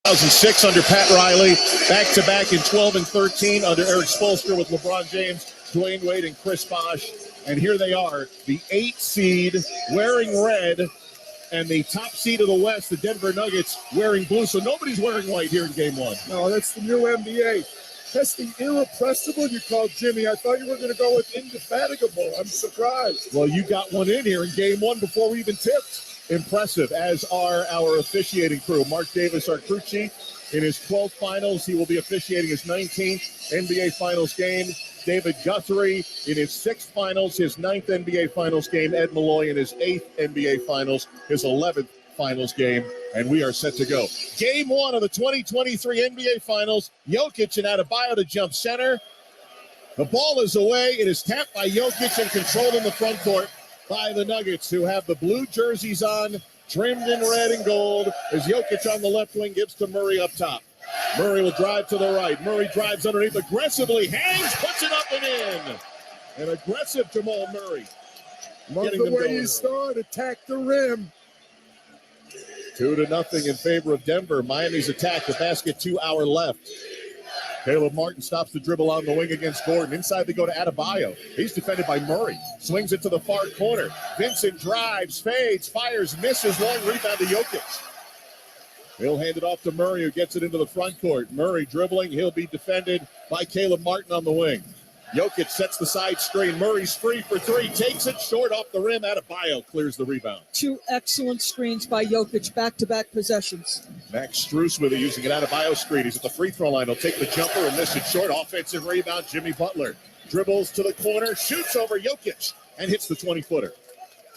2006 under Pat Riley, back-to-back in 12 and 13 under Eric Spoelstra with LeBron James, Dwayne Wade, and Chris Bosh. And here they are, the 8 seed wearing red, and the top seed of the West, the Denver Nuggets, wearing blue. So nobody's wearing white here in Game 1. No, that's the new NBA. That's the irrepressible you called Jimmy. I thought you were going to go with indefatigable. I'm surprised. Well, you got one in here in Game 1 before we even tipped. Impressive, as are our officiating crew. Mark Davis, our crew chief, in his 12th finals. He will be officiating his 19th NBA Finals game. David Guthrie in his 6th finals, his 9th NBA Finals game. Ed Malloy in his 8th NBA Finals, his 11th Finals game. And we are set to go. Game 1 of the 2023 NBA Finals. Jokic and Adebayo to jump center. The ball is away. It is tapped by Jokic and controlled in the front court by the Nuggets, who have the blue jerseys on, trimmed in red and gold, as Jokic on the left wing gives to Murray up top. Murray will drive to the right. Murray drives underneath aggressively, hangs, puts it up and in. An aggressive Jamal Murray. Love the way you start, attack the rim. 2-0 in favor of Denver. Miami's attack, the basket, 2 hour left. Caleb Martin stops the dribble on the wing against Gordon. Inside they go to Adebayo. He's defended by Murray. Swings it to the far corner. Vincent drives, fades, fires, misses. Long rebound to Jokic. He'll hand it off to Murray, who gets it into the front court. Murray dribbling. He'll be defended by Caleb Martin on the wing. Jokic sets the side screen. Murray's free for 3. Takes it short off the rim. Adebayo clears the rebound. 2 excellent screens by Jokic, back-to-back possessions. Max Strus with it, using an Adebayo screen. He's at the free throw line. He'll take the jumper and miss it short. Offensive rebound. Jimmy Butler dribbles to the corner, shoots over Jokic, and hits the 20-footer.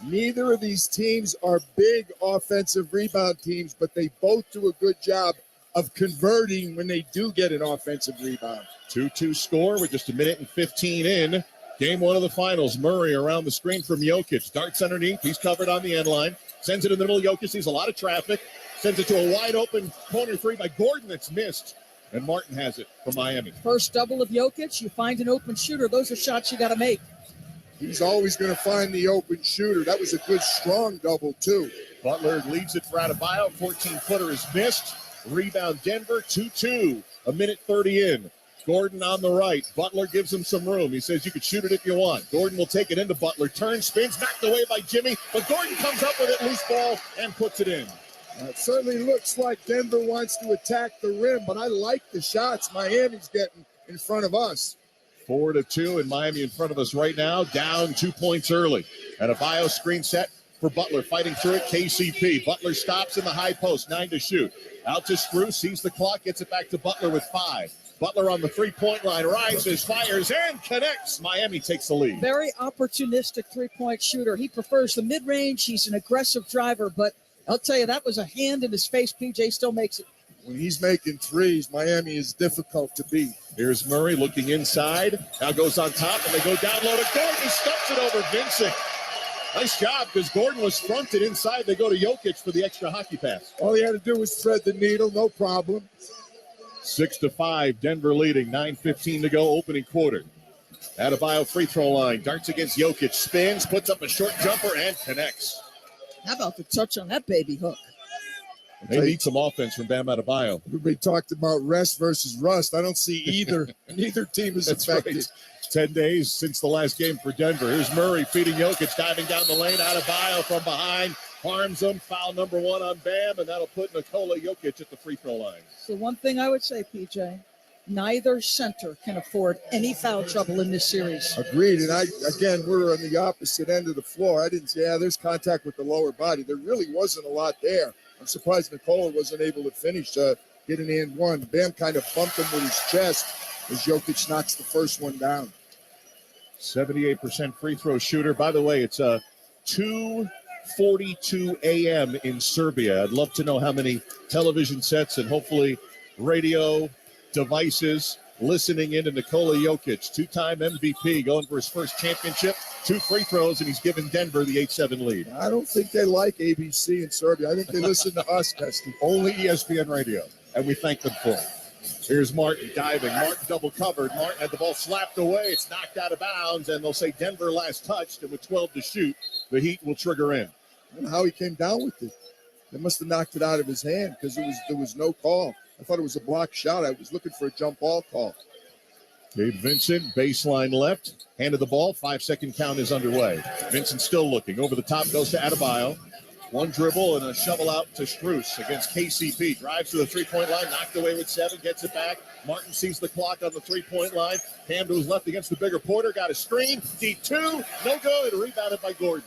Neither of these teams are big offensive rebound teams, but they both do a good job of converting when they do get an offensive rebound. 2-2 score with just 1:15 in. Game 1 of the finals. Murray around the screen from Jokic. Darts underneath. He's covered on the end line. Sends it in the middle. Jokic sees a lot of traffic. Sends it to a wide open corner 3 by Gordon that's missed. And Martin has it for Miami. First double of Jokic. You find an open shooter. Those are shots you got to make. He's always going to find the open shooter. That was a good, strong double, too. Butler leads it for Adebayo. 14-footer is missed. Rebound Denver, 2-2. 1:30 in. Gordon on the right. Butler gives him some room. He says you can shoot it if you want. Gordon will take it into Butler. Turns, spins, knocked away by Jimmy. But Gordon comes up with it, loose ball, and puts it in. It certainly looks like Denver wants to attack the rim, but I like the shots Miami's getting in front of us. 4-2, and Miami in front of us right now, down 2 points early. Adebayo screen set for Butler, fighting through it. KCP. Butler stops in the high post, 9 to shoot. Out to Strus, sees the clock, gets it back to Butler with 5. Butler on the three-point line, rises, fires, and connects. Miami takes the lead. Very opportunistic three-point shooter. He prefers the mid-range. He's an aggressive driver, but I'll tell you, that was a hand in his face. PJ still makes it. When he's making threes, Miami is difficult to beat. Here's Murray looking inside. Now goes on top, and they go down low to Gordon. He stuffs it over Vincent. Nice job, because Gordon was fronted inside. They go to Jokic for the extra hockey pass. All he had to do was thread the needle, no problem. 6-5, Denver leading. 9:15 to go, opening quarter. Adebayo free throw line. Darts against Jokic. Spins, puts up a short jumper, and connects. How about the touch on that baby hook? They need some offense from Bam Adebayo. Everybody talked about rest versus rust. I don't see either. Neither team is affected. Right. 10 days since the last game for Denver. Here's Murray feeding Jokic, diving down the lane. Adebayo from behind. Harms him. Foul number 1 on Bam, and that'll put Nikola Jokic at the free throw line. So one thing I would say, PJ, neither center can afford any foul trouble in this series. Agreed. And we're on the opposite end of the floor. I didn't say, there's contact with the lower body. There really wasn't a lot there. I'm surprised Nikola wasn't able to finish, get an and one. Bam kind of bumped him with his chest as Jokic knocks the first one down. 78% free throw shooter. By the way, it's 2:42 a.m. in Serbia. I'd love to know how many television sets and hopefully radio devices listening in to Nikola Jokic, 2-time MVP, going for his first championship. 2 free throws, and he's given Denver the 8-7 lead. I don't think they like ABC in Serbia. I think they listen to us, Kesty. Only ESPN radio, and we thank them for it. Here's Martin diving. Martin double covered. Martin had the ball slapped away. It's knocked out of bounds, and they'll say Denver last touched, and with 12 to shoot, the Heat will trigger in. I don't know how he came down with it. They must have knocked it out of his hand because there was no call. I thought it was a blocked shot. I was looking for a jump ball call. Gabe Vincent, baseline left, handed the ball. 5-second count is underway. Vincent still looking. Over the top goes to Adebayo. One dribble and a shovel out to Strus against KCP. Drives to the three-point line, knocked away with 7, gets it back. Martin sees the clock on the three-point line. Cam to his left against the bigger Porter. Got a screen. Deep 2, no good. Rebounded by Gordon.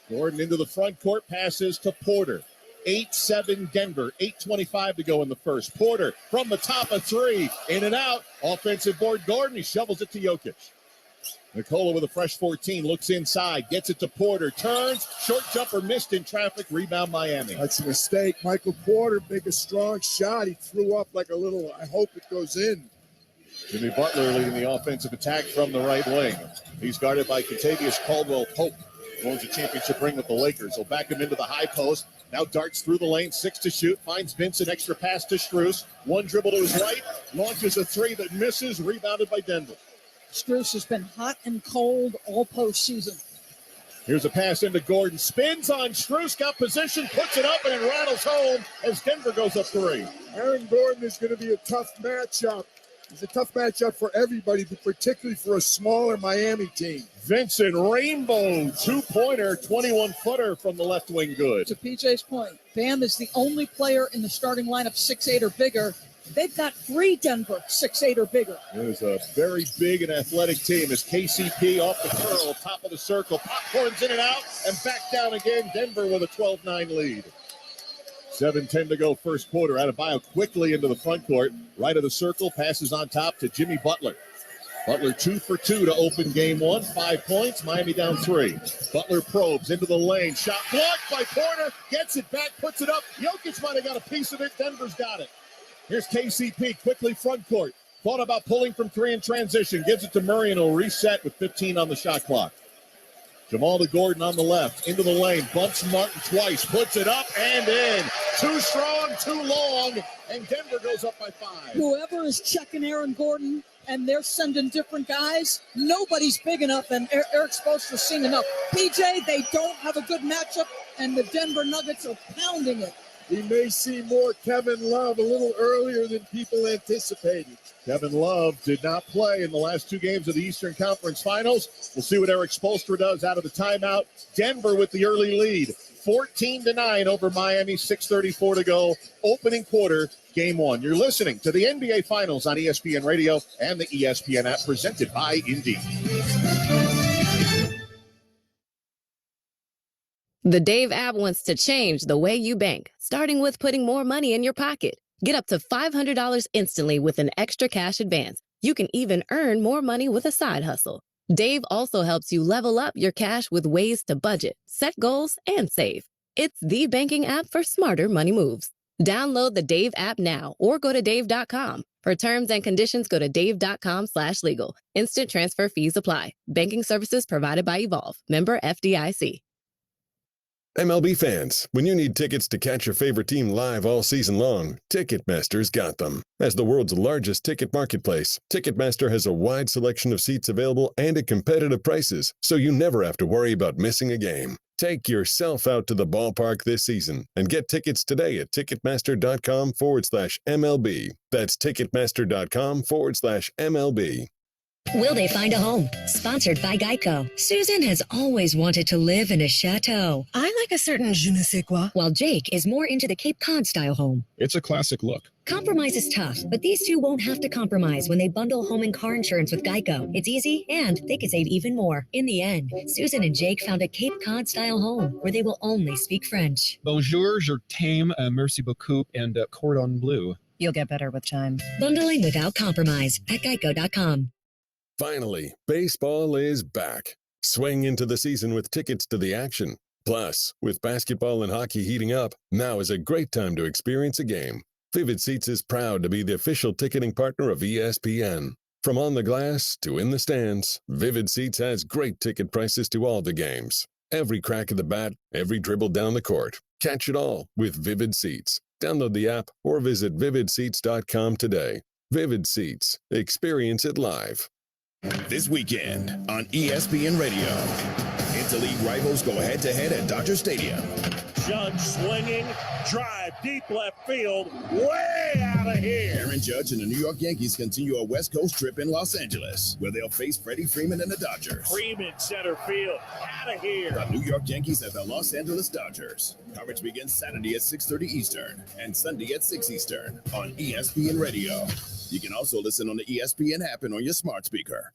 Gordon into the front court, passes to Porter. 8-7 Denver, 8:25 to go in the first. Porter from the top of 3, in and out. Offensive board Gordon, he shovels it to Jokic. Nikola with a fresh 14, looks inside, gets it to Porter, turns, short jumper missed in traffic, rebound Miami. That's a mistake. Michael Porter, big a strong shot. He threw up like a little, I hope it goes in. Jimmy Butler leading the offensive attack from the right wing. He's guarded by Kentavious Caldwell-Pope. Owns a championship ring with the Lakers. He'll back him into the high post. Now darts through the lane, 6 to shoot. Finds Vincent, extra pass to Strus. One dribble to his right. Launches a 3 that misses. Rebounded by Denver. Strus has been hot and cold all postseason. Here's a pass into Gordon. Spins on Strus. Got position. Puts it up and it rattles home as Denver goes up 3. Aaron Gordon is going to be a tough matchup. It's a tough matchup for everybody, but particularly for a smaller Miami team. Vincent Rainbow, 2-pointer, 21-footer from the left wing good. To PJ's point, Bam is the only player in the starting lineup 6'8" or bigger. They've got 3 Denver 6'8" or bigger. It is a very big and athletic team as KCP off the curl, top of the circle, popcorns in and out, and back down again. Denver with a 12-9 lead. 7:10 to go first quarter. Adebayo quickly into the front court. Right of the circle, passes on top to Jimmy Butler. Butler 2 for 2 to open game 1. 5 points, Miami down 3. Butler probes into the lane. Shot blocked by Porter. Gets it back, puts it up. Jokic might have got a piece of it. Denver's got it. Here's KCP, quickly front court. Thought about pulling from 3 in transition. Gives it to Murray and he'll reset with 15 on the shot clock. Jamal to Gordon on the left, into the lane, bumps Martin twice, puts it up and in. Too strong, too long, and Denver goes up by 5. Whoever is checking Aaron Gordon and they're sending different guys, nobody's big enough, and Eric Spoelstra's seen enough. PJ, they don't have a good matchup, and the Denver Nuggets are pounding it. We may see more Kevin Love a little earlier than people anticipated. Kevin Love did not play in the last 2 games of the Eastern Conference Finals. We'll see what Eric Spoelstra does out of the timeout. Denver with the early lead, 14-9 over Miami, 6:34 to go. Opening quarter, game 1. You're listening to the NBA Finals on ESPN Radio and the ESPN app, presented by Indeed. The Dave app wants to change the way you bank, starting with putting more money in your pocket. Get up to $500 instantly with an extra cash advance. You can even earn more money with a side hustle. Dave also helps you level up your cash with ways to budget, set goals, and save. It's the banking app for smarter money moves. Download the Dave app now or go to dave.com. For terms and conditions, go to dave.com/legal. Instant transfer fees apply. Banking services provided by Evolve. Member FDIC. MLB fans, when you need tickets to catch your favorite team live all season long, Ticketmaster's got them. As the world's largest ticket marketplace, Ticketmaster has a wide selection of seats available and at competitive prices, so you never have to worry about missing a game. Take yourself out to the ballpark this season and get tickets today at Ticketmaster.com/MLB. That's Ticketmaster.com/MLB. Will they find a home? Sponsored by Geico. Susan has always wanted to live in a chateau. I like a certain je ne sais quoi. While Jake is more into the Cape Cod style home. It's a classic look. Compromise is tough, but these two won't have to compromise when they bundle home and car insurance with Geico. It's easy, and they can save even more. In the end, Susan and Jake found a Cape Cod style home where they will only speak French. Bonjour, je t'aime, merci beaucoup, and cordon bleu. You'll get better with time. Bundling without compromise at Geico.com. Finally, baseball is back. Swing into the season with tickets to the action. Plus, with basketball and hockey heating up, now is a great time to experience a game. Vivid Seats is proud to be the official ticketing partner of ESPN. From on the glass to in the stands, Vivid Seats has great ticket prices to all the games. Every crack of the bat, every dribble down the court. Catch it all with Vivid Seats. Download the app or visit vividseats.com today. Vivid Seats. Experience it live. This weekend on ESPN Radio, interleague rivals go head-to-head at Dodger Stadium. Judge swinging, drive, deep left field, way out of here. Aaron Judge and the New York Yankees continue a West Coast trip in Los Angeles, where they'll face Freddie Freeman and the Dodgers. Freeman center field, out of here. The New York Yankees at the Los Angeles Dodgers. Coverage begins Saturday at 6:30 Eastern and Sunday at 6 Eastern on ESPN Radio. You can also listen on the ESPN app and on your smart speaker.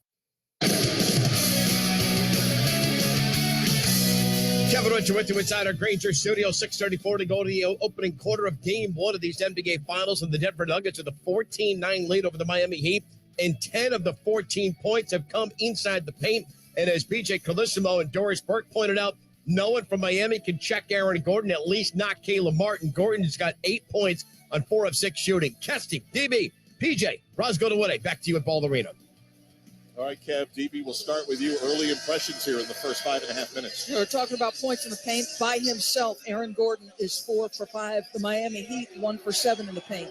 Kevin Winter with you inside our Granger Studio, 6:34 to go to the opening quarter of Game 1 of these NBA Finals, and the Denver Nuggets with a 14-9 lead over the Miami Heat, and 10 of the 14 points have come inside the paint. And as BJ Carlissimo and Doris Burke pointed out, no one from Miami can check Aaron Gordon, at least not Caleb Martin. Gordon has got 8 points on 4 of 6 shooting. Kesty, DB, PJ, Roscoe DeWitt, back to you at Ball Arena. All right, Kev, DB, we'll start with you. Early impressions here in the first 5.5 minutes. We're talking about points in the paint. By himself, Aaron Gordon is 4 for 5. The Miami Heat, 1 for 7 in the paint.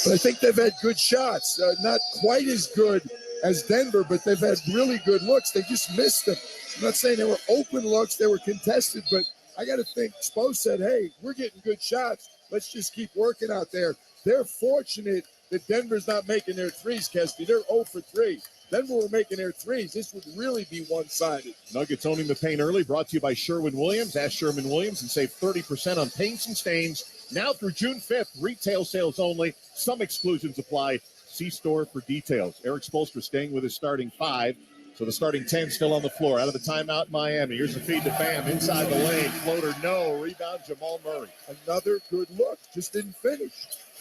But I think they've had good shots. Not quite as good as Denver, but they've had really good looks. They just missed them. I'm not saying they were open looks. They were contested, but I got to think Spo said, hey, we're getting good shots. Let's just keep working out there. They're fortunate that Denver's not making their threes, Kesty. They're 0 for 3. Denver were making their threes. This would really be one-sided. Nuggets owning the paint early, brought to you by Sherwin-Williams. Ask Sherwin-Williams and save 30% on paints and stains. Now through June 5th, retail sales only. Some exclusions apply. See store for details. Eric Spoelstra staying with his starting 5. So the starting 10 still on the floor. Out of the timeout, Miami. Here's the feed to Bam. Inside the lane. Floater, no. Rebound, Jamal Murray. Another good look. Just didn't finish.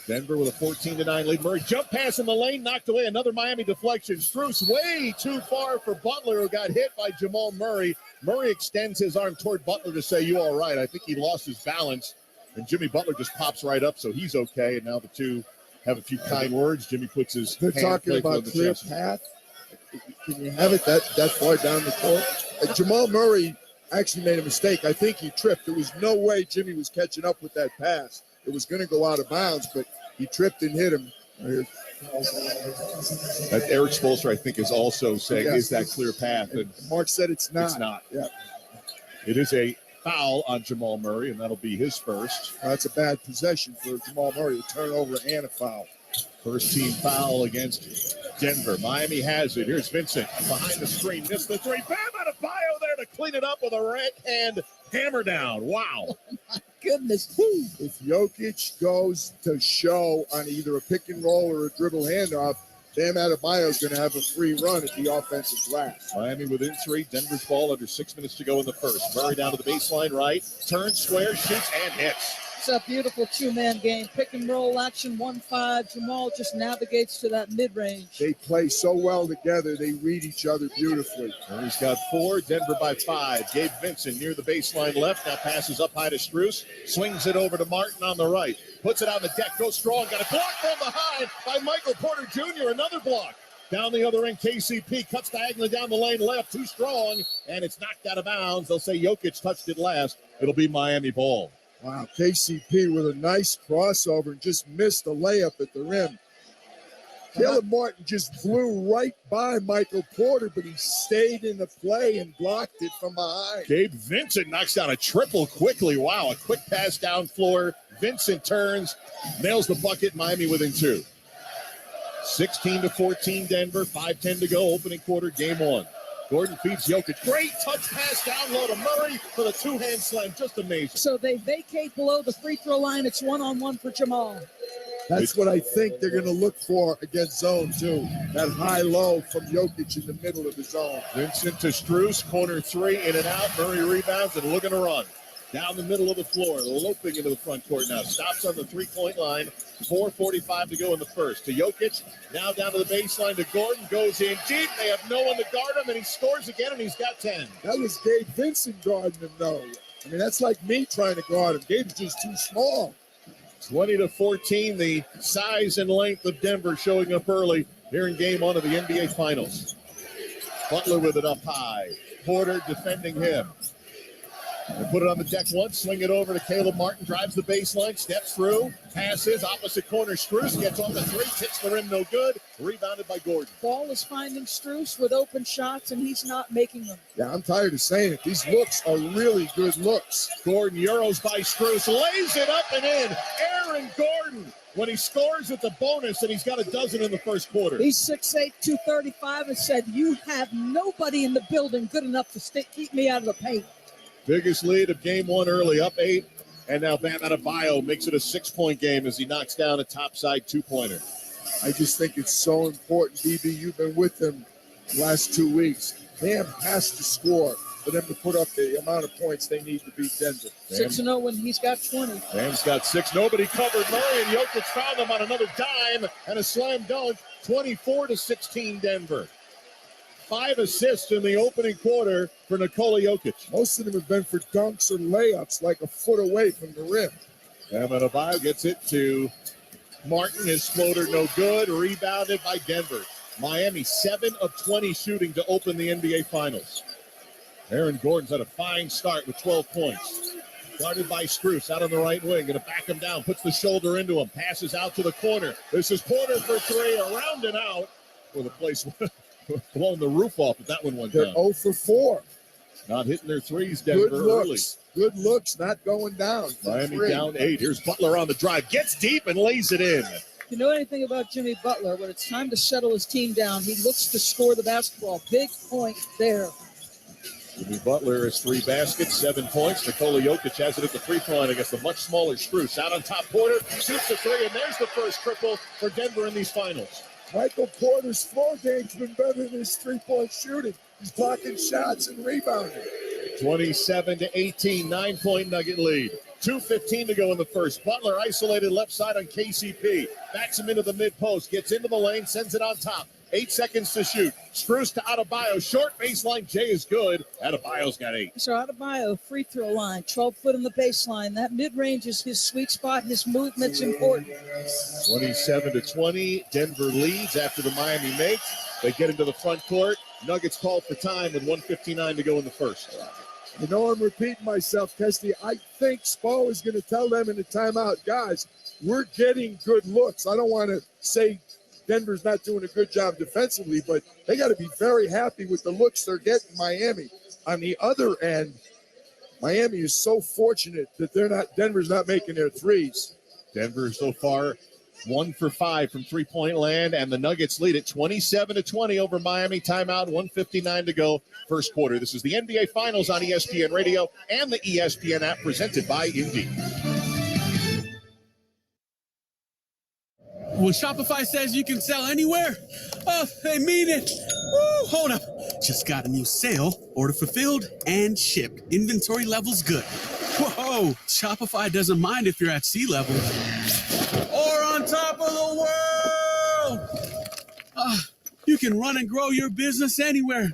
Denver with a 14-9 lead. Murray jump pass in the lane, knocked away. Another Miami deflection. Strus way too far for Butler, who got hit by Jamal Murray. Murray extends his arm toward Butler to say, you all right. I think he lost his balance. And Jimmy Butler just pops right up, so he's okay. And now the two have a few kind words. Jimmy puts his They're talking about clear path. Can you have it that far down the court? Jamal Murray actually made a mistake. I think he tripped. There was no way Jimmy was catching up with that pass. It was going to go out of bounds, but he tripped and hit him. That Eric Spoelstra, I think, is also saying, yes, is that clear path? And Mark said it's not. It's not. Yeah. It is a foul on Jamal Murray, and that'll be his first. That's a bad possession for Jamal Murray, a turnover and a foul. First team foul against Denver. Miami has it. Here's Vincent behind the screen. Missed the three. Bam out of bio there to clean it up with a right hand hammer down. Wow. Goodness. If Jokic goes to show on either a pick and roll or a dribble handoff, Bam Adebayo is going to have a free run at the offensive glass. Miami within 3. Denver's ball under 6 minutes to go in the first. Murray down to the baseline right. Turns, squares, shoots, and hits. It's a beautiful two-man game. Pick and roll action, 1-5. Jamal just navigates to that mid-range. They play so well together. They read each other beautifully. Murray's got 4. Denver by 5. Gabe Vincent near the baseline left. Now passes up high to Strus. Swings it over to Martin on the right. Puts it on the deck. Goes strong. Got a block from behind by Michael Porter Jr. Another block. Down the other end, KCP cuts diagonally down the lane left. Too strong. And it's knocked out of bounds. They'll say Jokic touched it last. It'll be Miami ball. Wow, KCP with a nice crossover and just missed a layup at the rim. Caleb Martin just flew right by Michael Porter, but he stayed in the play and blocked it from behind. Gabe Vincent knocks down a triple quickly. Wow, a quick pass down floor. Vincent turns, nails the bucket. Miami within 2. 16-14 Denver, 5:10 to go. Opening quarter, game 1. Gordon feeds Jokic. Great touch pass down low to Murray for the two-hand slam. Just amazing. So they vacate below the free throw line. It's 1-on-1 for Jamal. That's what I think they're going to look for against zone 2. That high-low from Jokic in the middle of the zone. Vincent to Strus, corner 3, in and out. Murray rebounds and looking to run. Down the middle of the floor, loping into the front court now. Stops on the three-point line. 4:45 to go in the first. To Jokic, now down to the baseline to Gordon. Goes in deep. They have no one to guard him, and he scores again, and he's got 10. That was Gabe Vincent guarding him, though. I mean, that's like me trying to guard him. Gabe's just too small. 20-14, the size and length of Denver showing up early here in game 1 of the NBA Finals. Butler with it up high. Porter defending him. They put it on the deck once, swing it over to Caleb Martin, drives the baseline, steps through, passes, opposite corner, Struess gets on the three, hits the rim, no good, rebounded by Gordon. Ball is finding Struess with open shots, and he's not making them. Yeah, I'm tired of saying it. These looks are really good looks. Gordon Euros by Struess, lays it up and in. Aaron Gordon, when he scores, it's a bonus, and he's got a dozen in the first quarter. He's 6'8", 235, and said, you have nobody in the building good enough to keep me out of the paint. Biggest lead of game one early, up 8. And now Bam Adebayo makes it a 6-point game as he knocks down a topside two-pointer. I just think it's so important, BB. You've been with them the last 2 weeks. Bam has to score for them to put up the amount of points they need to beat Denver. 6-0 when he's got 20. Bam's got 6. Nobody covered Murray, and Jokic found them on another dime and a slam dunk. 24-16 Denver. 5 assists in the opening quarter for Nikola Jokic. Most of them have been for dunks or layups, like a foot away from the rim. Bam Adebayo gets it to Martin. His floater no good. Rebounded by Denver. Miami 7 of 20 shooting to open the NBA Finals. Aaron Gordon's had a fine start with 12 points. Guarded by Struess out on the right wing. Going to back him down. Puts the shoulder into him. Passes out to the corner. This is Porter for 3. Around and out. Well, the place blowing the roof off if that one went They're down. 0 for 4. Not hitting their threes, Denver, Good early. looks. Good looks, not going down. Miami down 8. Here's Butler on the drive. Gets deep and lays it in. You know anything about Jimmy Butler? When it's time to settle his team down, he looks to score the basketball. Big point there. Jimmy Butler has 3 baskets, 7 points. Nikola Jokic has it at the free-throw line against the much smaller Struess. Out on top, Porter shoots a 3, and there's the first triple for Denver in these finals. Michael Porter's floor game's been better than his three-point shooting. He's blocking shots and rebounding. 27-18, 9-point Nugget lead. 2:15 to go in the first. Butler isolated left side on KCP. Backs him into the mid-post. Gets into the lane. Sends it on top. 8 seconds to shoot. Struess to Adebayo. Short baseline. Jay is good. Adebayo's got 8. So Adebayo, free throw line, 12 foot in the baseline. That mid-range is his sweet spot. His movement's important. 27-20. Denver leads after the Miami make. They get into the front court. Nuggets called for time with 1:59 to go in the first. You know, I'm repeating myself, Kesty. I think Spo is going to tell them in the timeout, guys, we're getting good looks. I don't want to say Denver's not doing a good job defensively, but they got to be very happy with the looks they're getting Miami. On the other end, Miami is so fortunate that Denver's not making their threes. Denver so far 1 for 5 from three-point land, and the Nuggets lead it 27-20 over Miami. Timeout, 1:59 to go, first quarter. This is the NBA Finals on ESPN Radio and the ESPN app, presented by Indeed. When Shopify says you can sell anywhere, oh, they mean it. Woo, hold up. Just got a new sale. Order fulfilled and shipped. Inventory levels good. Whoa, Shopify doesn't mind if you're at sea level or on top of the world. You can run and grow your business anywhere.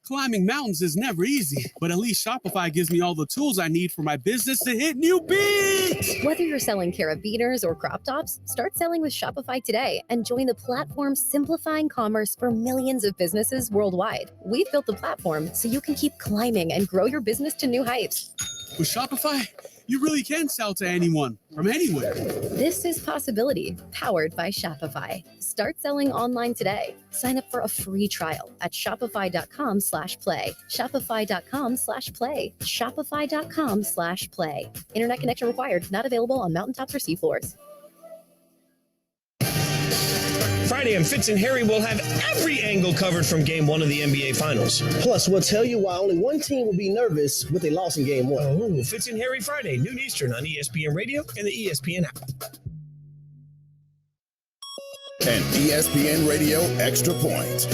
Climbing mountains is never easy, but at least Shopify gives me all the tools I need for my business to hit new peaks. Whether you're selling carabiners or crop tops, start selling with Shopify today and join the platform simplifying commerce for millions of businesses worldwide. We've built the platform so you can keep climbing and grow your business to new heights. With Shopify, you really can sell to anyone from anywhere. This is Possibility, powered by Shopify. Start selling online today. Sign up for a free trial at shopify.com/play. Shopify.com/play. Shopify.com/play. Internet connection required. Not available on mountaintops or seafloors. Friday on Fitz and Harry will have every angle covered from Game 1 of the NBA Finals. Plus, we'll tell you why only one team will be nervous with a loss in Game 1. Oh, Fitz and Harry Friday, noon Eastern on ESPN Radio and the ESPN app. An ESPN Radio Extra Point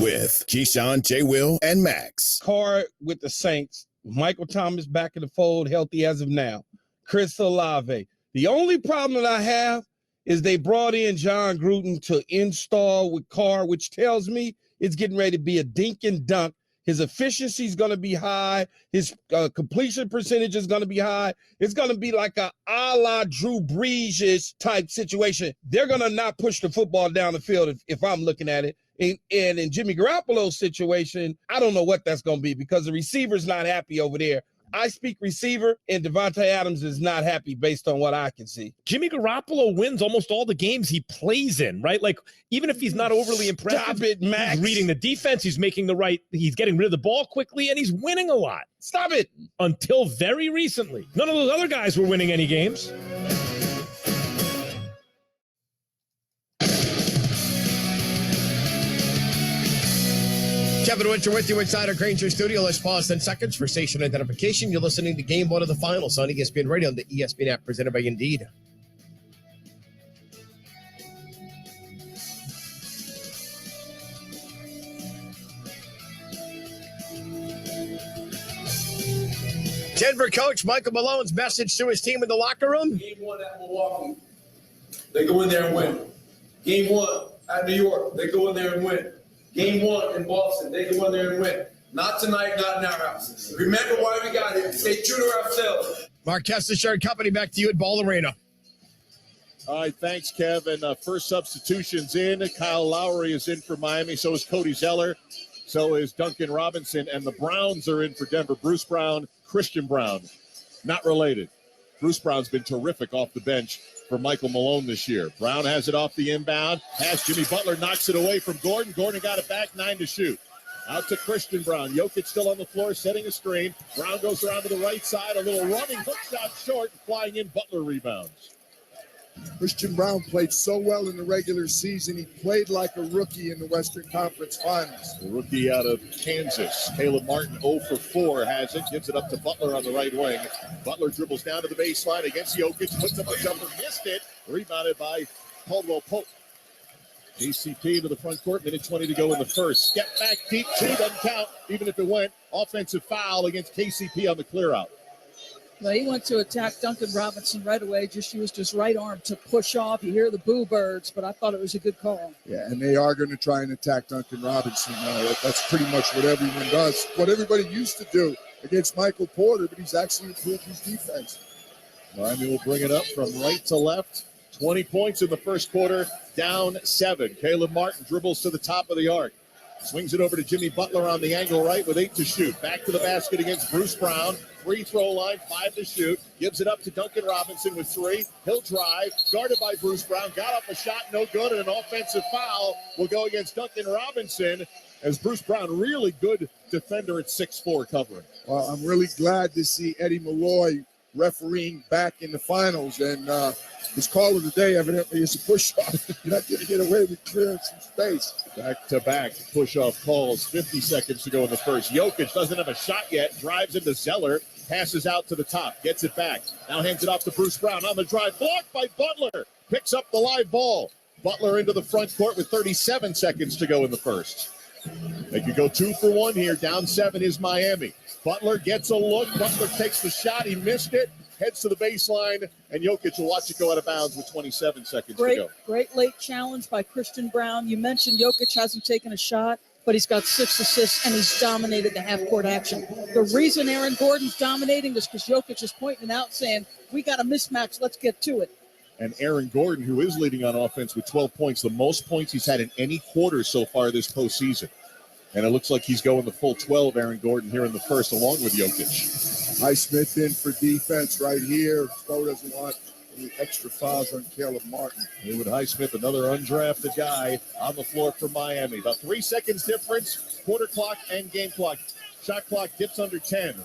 with Keyshawn, J. Will, and Max. Card with the Saints. Michael Thomas back in the fold, healthy as of now. Chris Olave. The only problem that I have is they brought in John Gruden to install with Carr, which tells me it's getting ready to be a dink and dunk. His efficiency is going to be high. His completion percentage is going to be high. It's going to be like a la Drew Brees type situation. They're going to not push the football down the field if I'm looking at it. And in Jimmy Garoppolo's situation, I don't know what that's going to be because the receiver's not happy over there. I speak receiver, and Devontae Adams is not happy based on what I can see. Jimmy Garoppolo wins almost all the games he plays in, right? Like, even if he's not overly impressive, Stop it, Max. He's reading the defense, he's getting rid of the ball quickly, and he's winning a lot. Stop it. Until very recently. None of those other guys were winning any games. Kevin Winter with you inside our Granger studio. Let's pause 10 seconds for station identification. You're listening to Game 1 of the Finals on ESPN Radio and the ESPN app presented by Indeed. Denver coach Michael Malone's message to his team in the locker room. Game 1 at Milwaukee, they go in there and win. Game 1 at New York, they go in there and win. Game 1 in Boston, they go in there and win. Not tonight, not in our house. Remember why we got here. Stay true to ourselves. Mark Kessler and company back to you at Ball Arena. All right, thanks, Kevin. First substitutions in. Kyle Lowry is in for Miami. So is Cody Zeller. So is Duncan Robinson. And the Browns are in for Denver. Bruce Brown, Christian Brown. Not related. Bruce Brown's been terrific off the bench for Michael Malone this year. Brown has it off the inbound. Has Jimmy Butler, knocks it away from Gordon. Gordon got it back, 9 to shoot. Out to Christian Brown. Jokic still on the floor, setting a screen. Brown goes around to the right side. A little running hook shot short. Flying in, Butler rebounds. Christian Brown played so well in the regular season. He played like a rookie in the Western Conference Finals. The rookie out of Kansas, Caleb Martin, 0 for 4, has it. Gives it up to Butler on the right wing. Butler dribbles down to the baseline against Jokic. Puts up a jumper, missed it. Rebounded by Caldwell Pope. KCP to the front court, minute 20 to go in the first. Step back deep, two, doesn't count, even if it went. Offensive foul against KCP on the clear out. Well, he went to attack Duncan Robinson right away, just used his right arm to push off. You hear the boo birds, but I thought it was a good call. Yeah, and they are going to try and attack Duncan Robinson. That's pretty much what everyone does. What everybody used to do against Michael Porter, but he's actually improved his defense. Miami will bring it up from right to left. 20 points in the first quarter, down 7. Caleb Martin dribbles to the top of the arc. Swings it over to Jimmy Butler on the angle right with 8 to shoot. Back to the basket against Bruce Brown. Free throw line, 5 to shoot. Gives it up to Duncan Robinson with 3. He'll drive. Guarded by Bruce Brown. Got up a shot, no good. And an offensive foul will go against Duncan Robinson as Bruce Brown, really good defender at 6'4", covering. Well, I'm really glad to see Eddie Malloy refereeing back in the finals. And his call of the day evidently is a push-off. You're not going to get away with clearing some space. Back-to-back push-off calls. 50 seconds to go in the first. Jokic doesn't have a shot yet. Drives into Zeller. Passes out to the top. Gets it back. Now hands it off to Bruce Brown on the drive. Blocked by Butler. Picks up the live ball. Butler into the front court with 37 seconds to go in the first. They could go 2 for 1 here. Down 7 is Miami. Butler gets a look. Butler takes the shot. He missed it. Heads to the baseline, and Jokic will watch it go out of bounds with 27 seconds to go. Great late challenge by Christian Brown. You mentioned Jokic hasn't taken a shot, but he's got 6 assists, and he's dominated the half-court action. The reason Aaron Gordon's dominating is because Jokic is pointing out, saying, we got a mismatch, let's get to it. And Aaron Gordon, who is leading on offense with 12 points, the most points he's had in any quarter so far this postseason. And it looks like he's going the full 12, Aaron Gordon, here in the first, along with Jokic. Highsmith in for defense right here. Spo doesn't want any extra fouls on Caleb Martin. Haywood Highsmith, another undrafted guy on the floor for Miami. About 3 seconds difference, quarter clock and game clock. Shot clock dips under 10.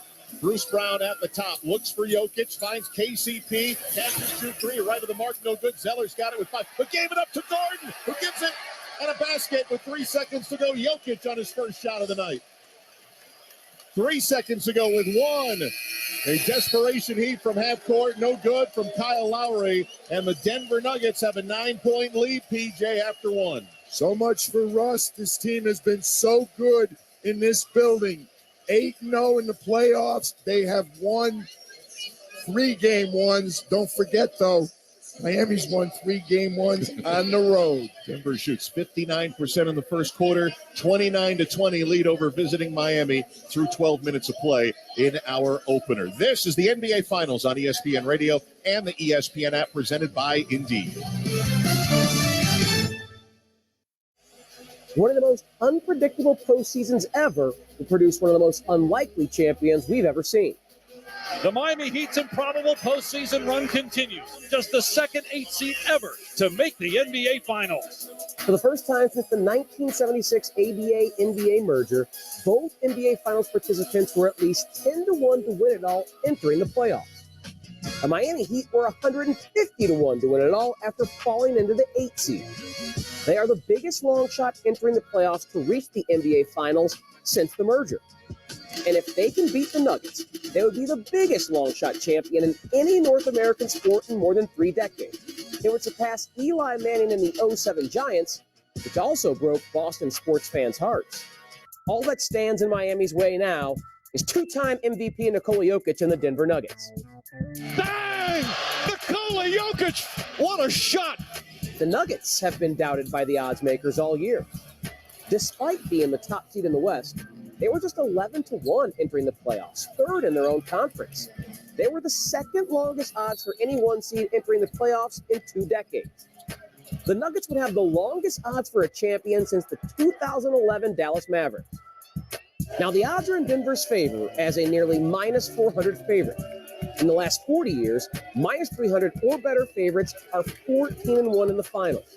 Bruce Brown at the top, looks for Jokic, finds KCP, catches 2-3, right of the mark, no good. Zeller's got it with 5, but gave it up to Gordon, who gives it and a basket with 3 seconds to go. Jokic on his first shot of the night. 3 seconds to go with 1. A desperation heat from half court, no good from Kyle Lowry, and the Denver Nuggets have a 9-point lead, PJ, after 1. So much for Russ. This team has been so good in this building. 8-0 in the playoffs. They have won 3 game ones. Don't forget, though, Miami's won 3 game ones on the road. Denver shoots 59% in the first quarter, 29-20 lead over visiting Miami through 12 minutes of play in our opener. This is the NBA Finals on ESPN Radio and the ESPN app, presented by Indeed. One of the most unpredictable postseasons ever will produce one of the most unlikely champions we've ever seen. The Miami Heat's improbable postseason run continues. Just the second 8 seed ever to make the NBA Finals. For the first time since the 1976 ABA-NBA merger, both NBA Finals participants were at least 10-1 to win it all entering the playoffs. The Miami Heat were 150-1 to win it all after falling into the 8 seed. They are the biggest long shot entering the playoffs to reach the NBA Finals since the merger. And if they can beat the Nuggets, they would be the biggest long shot champion in any North American sport in more than 3 decades. They would surpass Eli Manning and the 07 Giants, which also broke Boston sports fans' hearts. All that stands in Miami's way now is 2-time MVP Nikola Jokic and the Denver Nuggets. Bang! Nikola Jokic! What a shot! The Nuggets have been doubted by the odds makers all year. Despite being the top seed in the West, they were just 11-1 entering the playoffs, third in their own conference. They were the second longest odds for any 1 seed entering the playoffs in 2 decades. The Nuggets would have the longest odds for a champion since the 2011 Dallas Mavericks. Now, the odds are in Denver's favor as a nearly minus 400 favorite. In the last 40 years, minus 300 or better favorites are 14-1 in the finals.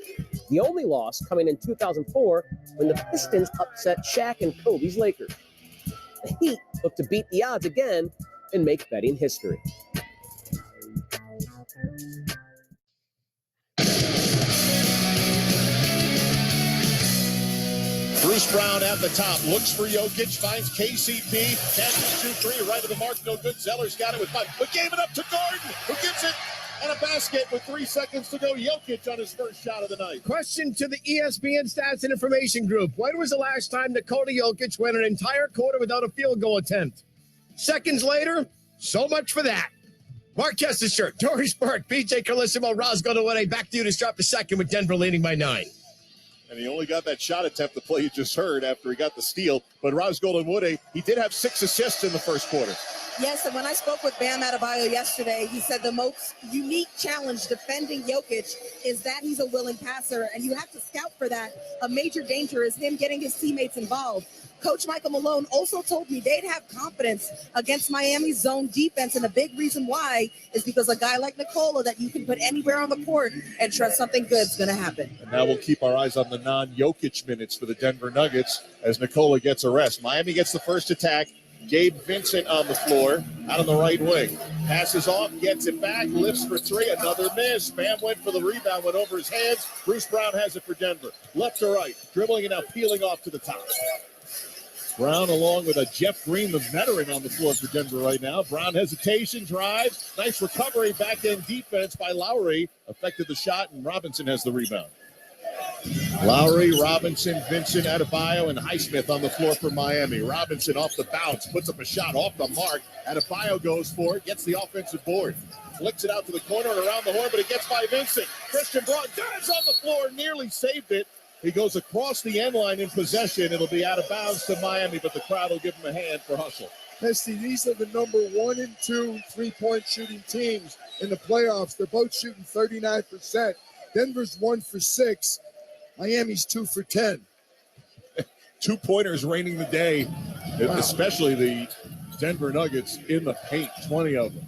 The only loss coming in 2004 when the Pistons upset Shaq and Kobe's Lakers. The Heat look to beat the odds again and make betting history. Bruce Brown at the top, looks for Jokic, finds KCP, catches 2-3, right of the mark, no good. Zeller's got it with 5, but gave it up to Gordon, who gets it, and a basket with 3 seconds to go. Jokic on his first shot of the night. Question to the ESPN Stats and Information Group. When was the last time Nikola Jokic went an entire quarter without a field goal attempt? Seconds later, so much for that. Mark Kestershirt, Doris Burke, PJ Carlissimo, Roscoe Dewey. Back to you to start the second with Denver leading by 9. And he only got that shot attempt, the play you just heard, after he got the steal. But Roz Goldenwood, he did have 6 assists in the first quarter. Yes, and when I spoke with Bam Adebayo yesterday, he said the most unique challenge defending Jokic is that he's a willing passer, and you have to scout for that. A major danger is him getting his teammates involved. Coach Michael Malone also told me they'd have confidence against Miami's zone defense, and a big reason why is because a guy like Nikola that you can put anywhere on the court and trust something good's going to happen. And now we'll keep our eyes on the non-Jokic minutes for the Denver Nuggets as Nikola gets a rest. Miami gets the first attack. Gabe Vincent on the floor, out on the right wing. Passes off, gets it back, lifts for 3, another miss. Bam went for the rebound, went over his hands. Bruce Brown has it for Denver. Left to right, dribbling and now peeling off to the top. Brown along with a Jeff Green, the veteran, on the floor for Denver right now. Brown hesitation, drives. Nice recovery, back-end defense by Lowry. Affected the shot, and Robinson has the rebound. Lowry, Robinson, Vincent, Adebayo, and Highsmith on the floor for Miami. Robinson off the bounce, puts up a shot off the mark. Adebayo goes for it, gets the offensive board. Flicks it out to the corner and around the horn, but it gets by Vincent. Christian Braun dives on the floor, nearly saved it. He goes across the end line in possession. It'll be out of bounds to Miami, but the crowd will give him a hand for hustle. Pesty, these are the number 1 and 2 3-point shooting teams in the playoffs. They're both shooting 39%. Denver's 1 for 6. Miami's 2 for 10. 2-pointers reigning the day, especially the Denver Nuggets in the paint, 20 of them.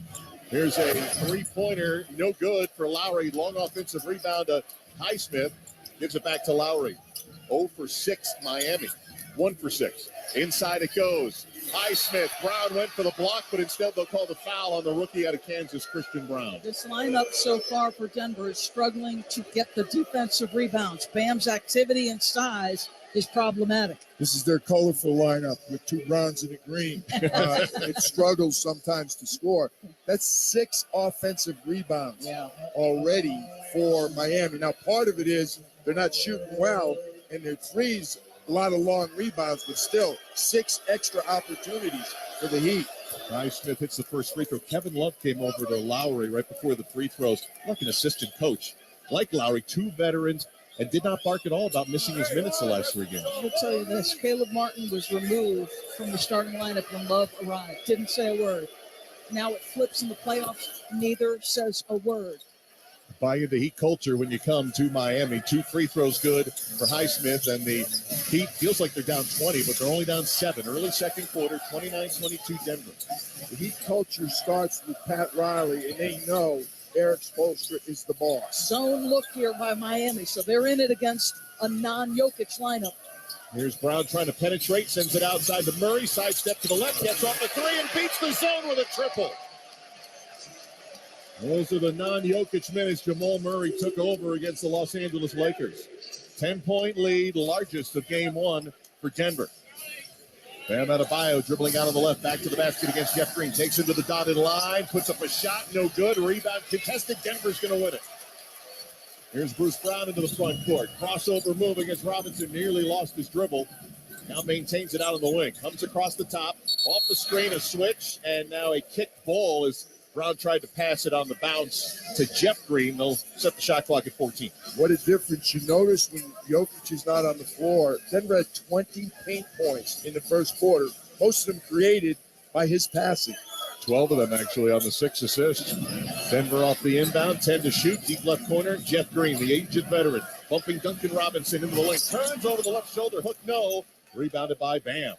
Here's a 3-pointer, no good for Lowry. Long offensive rebound to Highsmith. Gives it back to Lowry. 0 for 6, Miami. 1 for 6. Inside it goes. Highsmith. Brown went for the block, but instead they'll call the foul on the rookie out of Kansas, Christian Brown. This lineup so far for Denver is struggling to get the defensive rebounds. Bam's activity and size is problematic. This is their colorful lineup with 2 browns and a green. It struggles sometimes to score. That's 6 offensive rebounds already for Miami. Now, part of it is they're not shooting well, and their threes, a lot of long rebounds, but still 6 extra opportunities for the Heat. Highsmith hits the first free throw. Kevin Love came over to Lowry right before the free throws. Like an assistant coach. Like Lowry, 2 veterans, and did not bark at all about missing his minutes the last 3 games. I will tell you this, Caleb Martin was removed from the starting lineup when Love arrived. Didn't say a word. Now it flips in the playoffs. Neither says a word. buy into Heat culture when you come to Miami. 2 free throws good for Highsmith, and the Heat feels like they're down 20, but they're only down 7. Early second quarter, 29-22 Denver. The Heat culture starts with Pat Riley, and they know Eric Spoelstra is the boss. Zone look here by Miami, so they're in it against a non-Jokic lineup. Here's Brown trying to penetrate, sends it outside to Murray, sidestep to the left, gets off the 3 and beats the zone with a triple. Those are the non-Jokic minutes Jamal Murray took over against the Los Angeles Lakers. 10-point lead, largest of game 1 for Denver. Bam Adebayo dribbling out on the left, back to the basket against Jeff Green. Takes him to the dotted line, puts up a shot, no good. Rebound contested, Denver's going to win it. Here's Bruce Brown into the front court. Crossover move against Robinson, nearly lost his dribble. Now maintains it out on the wing. Comes across the top, off the screen, a switch, and now a kicked ball as Brown tried to pass it on the bounce to Jeff Green. They'll set the shot clock at 14. What a difference you notice when Jokic is not on the floor. Denver had 20 paint points in the first quarter, most of them created by his passing. 12 of them actually on the 6 assists. Denver off the inbound, 10 to shoot, deep left corner. Jeff Green, the aged veteran, bumping Duncan Robinson into the lane. Turns over the left shoulder, hook no. Rebounded by Bam.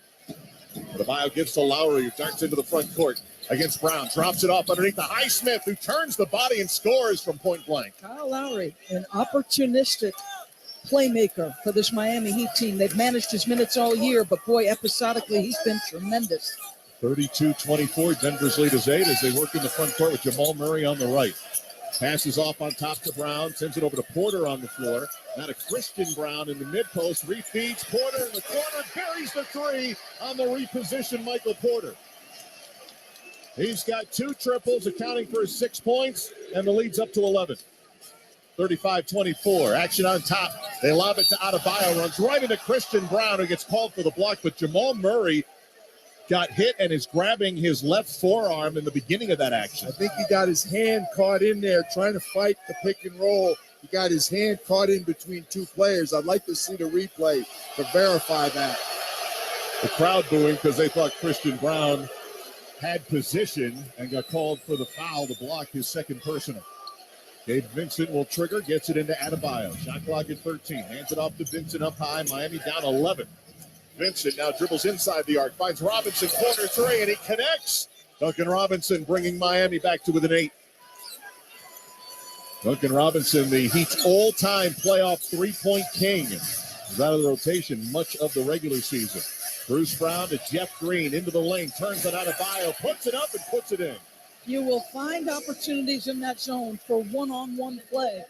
Adebayo gives to Lowry, who darts into the front court against Brown. Drops it off underneath the Highsmith, who turns the body and scores from point blank. Kyle Lowry, an opportunistic playmaker for this Miami Heat team. They've managed his minutes all year, but boy, episodically, he's been tremendous. 32-24, Denver's lead is 8 as they work in the front court with Jamal Murray on the right. Passes off on top to Brown, sends it over to Porter on the floor. Now to Christian Brown in the mid-post, refeeds Porter in the corner, buries the 3 on the reposition Michael Porter. He's got 2 triples, accounting for his 6 points, and the lead's up to 11. 35-24, action on top. They lob it to Adebayo, runs right into Christian Brown, who gets called for the block, but Jamal Murray got hit and is grabbing his left forearm in the beginning of that action. I think he got his hand caught in there trying to fight the pick and roll. He got his hand caught in between 2 players. I'd like to see the replay to verify that. The crowd booing because they thought Christian Brown had position and got called for the foul to block his second personal. Gabe Vincent will trigger, gets it into Adebayo. Shot clock at 13. Hands it off to Vincent up high. Miami down 11. Vincent now dribbles inside the arc, finds Robinson, corner 3, and he connects. Duncan Robinson bringing Miami back to within 8. Duncan Robinson, the Heat's all-time playoff three-point king, is out of the rotation much of the regular season. Bruce Brown to Jeff Green into the lane, turns it out of Bio, puts it up and puts it in. You will find opportunities in that zone for one-on-one play.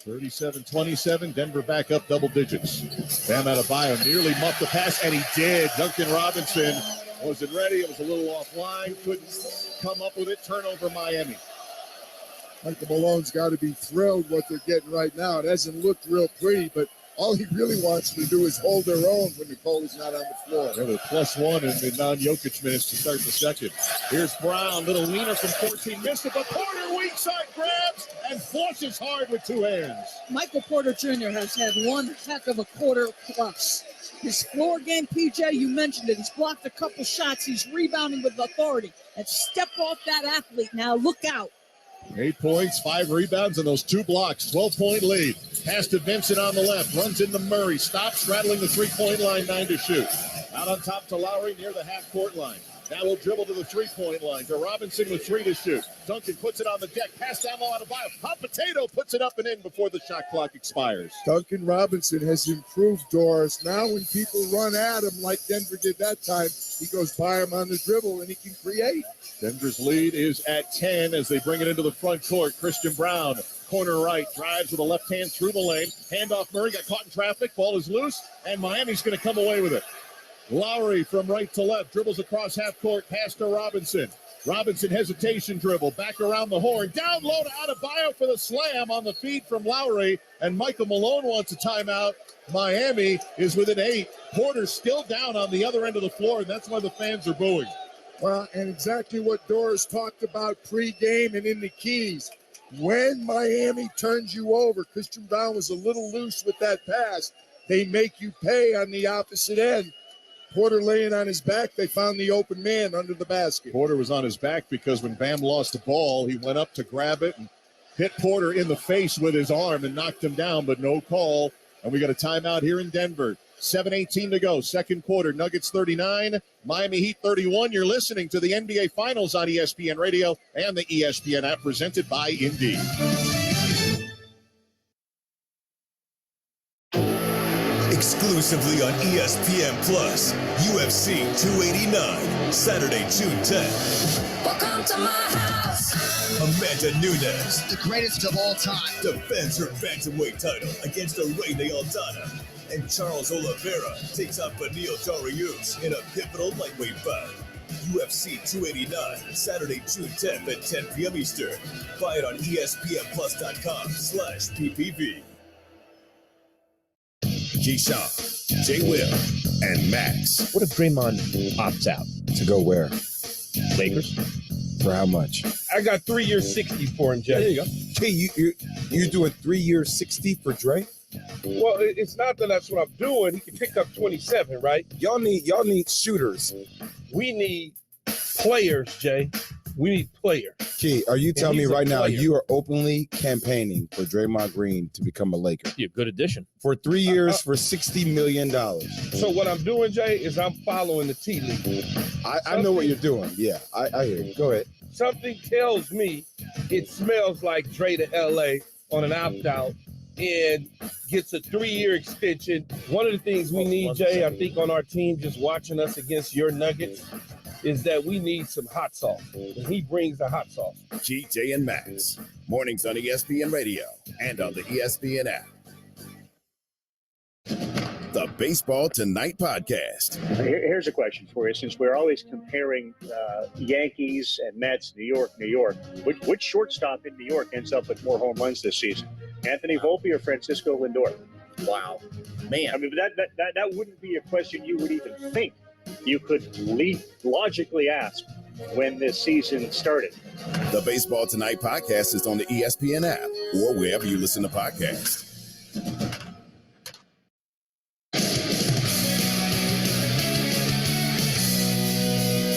37-27, Denver back up double digits. Bam Adebayo nearly muffed the pass, and he did. Duncan Robinson wasn't ready. It was a little offline. Couldn't come up with it. Turnover Miami. Michael Malone's got to be thrilled what they're getting right now. It hasn't looked real pretty, but all he really wants to do is hold their own when Nicole is not on the floor. They're the +1 in the non-Jokic minutes to start the second. Here's Brown, little leaner from 14, missed it, but Porter weak side grabs and flushes hard with 2 hands. Michael Porter Jr. has had one heck of a quarter plus. His floor game, PJ, you mentioned it. He's blocked a couple shots. He's rebounding with authority. And step off that athlete now. Look out. 8 points, 5 rebounds, and those 2 blocks. 12-point lead. Pass to Vincent on the left. Runs into Murray. Stops, straddling the 3-point line. 9 to shoot. Out on top to Lowry near the half-court line. Now we'll dribble to the 3-point line. To Robinson with 3 to shoot. Duncan puts it on the deck. Pass down low on a bio. Hot potato puts it up and in before the shot clock expires. Duncan Robinson has improved, Doris. Now when people run at him like Denver did that time, he goes by him on the dribble and he can create. Denver's lead is at 10 as they bring it into the front court. Christian Brown, corner right, drives with a left hand through the lane. Handoff Murray, got caught in traffic. Ball is loose, and Miami's going to come away with it. Lowry from right to left, dribbles across half court, pass to Robinson. Robinson hesitation dribble, back around the horn, down low to Adebayo for the slam on the feed from Lowry, and Michael Malone wants a timeout. Miami is within 8. Porter's still down on the other end of the floor, and that's why the fans are booing. Well, and exactly what Doris talked about pregame and in the keys. When Miami turns you over, Christian Brown was a little loose with that pass. They make you pay on the opposite end. Porter laying on his back, they found the open man under the basket. Porter was on his back because when Bam lost the ball, he went up to grab it and hit Porter in the face with his arm and knocked him down, but no call. And we got a timeout here in Denver. 7:18 to go, second quarter. Nuggets 39, Miami Heat 31. You're listening to the NBA Finals on ESPN Radio and the ESPN app, presented by Indeed. Exclusively on ESPN Plus, UFC 289, Saturday, June 10th. Welcome to my house. Amanda Nunes, The greatest of all time. defends her bantamweight title against Array Aldana. And Charles Oliveira takes on Beneil Dariush in a pivotal lightweight bout. UFC 289, Saturday, June 10th at 10 p.m. Eastern. Buy it on ESPNplus.com/PPV. Keyshawn, J. Will, and Max. What if Draymond opts out? To go where? Lakers? For how much? I got 3 years 60 for him, Jay. There you go. Hey, you're doing 3 years 60 for Dre? Well, it's not that that's what I'm doing. He can pick up 27, right? Y'all need shooters. We need players, Jay. We need players. Key, are you telling me he's a right now player. you are openly campaigning for Draymond Green to become a Laker? Yeah, good addition. For 3 years for $60 million. So what I'm doing, Jay, is I'm following the tea leaf. I know what you're doing. Yeah, I hear you. Go ahead. Something tells me it smells like Dre to LA on an opt-out and gets a 3-year extension. One of the things we need, Jay, I think on our team, just watching us against your Nuggets, is that we need some hot sauce. And he brings the hot sauce. GJ and Max. Mornings on ESPN Radio and on the ESPN app. The Baseball Tonight podcast. Here's a question for you. Since we're always comparing Yankees and Mets, New York, which shortstop in New York ends up with more home runs this season? Anthony Volpe or Francisco Lindor? Wow. Man. I mean, that wouldn't be a question you would even think you could logically ask when this season started. The Baseball Tonight podcast is on the ESPN app or wherever you listen to podcasts.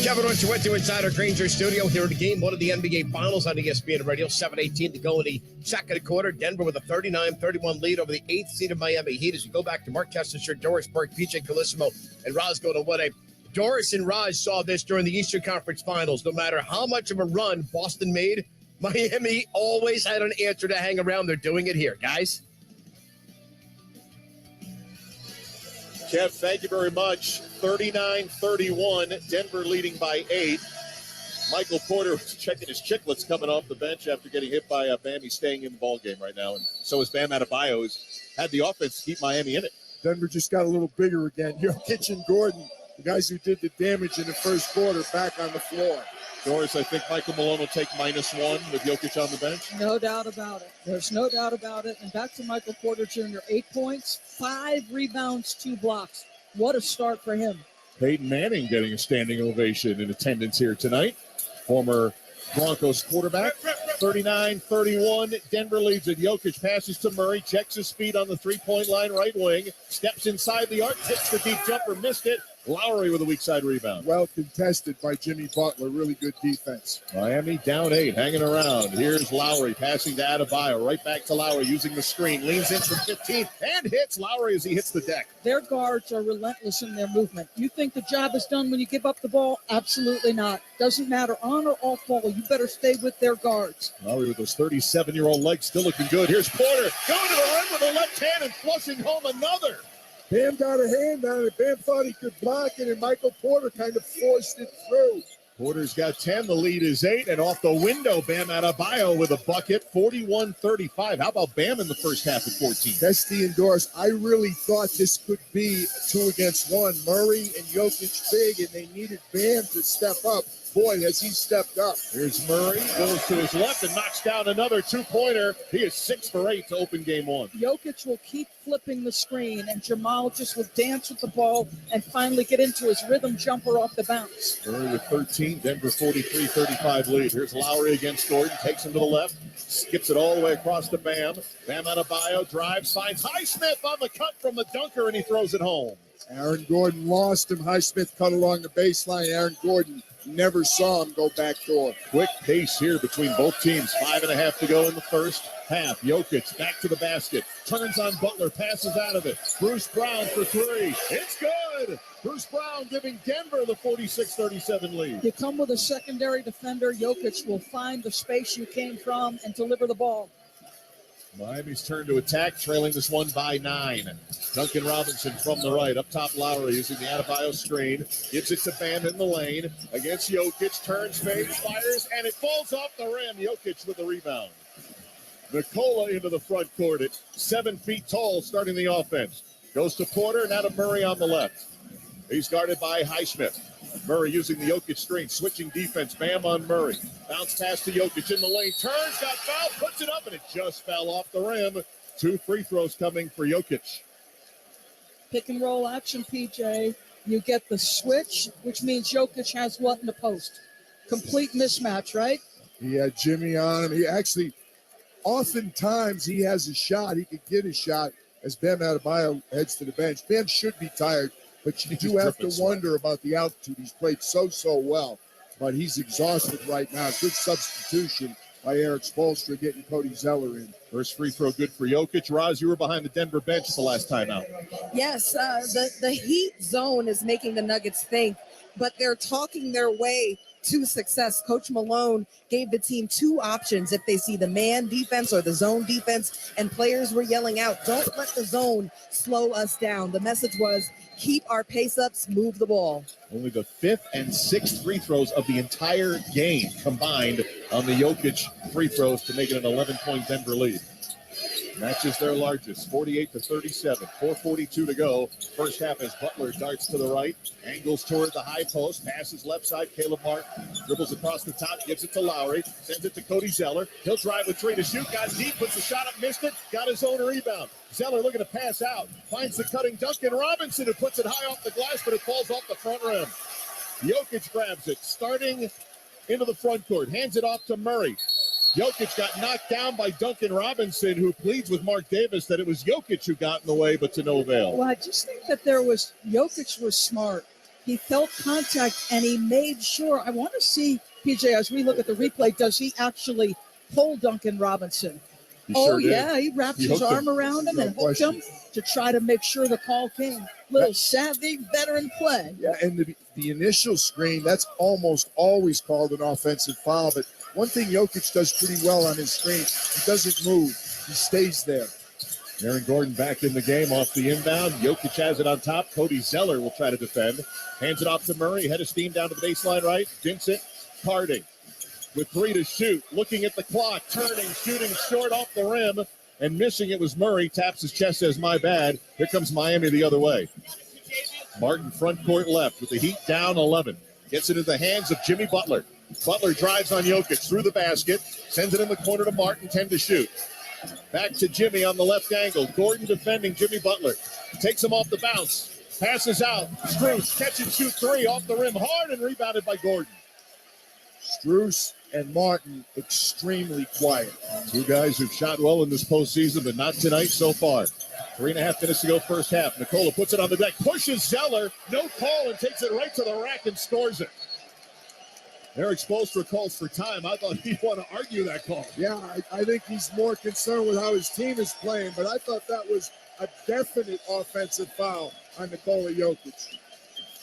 Kevin Winchell inside our Granger studio here at the game one of the NBA Finals on ESPN Radio. 7:18 to go in the second quarter. Denver with a 39-31 lead over the 8th seed of Miami Heat. As we go back to Mark Kessinger, Doris Burke, PJ Carlissimo, and Roz go to what a Doris and Raj saw this during the Eastern Conference Finals. No matter how much of a run Boston made, Miami always had an answer to hang around. They're doing it here, guys. Kev, thank you very much. 39-31, Denver leading by 8. Michael Porter was checking his chiclets coming off the bench after getting hit by Bam. He's staying in the ball game right now, and so is Bam Adebayo, who's had the offense to keep Miami in it. Denver just got a little bigger again. Jokic and Gordon, the guys who did the damage in the first quarter, back on the floor. Doris, I think Michael Malone will take -1 with Jokic on the bench. No doubt about it. There's no doubt about it. And back to Michael Porter Jr., 8 points, 5 rebounds, 2 blocks. What a start for him. Peyton Manning getting a standing ovation in attendance here tonight. Former Broncos quarterback. 39-31. Denver leads it. Jokic passes to Murray. Checks his speed on the three-point line, right wing. Steps inside the arc. Hits the deep jumper. Missed it. Lowry with a weak side rebound. Well contested by Jimmy Butler. Really good defense. Miami down 8, hanging around. Here's Lowry passing to Adebayo. Right back to Lowry using the screen. Leans in from 15 and hits Lowry as he hits the deck. Their guards are relentless in their movement. You think the job is done when you give up the ball? Absolutely not. Doesn't matter on or off ball. You better stay with their guards. Lowry with those 37-year-old legs still looking good. Here's Porter going to the rim with a left hand and flushing home another. Bam got a hand on it. Bam thought he could block it, and Michael Porter kind of forced it through. Porter's got 10. The lead is 8. And off the window, Bam Adebayo with a bucket, 41-35. How about Bam in the first half at 14? Testy and Doris, I really thought this could be 2 against 1. Murray and Jokic big, and they needed Bam to step up. Boy, has he stepped up. Here's Murray, goes to his left and knocks down another 2-pointer. He is 6 for 8 to open game 1. Jokic will keep flipping the screen, and Jamal just will dance with the ball and finally get into his rhythm jumper off the bounce. Murray with 13, Denver 43-35 lead. Here's Lowry against Gordon, takes him to the left, skips it all the way across to Bam. Bam Adebayo drives, finds Highsmith on the cut from the dunker, and he throws it home. Aaron Gordon lost him. Highsmith cut along the baseline. Aaron Gordon never saw him go backdoor. Quick pace here between both teams. 5.5 to go in the first half. Jokic back to the basket. Turns on Butler. Passes out of it. Bruce Brown for three. It's good. Bruce Brown giving Denver the 46-37 lead. You come with a secondary defender. Jokic will find the space you came from and deliver the ball. Miami's turn to attack, trailing this one by 9. Duncan Robinson from the right. Up top, Lowry using the Adebayo screen. Gives it to Bam in the lane. Against Jokic. Turns, fades, fires, and it falls off the rim. Jokic with the rebound. Nikola into the front court at 7 feet tall, starting the offense. Goes to Porter, now to Murray on the left. He's guarded by Highsmith. Murray using the Jokic screen, switching defense. Bam on Murray. Bounce pass to Jokic in the lane. Turns, got fouled, puts it up, and it just fell off the rim. 2 free throws coming for Jokic. Pick and roll action, PJ. You get the switch, which means Jokic has what in the post? Complete mismatch, right? He had Jimmy on him. He actually, oftentimes he has a shot. He could get a shot as Bam Adebayo heads to the bench. Bam should be tired, but you do have to wonder about the altitude. He's played so well, but he's exhausted right now. Good substitution by Eric Spoelstra getting Cody Zeller in. First free throw good for Jokic. Roz, you were behind the Denver bench the last time out. Yes, the Heat zone is making the Nuggets think, but they're talking their way to success. Coach Malone gave the team 2 options if they see the man defense or the zone defense, and players were yelling out, don't let the zone slow us down. The message was, keep our pace ups, move the ball. Only the 5th and 6th free throws of the entire game combined on the Jokic free throws to make it an 11-point Denver lead. Matches their largest, 48-37, 4:42 to go. First half as Butler darts to the right, angles toward the high post, passes left side. Caleb Martin dribbles across the top, gives it to Lowry, sends it to Cody Zeller. He'll drive with 3 to shoot, got deep, puts the shot up, missed it, got his own rebound. Zeller looking to pass out, finds the cutting Duncan Robinson, who puts it high off the glass, but it falls off the front rim. Jokic grabs it, starting into the front court, hands it off to Murray. Jokic got knocked down by Duncan Robinson, who pleads with Mark Davis that it was Jokic who got in the way, but to no avail. Well, I just think that Jokic was smart. He felt contact, and he made sure. I want to see, PJ, as we look at the replay, does he actually pull Duncan Robinson? He wrapped his arm around him and hooked him to try to make sure the call came. Little savvy veteran play. Yeah, and the initial screen, that's almost always called an offensive foul, but one thing Jokic does pretty well on his screen, he doesn't move. He stays there. Aaron Gordon back in the game off the inbound. Jokic has it on top. Cody Zeller will try to defend. Hands it off to Murray. Head of steam down to the baseline right. Vincent Harding with 3 to shoot. Looking at the clock. Turning, shooting short off the rim. And missing it was Murray. Taps his chest, says, my bad. Here comes Miami the other way. Martin front court left with the Heat down 11. Gets it into the hands of Jimmy Butler. Butler drives on Jokic through the basket, sends it in the corner to Martin, 10 to shoot. Back to Jimmy on the left angle. Gordon defending Jimmy Butler. Takes him off the bounce. Passes out. Strus, catch and shoot 3 off the rim hard and rebounded by Gordon. Strus and Martin extremely quiet. 2 guys who've shot well in this postseason, but not tonight so far. 3.5 minutes to go first half. Nikola puts it on the deck, pushes Zeller, no call, and takes it right to the rack and scores it. Eric Spoelstra calls for time. I thought he'd want to argue that call. Yeah, I think he's more concerned with how his team is playing, but I thought that was a definite offensive foul on Nikola Jokic.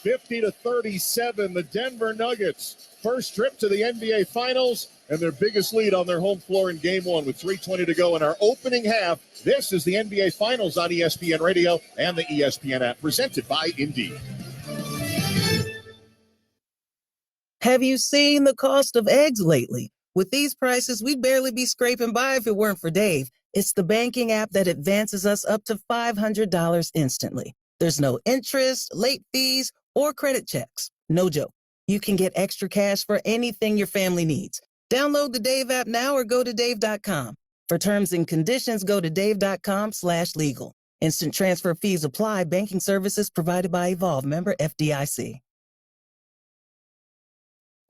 50-37, the Denver Nuggets. First trip to the NBA Finals and their biggest lead on their home floor in Game 1 with 3:20 to go in our opening half. This is the NBA Finals on ESPN Radio and the ESPN app, presented by Indeed. Have you seen the cost of eggs lately? With these prices, we'd barely be scraping by if it weren't for Dave. It's the banking app that advances us up to $500 instantly. There's no interest, late fees, or credit checks. No joke. You can get extra cash for anything your family needs. Download the Dave app now or go to dave.com. For terms and conditions, go to dave.com/legal. Instant transfer fees apply. Banking services provided by Evolve. Member FDIC.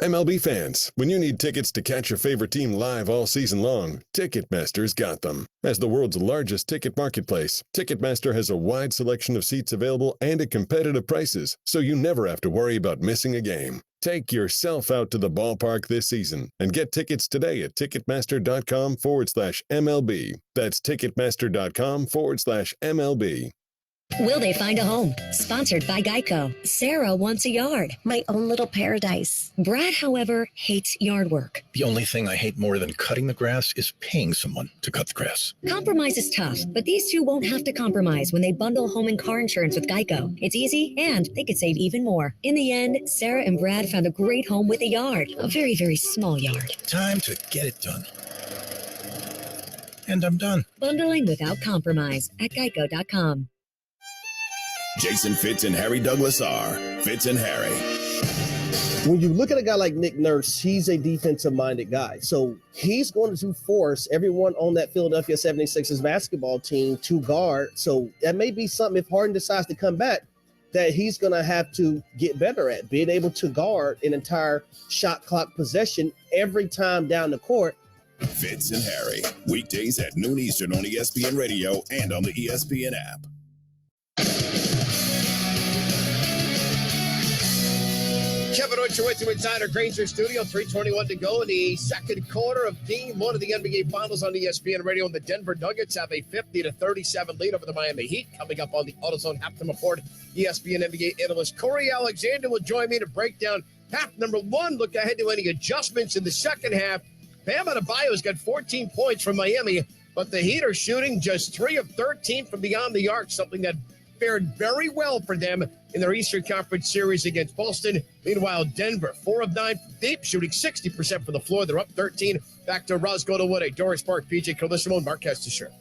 MLB fans, when you need tickets to catch your favorite team live all season long, Ticketmaster's got them. As the world's largest ticket marketplace, Ticketmaster has a wide selection of seats available and at competitive prices, so you never have to worry about missing a game. Take yourself out to the ballpark this season and get tickets today at Ticketmaster.com/MLB. That's Ticketmaster.com/MLB. Will they find a home? Sponsored by Geico. Sarah wants a yard. My own little paradise. Brad, however, hates yard work. The only thing I hate more than cutting the grass is paying someone to cut the grass. Compromise is tough, but these two won't have to compromise when they bundle home and car insurance with Geico. It's easy, and they could save even more. In the end, Sarah and Brad found a great home with a yard. A very, very small yard. Time to get it done. And I'm done. Bundling without compromise at Geico.com. Jason Fitz and Harry Douglas are Fitz and Harry. When you look at a guy like Nick Nurse, he's a defensive-minded guy. So he's going to force everyone on that Philadelphia 76ers basketball team to guard. So that may be something, if Harden decides to come back, that he's going to have to get better at, being able to guard an entire shot clock possession every time down the court. Fitz and Harry, weekdays at noon Eastern on ESPN Radio and on the ESPN app. Kevin Ocher with you inside our Granger studio. 3:21 to go in the second quarter of Game 1 of the NBA Finals on ESPN Radio. And the Denver Nuggets have a 50-37 lead over the Miami Heat. Coming up on the AutoZone halftime report, ESPN NBA analyst Corey Alexander will join me to break down half number 1. Look ahead to any adjustments in the second half. Bam Adebayo's got 14 points from Miami, but the Heat are shooting just 3 of 13 from beyond the arc, something that fared very well for them in their Eastern Conference series against Boston. Meanwhile, Denver, 4 of 9 deep, shooting 60% from the floor. They're up 13. Back to Roz Goldwood, Doris Park, PJ Carlissimo, and Marquez Teixeira.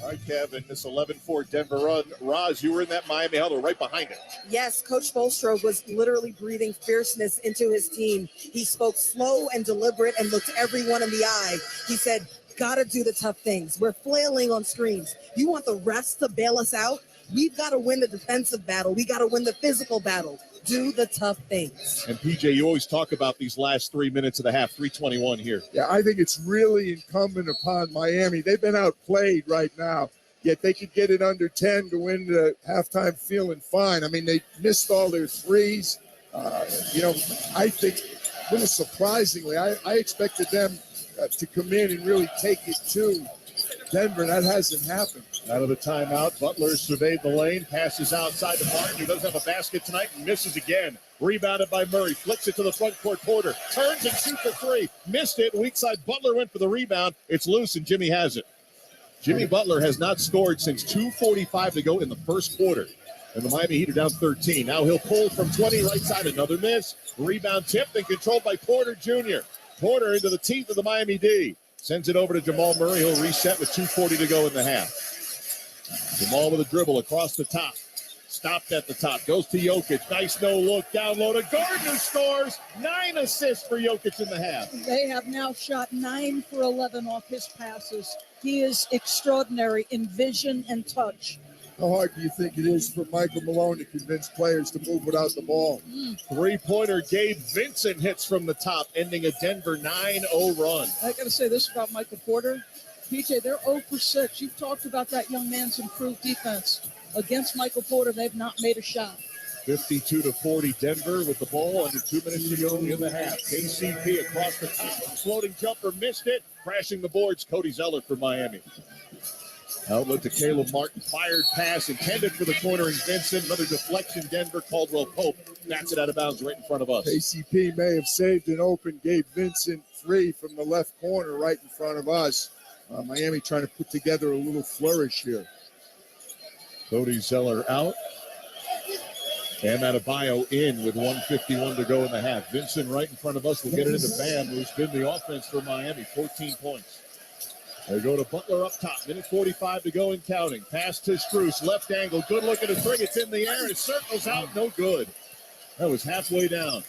All right, Kevin, this 11-4 Denver run. Roz, you were in that Miami huddle right behind it. Yes, Coach Spoelstra was literally breathing fierceness into his team. He spoke slow and deliberate and looked everyone in the eye. He said, gotta do the tough things. We're flailing on screens. You want the rest to bail us out? We've got to win the defensive battle. We got to win the physical battle. Do the tough things. And, PJ, you always talk about these last 3 minutes of the half, 3:21 here. Yeah, I think it's really incumbent upon Miami. They've been outplayed right now, yet they could get it under 10 to win the halftime feeling fine. I mean, they missed all their threes. I think a little surprisingly, I expected them to come in and really take it to Denver. That hasn't happened. Out of the timeout, Butler surveyed the lane, passes outside to Martin, who doesn't have a basket tonight and misses again. Rebounded by Murray, flicks it to the front court. Porter turns and shoots for 3. Missed it. Weak side, Butler went for the rebound. It's loose, and Jimmy has it. Jimmy Butler has not scored since 2:45 to go in the first quarter. And the Miami Heat are down 13. Now he'll pull from 20 right side. Another miss. Rebound tipped and controlled by Porter Jr. Porter into the teeth of the Miami D. Sends it over to Jamal Murray. He'll reset with 2:40 to go in the half. Jamal with a dribble across the top. Stopped at the top. Goes to Jokic. Nice no-look. Down low to Gardner. Scores. 9 assists for Jokic in the half. They have now shot 9 for 11 off his passes. He is extraordinary in vision and touch. How hard do you think it is for Michael Malone to convince players to move without the ball? Three-pointer Gabe Vincent hits from the top, ending a Denver 9-0 run. I got to say this about Michael Porter. PJ, they're 0 for 6. You've talked about that young man's improved defense. Against Michael Porter, they've not made a shot. 52-40 Denver with the ball under 2 minutes to go in the half. KCP across the top. Floating jumper, missed it. Crashing the boards, Cody Zeller for Miami. Outlet to Caleb Martin. Fired pass intended for the corner and Vincent. Another deflection, Denver. Caldwell Pope bats it out of bounds right in front of us. KCP may have saved an open. Gabe Vincent 3 from the left corner right in front of us. Miami trying to put together a little flourish here. Cody Zeller out. Bam Adebayo in with 1:51 to go in the half. Vincent right in front of us. We'll get it into Bam, who's been the offense for Miami. 14 points. They go to Butler up top. Minute 45 to go and counting. Pass to Strus. Left angle. Good look at a three. It's in the air. It circles out. No good. That was halfway down.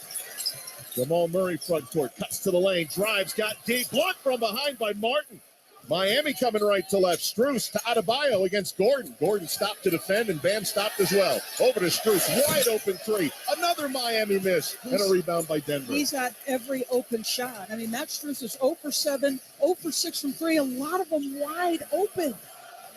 Jamal Murray front court. Cuts to the lane. Drives. Got deep. Blocked from behind by Martin. Miami coming right to left. Strus to Adebayo against Gordon. Gordon stopped to defend, and Bam stopped as well. Over to Strus, wide open three. Another Miami miss, and a rebound by Denver. He's at every open shot. I mean, Matt Strus is 0 for 7, 0 for 6 from 3, a lot of them wide open.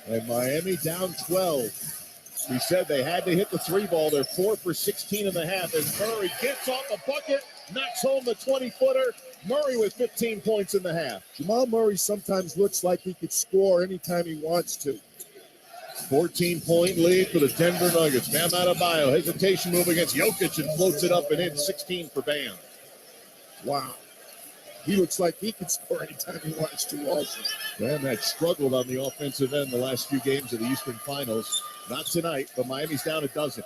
And Miami down 12. We said they had to hit the three ball. They're 4 for 16 and a half, and Murray gets off the bucket, knocks home the 20-footer. Murray with 15 points in the half. Jamal Murray sometimes looks like he could score anytime he wants to. 14-point lead for the Denver Nuggets. Bam Adebayo, hesitation move against Jokic and floats it up and in. 16 for Bam. Wow. He looks like he can score anytime he wants to also. Bam had struggled on the offensive end the last few games of the Eastern Finals. Not tonight, but Miami's down a dozen.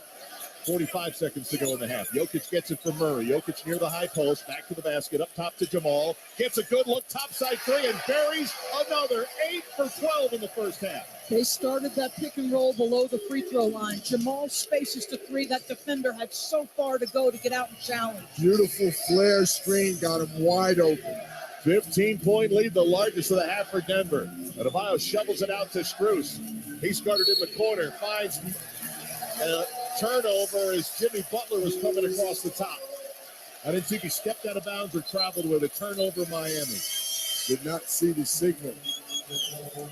45 seconds to go in the half. Jokic gets it from Murray. Jokic near the high post, back to the basket, up top to Jamal. Gets a good look, topside three, and buries another 8 for 12 in the first half. They started that pick and roll below the free throw line. Jamal spaces to three. That defender had so far to go to get out and challenge. Beautiful flare screen, got him wide open. 15-point lead, the largest of the half for Denver. Adebayo shovels it out to Strus. He's guarded in the corner, finds turnover as Jimmy Butler was coming across the top. I didn't see if he stepped out of bounds or traveled with a turnover. Miami did not see the signal.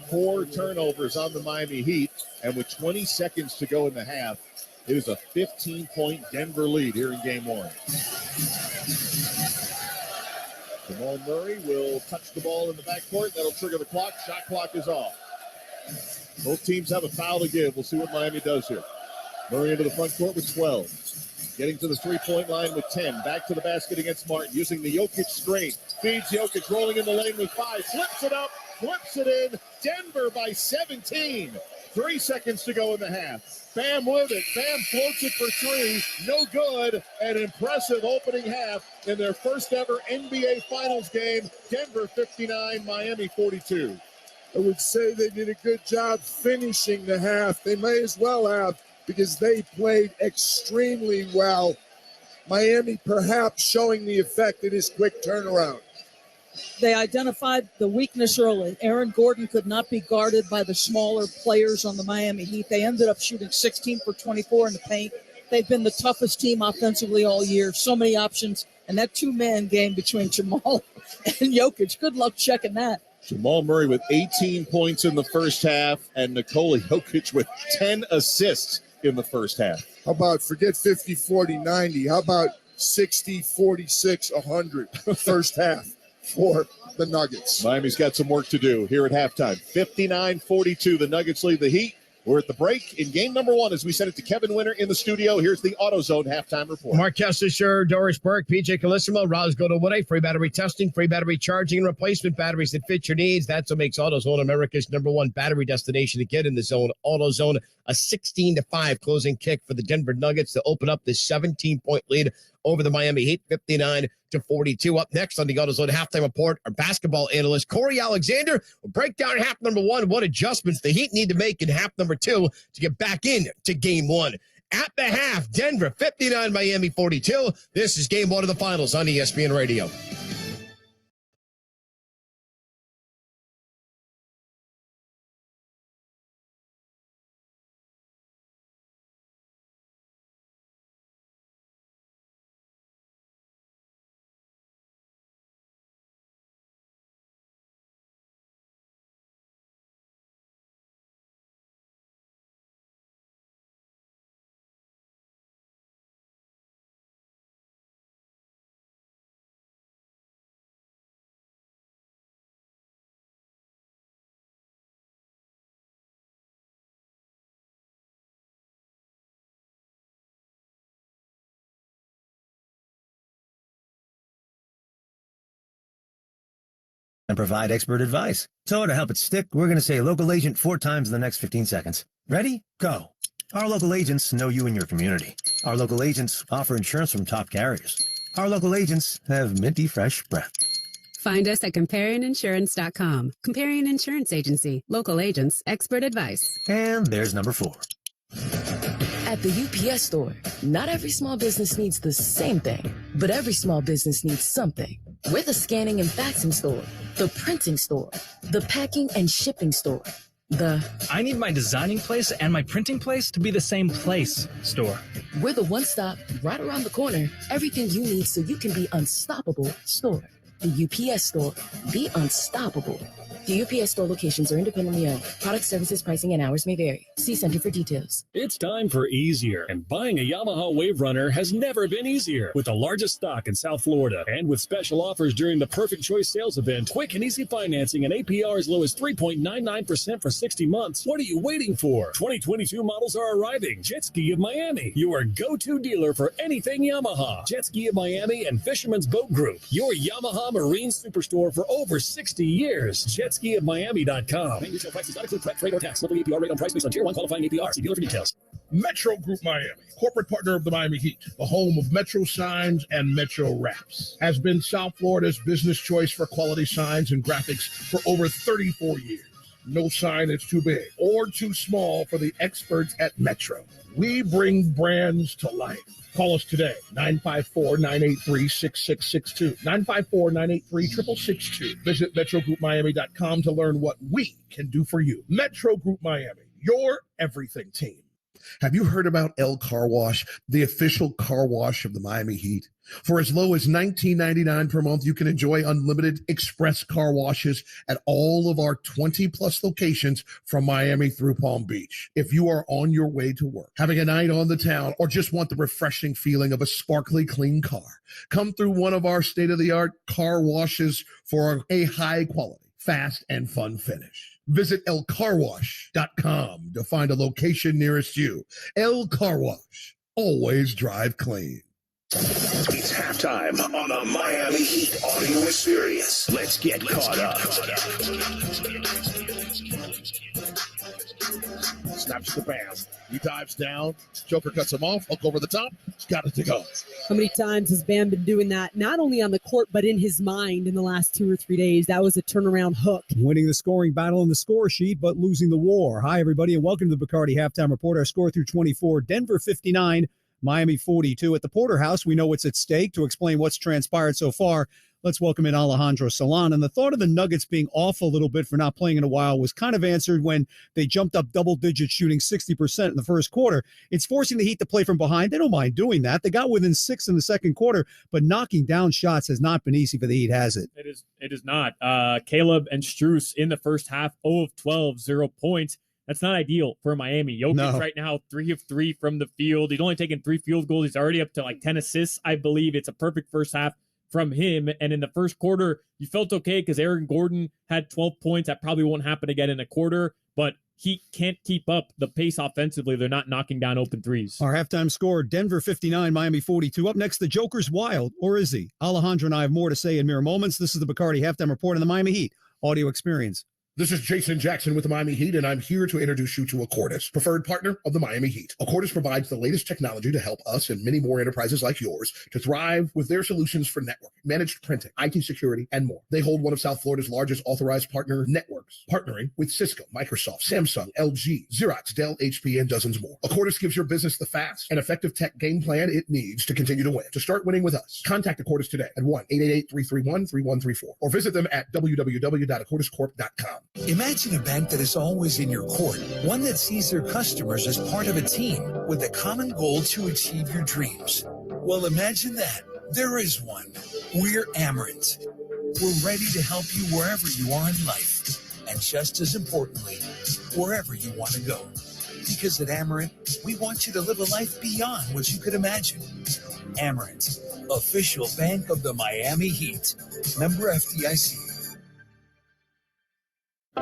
4 turnovers on the Miami Heat, and with 20 seconds to go in the half, it is a 15-point Denver lead here in game 1. Jamal Murray will touch the ball in the backcourt. That'll trigger the clock. Shot clock is off. Both teams have a foul to give. We'll see what Miami does here. Murray into the front court with 12. Getting to the three-point line with 10. Back to the basket against Martin. Using the Jokic screen. Feeds Jokic, rolling in the lane with 5. Flips it up. Flips it in. Denver by 17. 3 seconds to go in the half. Bam with it. Bam floats it for 3. No good. An impressive opening half in their first ever NBA Finals game. Denver 59, Miami 42. I would say they did a good job finishing the half. They may as well have, because they played extremely well. Miami perhaps showing the effect of this quick turnaround. They identified the weakness early. Aaron Gordon could not be guarded by the smaller players on the Miami Heat. They ended up shooting 16 for 24 in the paint. They've been the toughest team offensively all year. So many options. And that two-man game between Jamal and Jokic, good luck checking that. Jamal Murray with 18 points in the first half, and Nikola Jokic with 10 assists in the first half. How about forget 50, 40, 90? How about 60, 46, 100 first half for the Nuggets? Miami's got some work to do here at halftime. 59-42, the Nuggets lead the Heat. We're at the break in game number 1 as we send it to Kevin Winter in the studio. Here's the AutoZone halftime report. Mark Kessler, Doris Burke, PJ Calissimo, Roz Godowood, free battery testing, free battery charging, and replacement batteries that fit your needs. That's what makes AutoZone America's #1 battery destination to get in the zone. AutoZone, a 16-5 closing kick for the Denver Nuggets to open up this 17-point lead over the Miami Heat, 59-42. Up next on the AutoZone halftime report, our basketball analyst, Corey Alexander, will break down half number 1, what adjustments the Heat need to make in half number 2 to get back into game 1. At the half, Denver 59, Miami 42. This is game 1 of the finals on ESPN Radio. And provide expert advice. So to help it stick, we're going to say local agent 4 times in the next 15 seconds. Ready? Go. Our local agents know you and your community. Our local agents offer insurance from top carriers. Our local agents have minty fresh breath. Find us at ComparionInsurance.com. Comparion Insurance Agency. Local agents, expert advice. And there's number 4. At the UPS store, not every small business needs the same thing, but every small business needs something. We're the scanning and faxing store, the printing store, the packing and shipping store, I need my designing place and my printing place to be the same place store. We're the one-stop, right around the corner, everything you need so you can be unstoppable store. The UPS store, be unstoppable. The UPS store locations are independently owned. Product, services, pricing, and hours may vary. See Center for details. It's time for easier, and buying a Yamaha Wave Runner has never been easier. With the largest stock in South Florida, and with special offers during the Perfect Choice sales event, quick and easy financing and APR as low as 3.99% for 60 months. What are you waiting for? 2022 models are arriving. Jet Ski of Miami, your go-to dealer for anything Yamaha. Jet Ski of Miami and Fisherman's Boat Group, your Yamaha Marine Superstore for over 60 years. JetSkiofMiami.com. Main retail prices not include prep, freight, or tax. Monthly APR rate on price based on Tier 1 qualifying APR. See dealer for details. Metro Group Miami, corporate partner of the Miami Heat, the home of Metro Signs and Metro Wraps, has been South Florida's business choice for quality signs and graphics for over 34 years. No sign is too big or too small for the experts at Metro. We bring brands to life. Call us today, 954-983-6662, 954-983-6662. Visit MetroGroupMiami.com to learn what we can do for you. Metro Group Miami, your everything team. Have you heard about El Car Wash, the official car wash of the Miami Heat? For as low as $19.99 per month, you can enjoy unlimited express car washes at all of our 20-plus locations from Miami through Palm Beach. If you are on your way to work, having a night on the town, or just want the refreshing feeling of a sparkly clean car, come through one of our state-of-the-art car washes for a high-quality, fast, and fun finish. Visit elcarwash.com to find a location nearest you. El Car Wash. Always drive clean. It's halftime on the Miami Heat audio experience. Let's get caught up. Snaps the Bam. He dives down. Joker cuts him off. Hook over the top. He's got it to go. How many times has Bam been doing that, not only on the court, but in his mind in the last 2 or 3 days? That was a turnaround hook. Winning the scoring battle on the score sheet, but losing the war. Hi, everybody, and welcome to the Bacardi Halftime Report. Our score through 24, Denver 59, Miami 42. At the Porterhouse, we know what's at stake. To explain what's transpired so far, let's welcome in Alejandro Salan. And the thought of the Nuggets being off a little bit for not playing in a while was kind of answered when they jumped up double digits, shooting 60% in the first quarter. It's forcing the Heat to play from behind. They don't mind doing that. They got within 6 in the second quarter, but knocking down shots has not been easy for the Heat, has it? It is not. Caleb and Strus in the first half, 0 of 12, 0 points. That's not ideal for Miami. Jokic right now, 3 of 3 from the field. He's only taken 3 field goals. He's already up to like 10 assists, I believe. It's a perfect first half from him. And in the first quarter, you felt okay because Aaron Gordon had 12 points. That probably won't happen again in a quarter, but he can't keep up the pace offensively. They're not knocking down open threes. Our halftime score, Denver 59, Miami 42. Up next, the Joker's wild, or is he? Alejandro and I have more to say in mere moments. This is the Bacardi Halftime Report on the Miami Heat audio experience. This is Jason Jackson with the Miami Heat, and I'm here to introduce you to Accordis, preferred partner of the Miami Heat. Accordis provides the latest technology to help us and many more enterprises like yours to thrive with their solutions for network, managed printing, IT security, and more. They hold one of South Florida's largest authorized partner networks, partnering with Cisco, Microsoft, Samsung, LG, Xerox, Dell, HP, and dozens more. Accordis gives your business the fast and effective tech game plan it needs to continue to win. To start winning with us, contact Accordis today at 1-888-331-3134 or visit them at www.accordiscorp.com. Imagine a bank that is always in your court, one that sees their customers as part of a team with a common goal to achieve your dreams. Well, imagine that. There is one. We're Amerant. We're ready to help you wherever you are in life, and just as importantly, wherever you want to go. Because at Amerant, we want you to live a life beyond what you could imagine. Amerant, official bank of the Miami Heat. Member FDIC.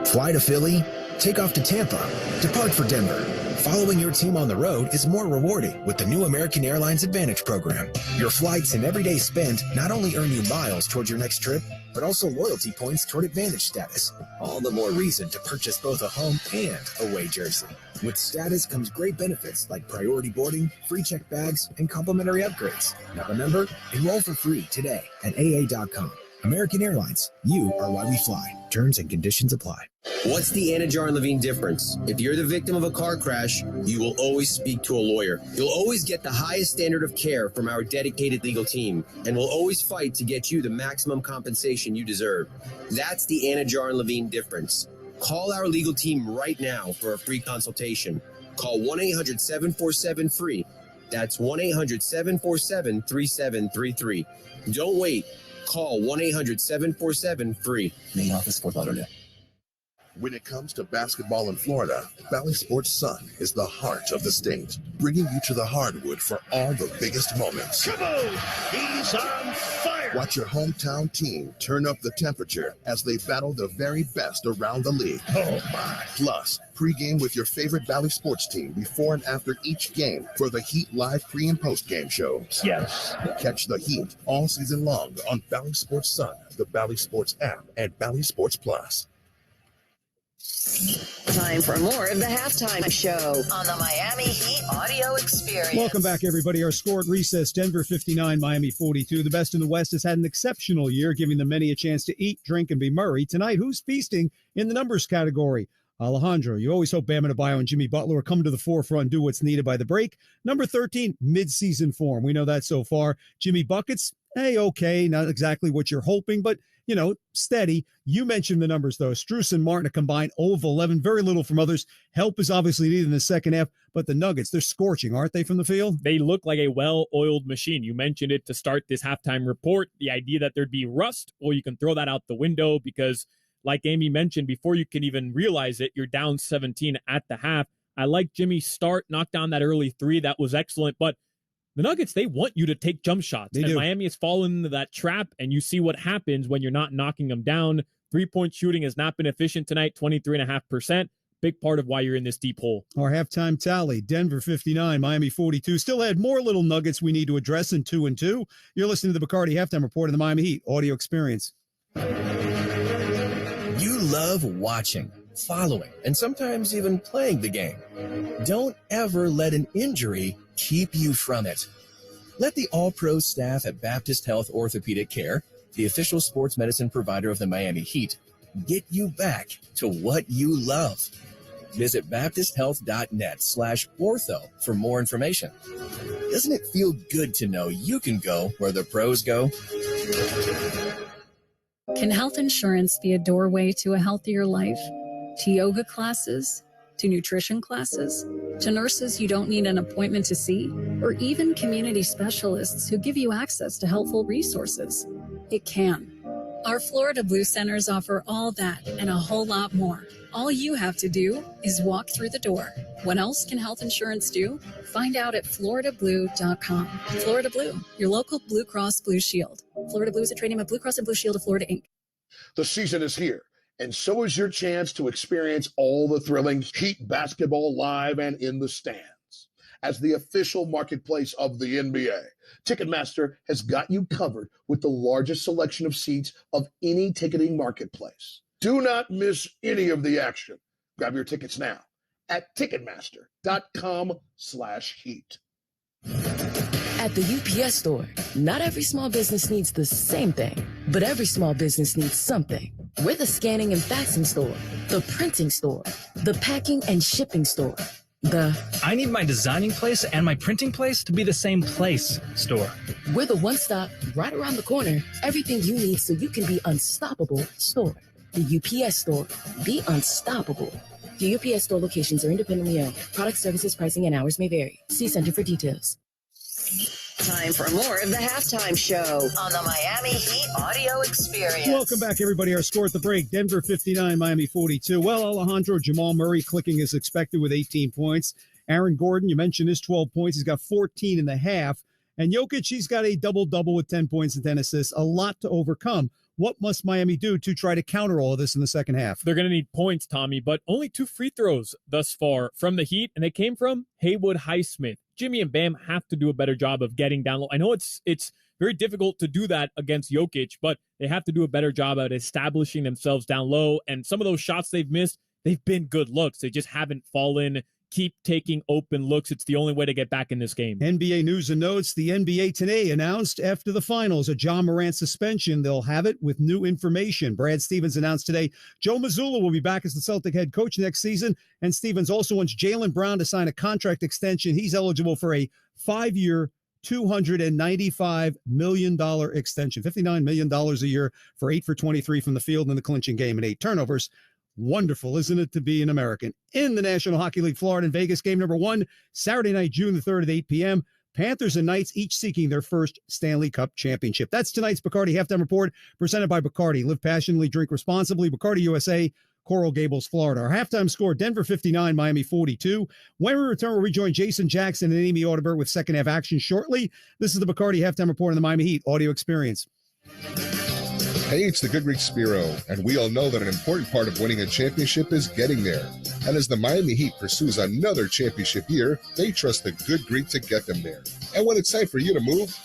Fly to Philly, take off to Tampa, depart for Denver. Following your team on the road is more rewarding with the new American Airlines Advantage program. Your flights and everyday spend not only earn you miles towards your next trip, but also loyalty points toward Advantage status. All the more reason to purchase both a home and away jersey. With status comes great benefits like priority boarding, free checked bags, and complimentary upgrades. Now remember, enroll for free today at AA.com. American Airlines. You are why we fly. Terms and conditions apply. What's the Anna Jar and Levine difference? If you're the victim of a car crash, you will always speak to a lawyer. You'll always get the highest standard of care from our dedicated legal team, and we'll always fight to get you the maximum compensation you deserve. That's the Anna Jar and Levine difference. Call our legal team right now for a free consultation. Call 1-800-747-FREE. That's 1-800-747-3733. Don't wait. Call 1-800-747-FREE. Main office, Fort Lauderdale. When it comes to basketball in Florida, Valley Sports Sun is the heart of the state, bringing you to the hardwood for all the biggest moments. Come on, he's on fire. Watch your hometown team turn up the temperature as they battle the very best around the league. Oh, my. Plus, pregame with your favorite Valley Sports team before and after each game for the Heat Live pre- and post-game shows. Yes. Catch the Heat all season long on Valley Sports Sun, the Valley Sports app, and Valley Sports Plus. Time for more of the halftime show on the Miami Heat audio experience. Welcome back, everybody. Our score at recess, Denver 59, Miami 42. The best in the West has had an exceptional year, giving them many a chance to eat, drink, and be merry. Tonight, who's feasting in the numbers category? Alejandro, you always hope Bam Adebayo and Jimmy Butler will come to the forefront and do what's needed by the break. Number 13, mid-season form. We know that so far. Jimmy Buckets, hey, okay, not exactly what you're hoping, but steady. You mentioned the numbers, though. Strus and Martin, a combined 0 of 11, very little from others. Help is obviously needed in the second half, but the Nuggets, they're scorching, aren't they, from the field? They look like a well-oiled machine. You mentioned it to start this halftime report, the idea that there'd be rust, well, you can throw that out the window because, like Amy mentioned, before you can even realize it, you're down 17 at the half. I like Jimmy's start, knocked down that early three. That was excellent, but the Nuggets, they want you to take jump shots. And Miami has fallen into that trap, and you see what happens when you're not knocking them down. Three-point shooting has not been efficient tonight, 23.5%. Big part of why you're in this deep hole. Our halftime tally, Denver 59, Miami 42. Still had more little nuggets we need to address in 2-2. You're listening to the Bacardi Halftime Report of the Miami Heat audio experience. You love watching, following, and sometimes even playing the game. Don't ever let an injury keep you from it. Let the all-pro staff at Baptist Health Orthopedic Care, the official sports medicine provider of the Miami Heat, get you back to what you love. Visit baptisthealth.net/ortho for more information. Doesn't it feel good to know you can go where the pros go? Can health insurance be a doorway to a healthier life? To yoga classes? To nutrition classes? To nurses you don't need an appointment to see? Or even community specialists who give you access to helpful resources? It can. Our Florida Blue Centers offer all that and a whole lot more. All you have to do is walk through the door. What else can health insurance do? Find out at floridablue.com. Florida Blue, your local Blue Cross Blue Shield. Florida Blue is a trade name of Blue Cross and Blue Shield of Florida, Inc. The season is here, and so is your chance to experience all the thrilling Heat basketball live and in the stands. As the official marketplace of the NBA, Ticketmaster has got you covered with the largest selection of seats of any ticketing marketplace. Do not miss any of the action. Grab your tickets now at Ticketmaster.com/Heat. At the UPS store, not every small business needs the same thing, but every small business needs something. We're the scanning and faxing store, the printing store, the packing and shipping store, I need my designing place and my printing place to be the same place store. We're the one-stop, right around the corner, everything you need so you can be unstoppable store. The UPS store, be unstoppable. The UPS store locations are independently owned. Product services, pricing, and hours may vary. See Center for details. Time for more of the halftime show on the Miami Heat audio experience. Welcome back, everybody. Our score at the break, Denver 59, Miami 42. Well, Alejandro, Jamal Murray clicking as expected with 18 points. Aaron Gordon, you mentioned his 12 points. He's got 14 in the half. And Jokic, he's got a double-double with 10 points and 10 assists. A lot to overcome. What must Miami do to try to counter all of this in the second half? They're going to need points, Tommy, but only 2 free throws thus far from the Heat, and they came from Haywood Highsmith. Jimmy and Bam have to do a better job of getting down low. I know it's very difficult to do that against Jokic, but they have to do a better job at establishing themselves down low, and some of those shots they've missed, they've been good looks. They just haven't fallen keep taking open looks. It's the only way to get back in this game. NBA news and notes. The NBA today announced after the finals a Ja Morant suspension. They'll have it with new information. Brad Stevens announced today Joe Mazzulla will be back as the Celtic head coach next season. And Stevens also wants Jaylen Brown to sign a contract extension. He's eligible for a 5-year, $295 million extension, $59 million a year for 8 for 23 from the field in the clinching game and 8 turnovers. Wonderful, isn't it, to be an American? In the National Hockey League, Florida and Vegas, game number 1, Saturday night, June the 3rd at 8 p.m. Panthers and Knights each seeking their first Stanley Cup championship. That's tonight's Bacardi Halftime Report, presented by Bacardi. Live passionately, drink responsibly. Bacardi USA, Coral Gables, Florida. Our halftime score, Denver 59, Miami 42. When we return, we'll rejoin Jason Jackson and Amy Audibert with second half action shortly. This is the Bacardi Halftime Report on the Miami Heat audio experience. Hey, it's the Good Greek Spiro, and we all know that an important part of winning a championship is getting there. And as the Miami Heat pursues another championship year, they trust the Good Greek to get them there. And when it's time for you to move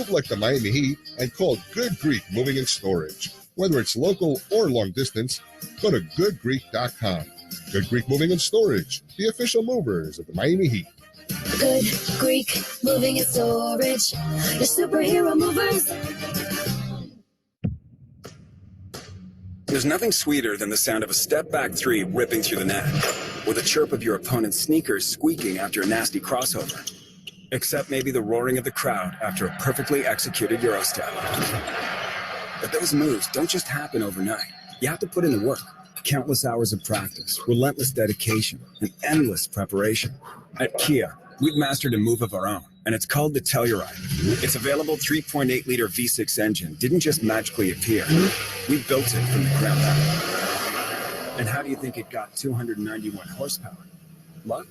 like the Miami Heat and call Good Greek Moving and Storage. Whether it's local or long distance, go to goodgreek.com. Good Greek Moving and Storage, the official movers of the Miami Heat. Good Greek Moving and Storage, your superhero movers. There's nothing sweeter than the sound of a step-back three ripping through the net, or the chirp of your opponent's sneakers squeaking after a nasty crossover. Except maybe the roaring of the crowd after a perfectly executed Eurostep. But those moves don't just happen overnight. You have to put in the work. Countless hours of practice, relentless dedication, and endless preparation. At Kia, we've mastered a move of our own, and it's called the Telluride. Its available 3.8-liter V6 engine didn't just magically appear. We built it from the ground up. And how do you think it got 291 horsepower? Luck?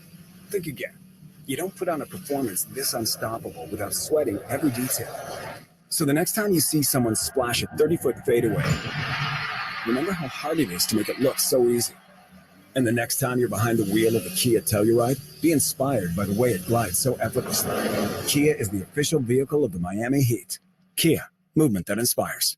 Think again. You don't put on a performance this unstoppable without sweating every detail. So the next time you see someone splash a 30-foot fadeaway, remember how hard it is to make it look so easy. And the next time you're behind the wheel of a Kia Telluride, be inspired by the way it glides so effortlessly. Kia is the official vehicle of the Miami Heat. Kia, movement that inspires.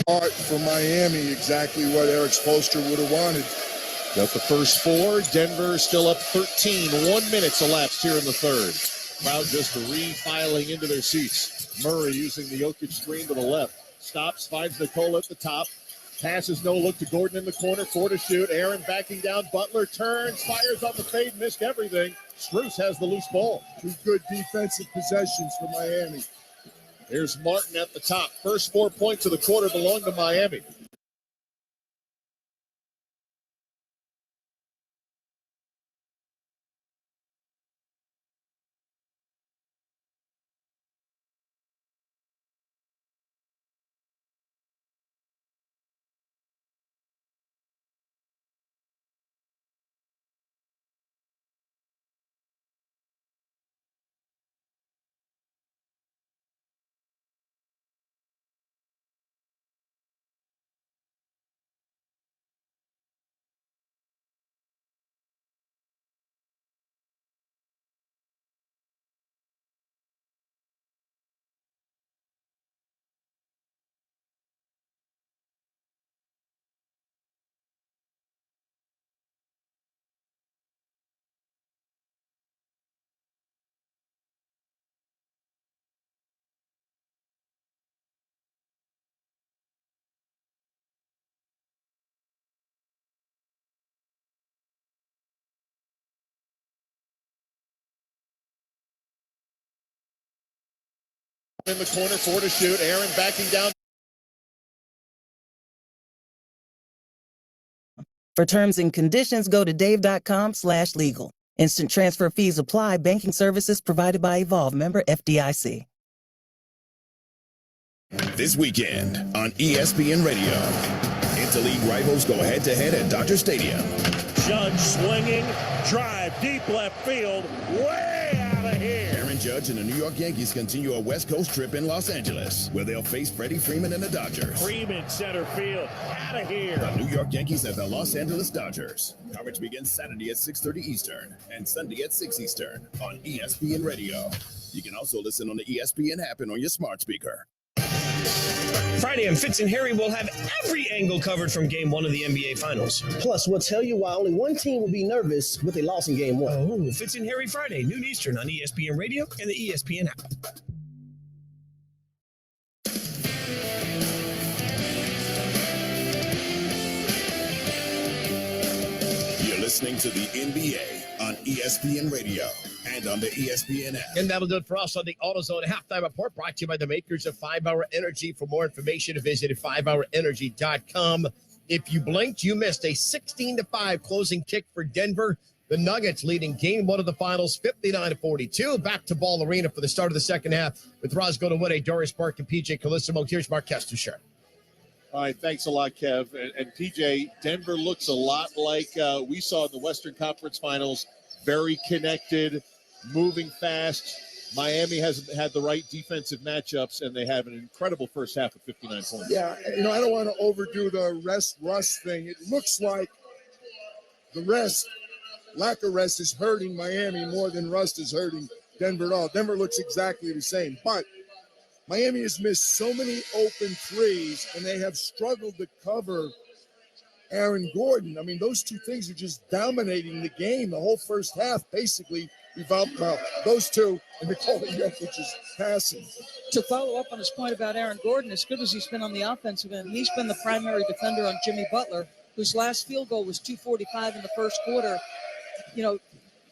For Miami, exactly what Eric Spoelstra would have wanted. Got the first 4. Denver still up 13. 1 minute elapsed here in the third. Crowd just refiling into their seats. Murray using the Jokic screen to the left. Stops, finds Nicole at the top. Passes no look to Gordon in the corner, 4 to shoot. Aaron backing down. Butler turns, fires on the fade, missed everything. Strus has the loose ball. 2 good defensive possessions for Miami. Here's Martin at the top. First 4 points of the quarter belong to Miami. In the corner, 4 to shoot. Aaron backing down. For terms and conditions, go to dave.com/legal. Instant transfer fees apply. Banking services provided by Evolve. Member FDIC. This weekend on ESPN Radio, interleague rivals go head-to-head at Dodger Stadium. Judge swinging, drive, deep left field, way out of here. Aaron Judge and the New York Yankees continue a West Coast trip in Los Angeles, where they'll face Freddie Freeman and the Dodgers. Freeman, center field, out of here. The New York Yankees at the Los Angeles Dodgers. Coverage begins Saturday at 6:30 Eastern and Sunday at 6 Eastern on ESPN Radio. You can also listen on the ESPN app and on your smart speaker. Friday on Fitz and Harry, we'll have every angle covered from Game 1 of the NBA Finals. Plus, we'll tell you why only one team will be nervous with a loss in Game 1. Oh, Fitz and Harry Friday, noon Eastern on ESPN Radio and the ESPN app. You're listening to the NBA on ESPN Radio and on the ESPN app. And that'll do it for us on the AutoZone Halftime Report, brought to you by the makers of 5-Hour Energy. For more information, visit 5hourenergy.com. If you blinked, you missed a 16-5 closing kick for Denver. The Nuggets leading Game 1 of the Finals, 59-42. Back to Ball Arena for the start of the second half with Roz Godinwood, Doris Burke, and PJ Calissimo. Here's Mark Kestucher. All right, thanks a lot, Kev. And PJ, Denver looks a lot like we saw in the Western Conference Finals. Very connected, moving fast. Miami hasn't had the right defensive matchups, and they have an incredible first half of 59 points. Yeah, I don't want to overdo the rest-rust thing. It looks like the lack of rest is hurting Miami more than rust is hurting Denver at all. Denver looks exactly the same, but Miami has missed so many open threes, and they have struggled to cover Aaron Gordon. I mean, those two things are just dominating the game. The whole first half basically revolved about those two, and Nikola Jokic is passing. To follow up on his point about Aaron Gordon, as good as he's been on the offensive end, he's been the primary defender on Jimmy Butler, whose last field goal was 2:45 in the first quarter. You know,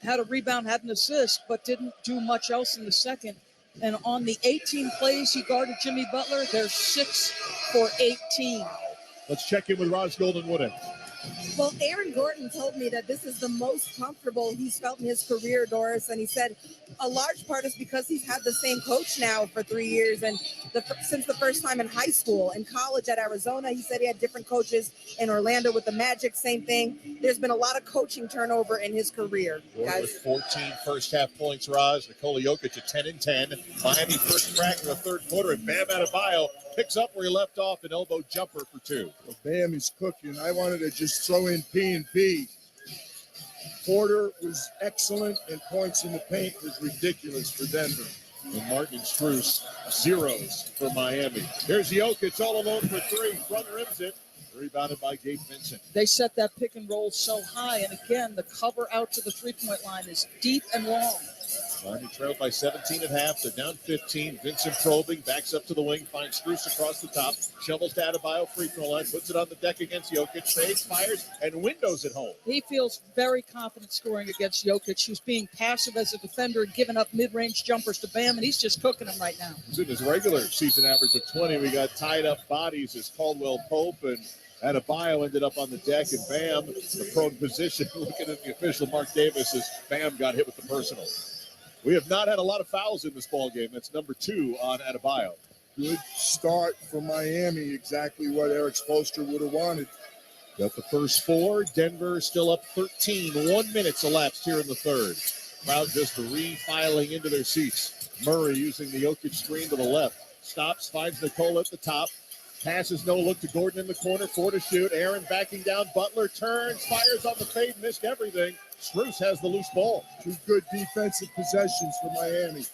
had a rebound, had an assist, but didn't do much else in the second. And on the 18 plays he guarded Jimmy Butler, they're 6 for 18. Let's check in with Roz Goldenwood. Well, Aaron Gordon told me that this is the most comfortable he's felt in his career, Doris. And he said a large part is because he's had the same coach now for 3 years. And since the first time in high school and college at Arizona, he said he had different coaches in Orlando with the Magic, same thing. There's been a lot of coaching turnover in his career. Gordon with 14 first half points, Roz. Nikola Jokic at 10 and 10. Miami first crack in the third quarter, and Bam Adebayo picks up where he left off, an elbow jumper for two. Well, Bam is cooking. I wanted to just throw in P&P. Porter was excellent, and points in the paint was ridiculous for Denver. And Martin and Strus, zeros for Miami. Here's Jokic all alone for three. Front rims it. Rebounded by Gabe Vincent. They set that pick and roll so high, and again, the cover out to the three-point line is deep and long. Miami trailed by 17 at half. They're down 15. Vincent probing, backs up to the wing, finds Strus across the top, shovels to Adebayo, free throw line, puts it on the deck against Jokic, fades, fires, and windows at home. He feels very confident scoring against Jokic, who's being passive as a defender and giving up mid-range jumpers to Bam, and he's just cooking them right now. He's in his regular season average of 20. We got tied up bodies as Caldwell Pope and Adebayo ended up on the deck, and Bam, the prone position, looking at the official Mark Davis as Bam got hit with the personal. We have not had a lot of fouls in this ball game. That's number 2 on Adebayo. Good start for Miami, exactly what Eric Spoelstra would have wanted. Got the first 4. Denver still up 13. 1 minute elapsed here in the third. Crowd just refiling into their seats. Murray using the Jokic screen to the left. Stops, finds Nikola at the top. Passes no look to Gordon in the corner. 4 to shoot. Aaron backing down. Butler turns, fires on the fade, missed everything. Strus has the loose ball. 2 good defensive possessions for Miami.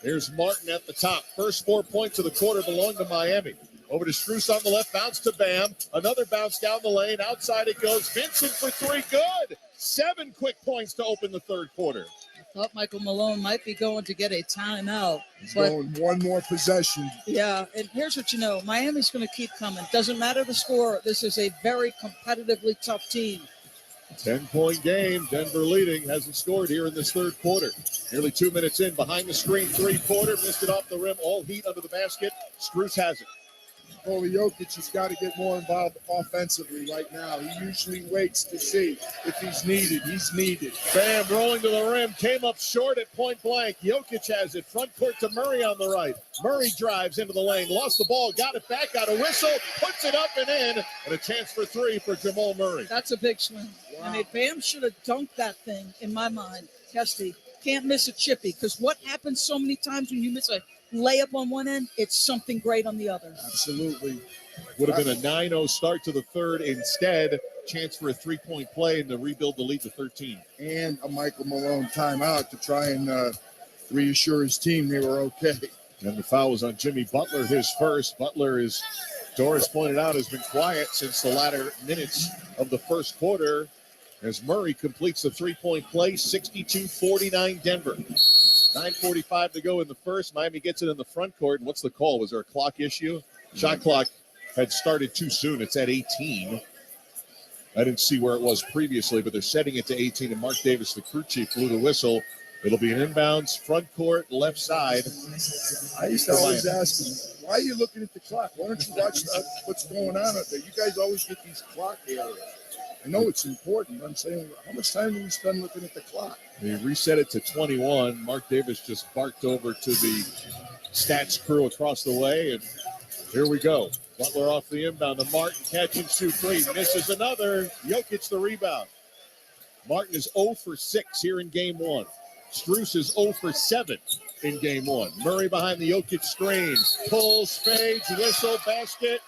Here's Martin at the top. First 4 points of the quarter belong to Miami. Over to Strus on the left, bounce to Bam. Another bounce down the lane. Outside it goes. Vincent for 3. Good. 7 quick points to open the third quarter. I thought Michael Malone might be going to get a timeout. He's going 1 more possession. Yeah, and here's what you know. Miami's going to keep coming. Doesn't matter the score. This is a very competitively tough team. 10-point game. Denver leading. Hasn't scored here in this third quarter. Nearly 2 minutes in. Behind the screen. Three-pointer. Missed it off the rim. All heat under the basket. Strus has it. Nikola Jokic has got to get more involved offensively right now. He usually waits to see if he's needed. He's needed. Bam rolling to the rim. Came up short at point blank. Jokic has it. Front court to Murray on the right. Murray drives into the lane. Lost the ball. Got it back. Got a whistle. Puts it up and in. And a chance for 3 for Jamal Murray. That's a big swing. Wow. I mean, Bam should have dunked that thing, in my mind. Kesty, can't miss a chippy. Because what happens so many times when you miss a layup on one end, it's something great on the other. Absolutely. Would have been a 9-0 start to the third. Instead, chance for a 3-point play and to rebuild the lead to 13. And a Michael Malone timeout to try and reassure his team they were okay. And the foul was on Jimmy Butler, his first. Butler, as Doris pointed out, has been quiet since the latter minutes of the first quarter as Murray completes the 3-point play, 62-49 Denver. 9:45 to go in the first. Miami gets it in the front court. And what's the call? Was there a clock issue? Shot clock had started too soon. It's at 18. I didn't see where it was previously, but they're setting it to 18. And Mark Davis, the crew chief, blew the whistle. It'll be an inbounds, front court, left side. I used to always ask him, why are you looking at the clock? Why don't you watch what's going on out there? You guys always get these clock errors. I know it's important, but I'm saying, how much time do we spend looking at the clock? They reset it to 21. Mark Davis just barked over to the stats crew across the way, and here we go. Butler off the inbound to Martin, catch and shoot 3. Misses another. Jokic the rebound. Martin is 0 for 6 here in game 1. Strus is 0 for 7 in game 1. Murray behind the Jokic screen. Pulls, fades, whistle, basket.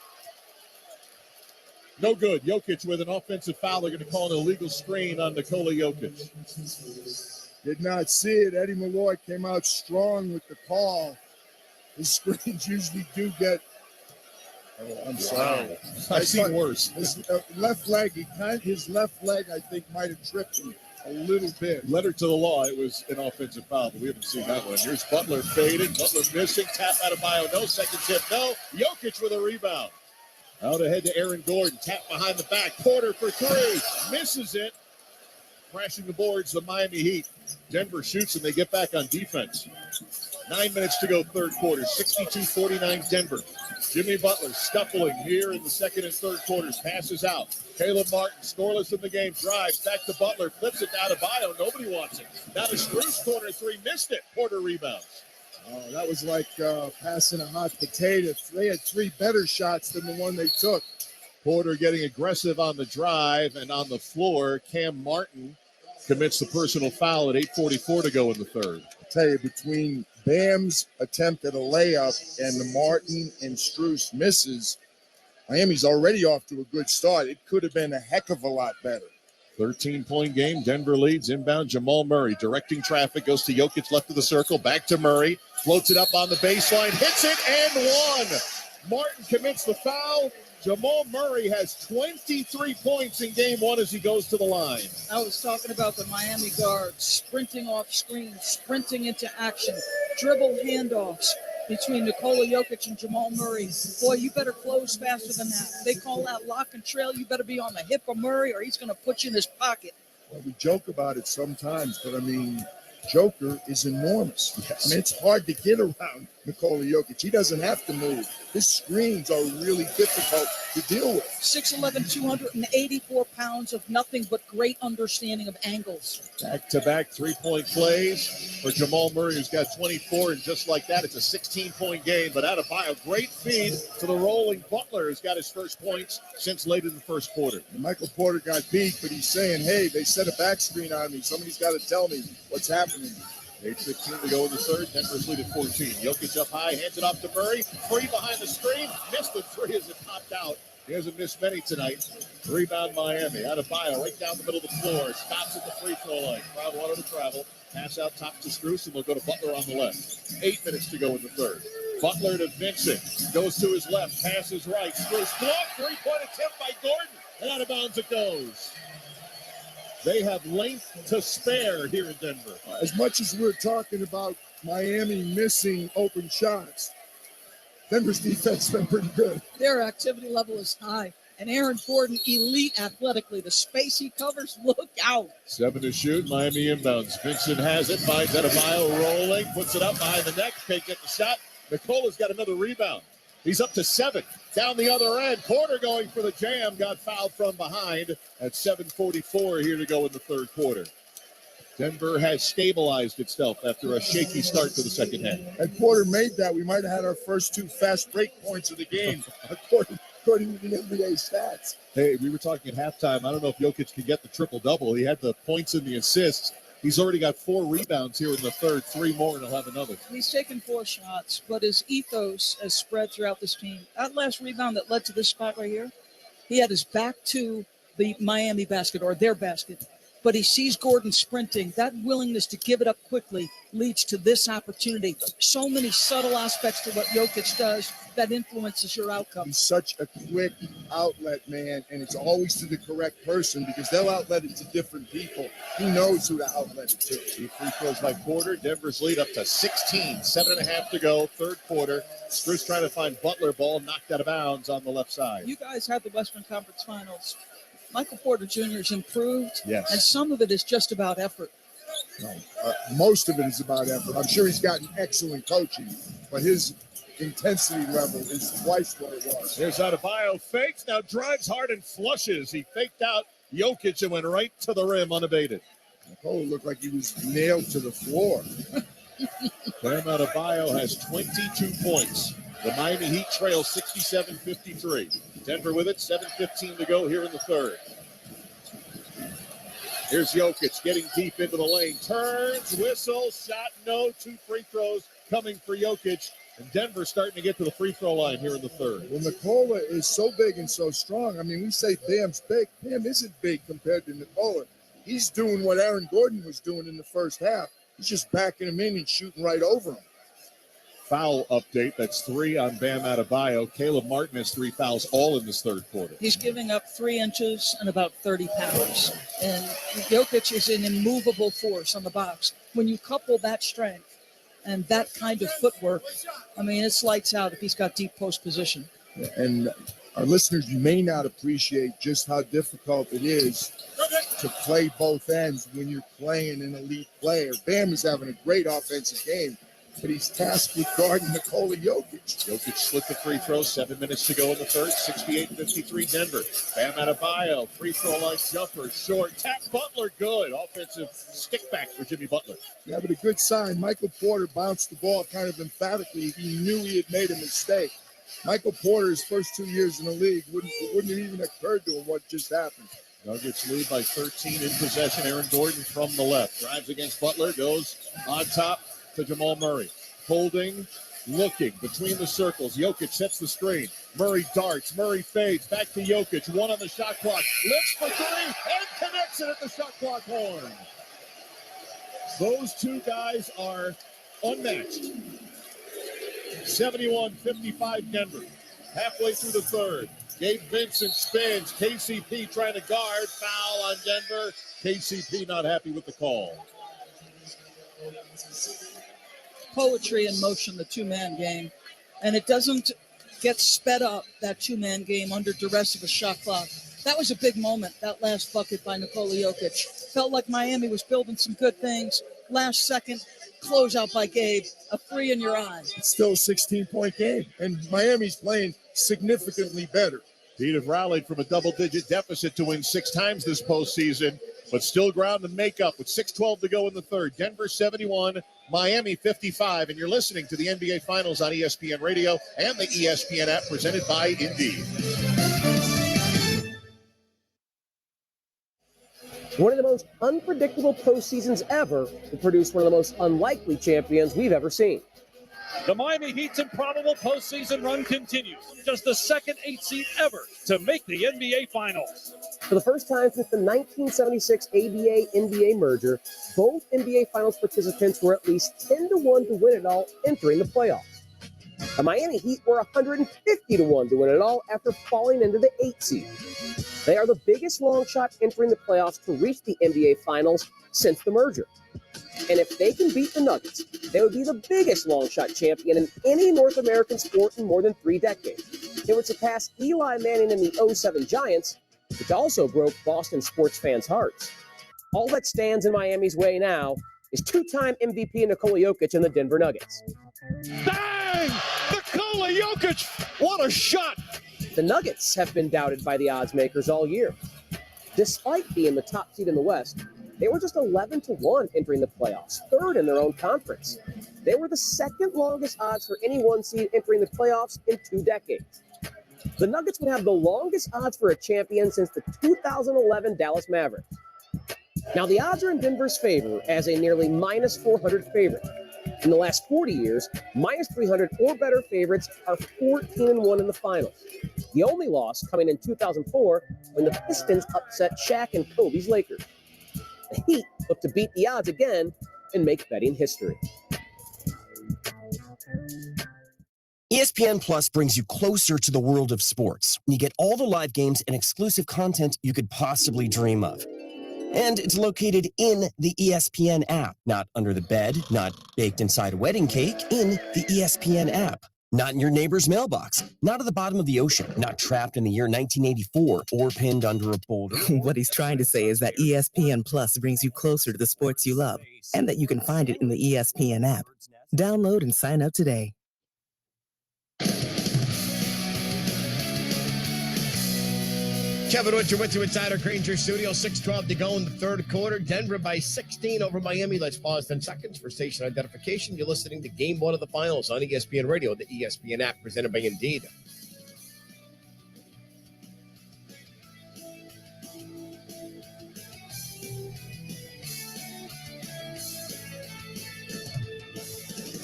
No good. Jokic with an offensive foul. They're going to call an illegal screen on Nikola Jokic. Did not see it. Eddie Malloy came out strong with the call. His screens usually do get. Oh, I'm sorry. I've seen worse. His left leg, his left leg, I think, might have tripped him a little bit. Letter to the law, it was an offensive foul, but we haven't seen that one. Here's Butler faded. Butler missing. Tap out of Bio. No second tip. No. Jokic with a rebound. Out ahead to Aaron Gordon. Tap behind the back. Porter for 3. Misses it. Crashing the boards, the Miami Heat. Denver shoots and they get back on defense. 9 minutes to go, third quarter. 62-49 Denver. Jimmy Butler scuffling here in the second and third quarters. Passes out. Caleb Martin, scoreless in the game, drives back to Butler. Flips it down to Bio. Nobody wants it. Now to Strus, corner 3. Missed it. Porter rebounds. Oh, that was like passing a hot potato. They had 3 better shots than the one they took. Porter getting aggressive on the drive and on the floor. Cam Martin commits the personal foul at 8:44 to go in the third. I'll tell you, between Bam's attempt at a layup and the Martin and Strus misses, Miami's already off to a good start. It could have been a heck of a lot better. 13-point game. Denver leads. Inbound Jamal Murray directing traffic. Goes to Jokic left of the circle. Back to Murray. Floats it up on the baseline. Hits it and one. Martin commits the foul. Jamal Murray has 23 points in game one as he goes to the line. I was talking about the Miami guards sprinting off screen, sprinting into action, dribble handoffs between Nikola Jokic and Jamal Murray. Boy, you better close faster than that. They call out lock and trail. You better be on the hip of Murray or he's going to put you in his pocket. Well, we joke about it sometimes, but I mean, Joker is enormous. Yes. I mean, it's hard to get around Nikola Jokic. He doesn't have to move. His screens are really difficult to deal with. 6'11", 284 pounds of nothing but great understanding of angles. Back-to-back three-point plays for Jamal Murray, who's got 24, and just like that, it's a 16-point game. But Adebayo, great feed to the rolling Butler, who's got his first points since late in the first quarter. And Michael Porter got beat, but he's saying, hey, they set a back screen on me. Somebody's got to tell me what's happening. 8:15 to go in the third. Denver's lead at 14. Jokic up high, hands it off to Murray. Free behind the screen. Missed the three as it popped out. He hasn't missed many tonight. Rebound Miami. Adebayo right down the middle of the floor. Stops at the free throw line. Crowd wanted to travel. Pass out top to Strus, and they'll go to Butler on the left. 8 minutes to go in the third. Butler to Vincent. Goes to his left. Passes right. Strus blocked. Three-point attempt by Gordon. And out of bounds it goes. They have length to spare here in Denver. As much as we're talking about Miami missing open shots, Denver's defense has been pretty good. Their activity level is high. And Aaron Gordon, elite athletically. The space he covers, look out. 7 to shoot. Miami inbounds. Vincent has it. Finds Adebayo rolling. Puts it up behind the neck. Can't get the shot. Nicola's got another rebound. He's up to 7. Down the other end. Porter going for the jam. Got fouled from behind at 7:44 here to go in the third quarter. Denver has stabilized itself after a shaky start to the second half. Had Porter made that, we might have had our first 2 fast break points of the game, according to the NBA stats. Hey, we were talking at halftime. I don't know if Jokic can get the triple-double. He had the points and the assists. He's already got 4 rebounds here in the third, 3 more, and he'll have another. He's taken 4 shots, but his ethos has spread throughout this team. That last rebound that led to this spot right here, he had his back to the Miami basket or their basket, but he sees Gordon sprinting. That willingness to give it up quickly leads to this opportunity. So many subtle aspects to what Jokic does that influences your outcome. He's such a quick outlet man, and it's always to the correct person because they'll outlet it to different people. He knows who to outlet it to. 2 free throws by Porter. Denver's lead up to 16. 7.5 to go, third quarter. Strus trying to find Butler. Ball knocked out of bounds on the left side. You guys had the Western Conference Finals. Michael Porter Jr. has improved, yes, and some of it is just about effort. No, most of it is about effort. I'm sure he's gotten excellent coaching, but his intensity level is twice what it was. Here's Adebayo, fakes, now drives hard and flushes. He faked out Jokic and went right to the rim unabated. Nicole looked like he was nailed to the floor. Bam Adebayo has 22 points. The Miami Heat trail 67-53. Denver with it, 7:15 to go here in the third. Here's Jokic getting deep into the lane. Turns, whistle, shot, no. 2 free throws coming for Jokic. And Denver starting to get to the free throw line here in the third. Well, Nikola is so big and so strong. I mean, we say Bam's big. Bam isn't big compared to Nikola. He's doing what Aaron Gordon was doing in the first half. He's just backing him in and shooting right over him. Foul update. That's 3 on Bam Adebayo. Caleb Martin has 3 fouls all in this third quarter. He's giving up 3 inches and about 30 pounds. And Jokic is an immovable force on the box. When you couple that strength and that kind of footwork, I mean, it's lights out if he's got deep post position. And our listeners may not appreciate just how difficult it is to play both ends when you're playing an elite player. Bam is having a great offensive game, but he's tasked with guarding Nikola Jokic. Jokic split the free throws, 7 minutes to go in the third, 68-53 Denver. Bam Adebayo, free throw line jumper, short, tap Butler, good. Offensive stick back for Jimmy Butler. Yeah, but a good sign. Michael Porter bounced the ball kind of emphatically. He knew he had made a mistake. Michael Porter's first 2 years in the league wouldn't have even occurred to him what just happened. Nuggets lead by 13 in possession. Aaron Gordon from the left. Drives against Butler, goes on top to Jamal Murray. Holding, looking between the circles. Jokic sets the screen. Murray darts. Murray fades. Back to Jokic. 1 on the shot clock. Lifts for 3 and connects it at the shot clock horn. Those 2 guys are unmatched. 71-55 Denver. Halfway through the third. Gabe Vincent spins. KCP trying to guard. Foul on Denver. KCP not happy with the call. Poetry in motion, the two-man game. And it doesn't get sped up, that two-man game, under duress of a shot clock. That was a big moment, that last bucket by Nikola Jokic. Felt like Miami was building some good things. Last second closeout by Gabe, a three in your eye. It's still a 16-point game, and Miami's playing significantly better. Heat have rallied from a double-digit deficit to win 6 times this postseason, but still ground to make up with 6:12 to go in the third. Denver 71, Miami 55, and you're listening to the NBA Finals on ESPN Radio and the ESPN app presented by Indeed. One of the most unpredictable postseasons ever to produce one of the most unlikely champions we've ever seen. The Miami Heat's improbable postseason run continues. Just the second 8 seed ever to make the NBA Finals. For the first time since the 1976 ABA-NBA merger, both NBA Finals participants were at least 10-1 to win it all entering the playoffs. The Miami Heat were 150-1 to win it all after falling into the 8 seed. They are the biggest long shot entering the playoffs to reach the NBA Finals since the merger. And if they can beat the Nuggets, they would be the biggest long shot champion in any North American sport in more than 3 decades. They would surpass Eli Manning and the 07 Giants, which also broke Boston sports fans' hearts. All that stands in Miami's way now is 2-time MVP Nikola Jokic and the Denver Nuggets. Bang! Nikola Jokic! What a shot! The Nuggets have been doubted by the odds makers all year. Despite being the top seed in the West, they were just 11-1 entering the playoffs, third in their own conference. They were the second longest odds for any one seed entering the playoffs in 2 decades. The Nuggets would have the longest odds for a champion since the 2011 Dallas Mavericks. Now, the odds are in Denver's favor as a nearly minus 400 favorite. In the last 40 years, minus 300 or better favorites are 14-1 in the finals. The only loss coming in 2004 when the Pistons upset Shaq and Kobe's Lakers. The Heat look to beat the odds again and make betting history. ESPN Plus brings you closer to the world of sports. You get all the live games and exclusive content you could possibly dream of. And it's located in the ESPN app, not under the bed, not baked inside a wedding cake, in the ESPN app. Not in your neighbor's mailbox, not at the bottom of the ocean, not trapped in the year 1984 or pinned under a boulder. What he's trying to say is that ESPN Plus brings you closer to the sports you love, and that you can find it in the ESPN app. Download and sign up today. Kevin Witcher with you inside our Granger Studio. 6:12 to go in the third quarter. Denver by 16 over Miami. Let's pause 10 seconds for station identification. You're listening to Game 1 of the Finals on ESPN Radio, the ESPN app, presented by Indeed.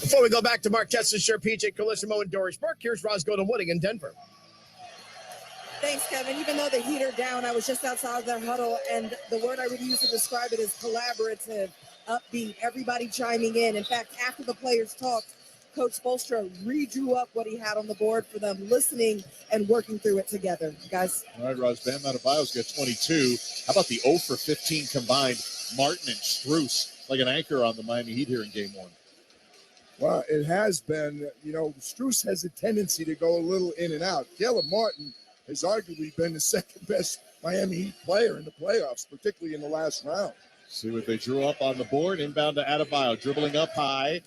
Before we go back to Mark Kessler, PJ Colissimo, and Doris Burke, here's Roscoe and Wooding in Denver. Thanks, Kevin. Even though the Heat are down, I was just outside their huddle, and the word I would use to describe it is collaborative, upbeat, everybody chiming in. In fact, after the players talked, Coach Spoelstra redrew up what he had on the board for them, listening and working through it together. Guys. All right, Roz, Bam Adebayo's got 22. How about the 0 for 15 combined? Martin and Strus, like an anchor on the Miami Heat here in Game 1. Well, it has been, Strus has a tendency to go a little in and out. Caleb Martin has arguably been the second best Miami Heat player in the playoffs, particularly in the last round. See what they drew up on the board. Inbound to Adebayo, dribbling up high.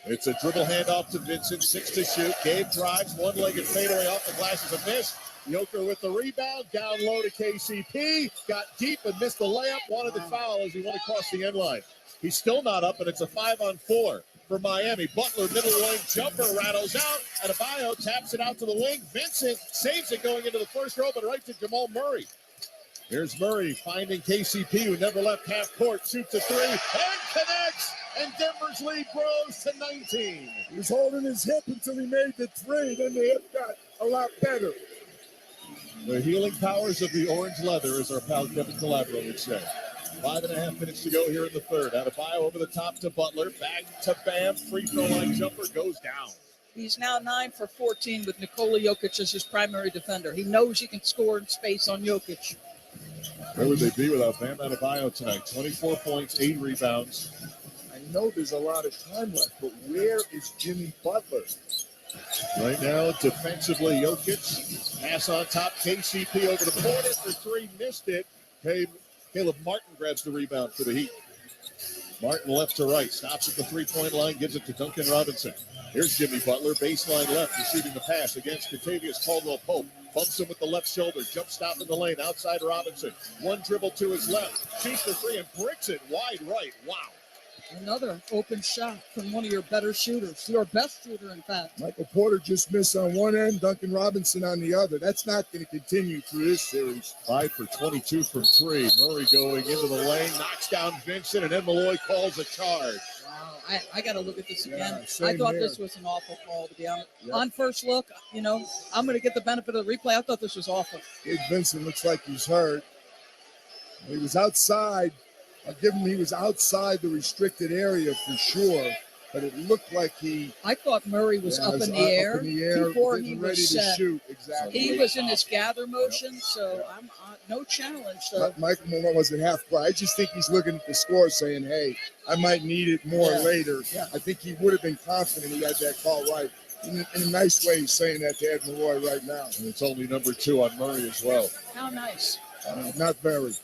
It's a dribble handoff to Vincent, 6 to shoot. Gabe drives, one-legged fadeaway off the glass is a miss. Joker with the rebound, down low to KCP. Got deep and missed the layup. Wanted the foul as he went across the end line. He's still not up, and it's a 5-on-4 for Miami. Butler, middle lane jumper, rattles out. Adebayo taps it out to the wing. Vincent saves it going into the first row, but right to Jamal Murray. Here's Murray finding KCP, who never left half court. Shoots a 3 and connects. And Denver's lead grows to 19. He was holding his hip until he made the 3. Then the hip got a lot better. The healing powers of the orange leather, as our pal Kevin Calabro would say. 5.5 minutes to go here in the third. Adebayo over the top to Butler. Back to Bam. Free throw line jumper goes down. He's now 9 for 14 with Nikola Jokic as his primary defender. He knows he can score in space on Jokic. Where would they be without Bam Adebayo tonight? 24 points, 8 rebounds. I know there's a lot of time left, but where is Jimmy Butler? Right now, defensively, Jokic. Pass on top, KCP over the corner for 3, missed it. Caleb Martin grabs the rebound for the Heat. Martin left to right, stops at the 3-point line, gives it to Duncan Robinson. Here's Jimmy Butler, baseline left, receiving the pass against Kentavious Caldwell-Pope. Bumps him with the left shoulder, jump stop in the lane, outside Robinson. One dribble to his left, shoots for 3 and bricks it wide right. Wow. Another open shot from one of your better shooters, your best shooter, in fact. Michael Porter just missed on one end, Duncan Robinson on the other. That's not going to continue through this series. 5 for 22 from 3. Murray going into the lane, knocks down Vincent, and then Malloy calls a charge. Wow, I got to look at this again. Same I thought here. this was an awful call, to be honest. Yep. On first look, I'm going to get the benefit of the replay. I thought this was awful. Big Vincent looks like he's hurt. He was outside. I'll give him, he was outside the restricted area for sure, but it looked like I thought Murray was up in the air before he was set. To shoot. Exactly. He was in his gather motion, so I'm no challenge. So. Michael Malone wasn't half play. I just think he's looking at the score saying, hey, I might need it more later. Yeah. I think he would have been confident he had that call right. In a nice way, he's saying that to Ed Malloy right now. And it's only number 2 on Murray as well. How nice. Not very.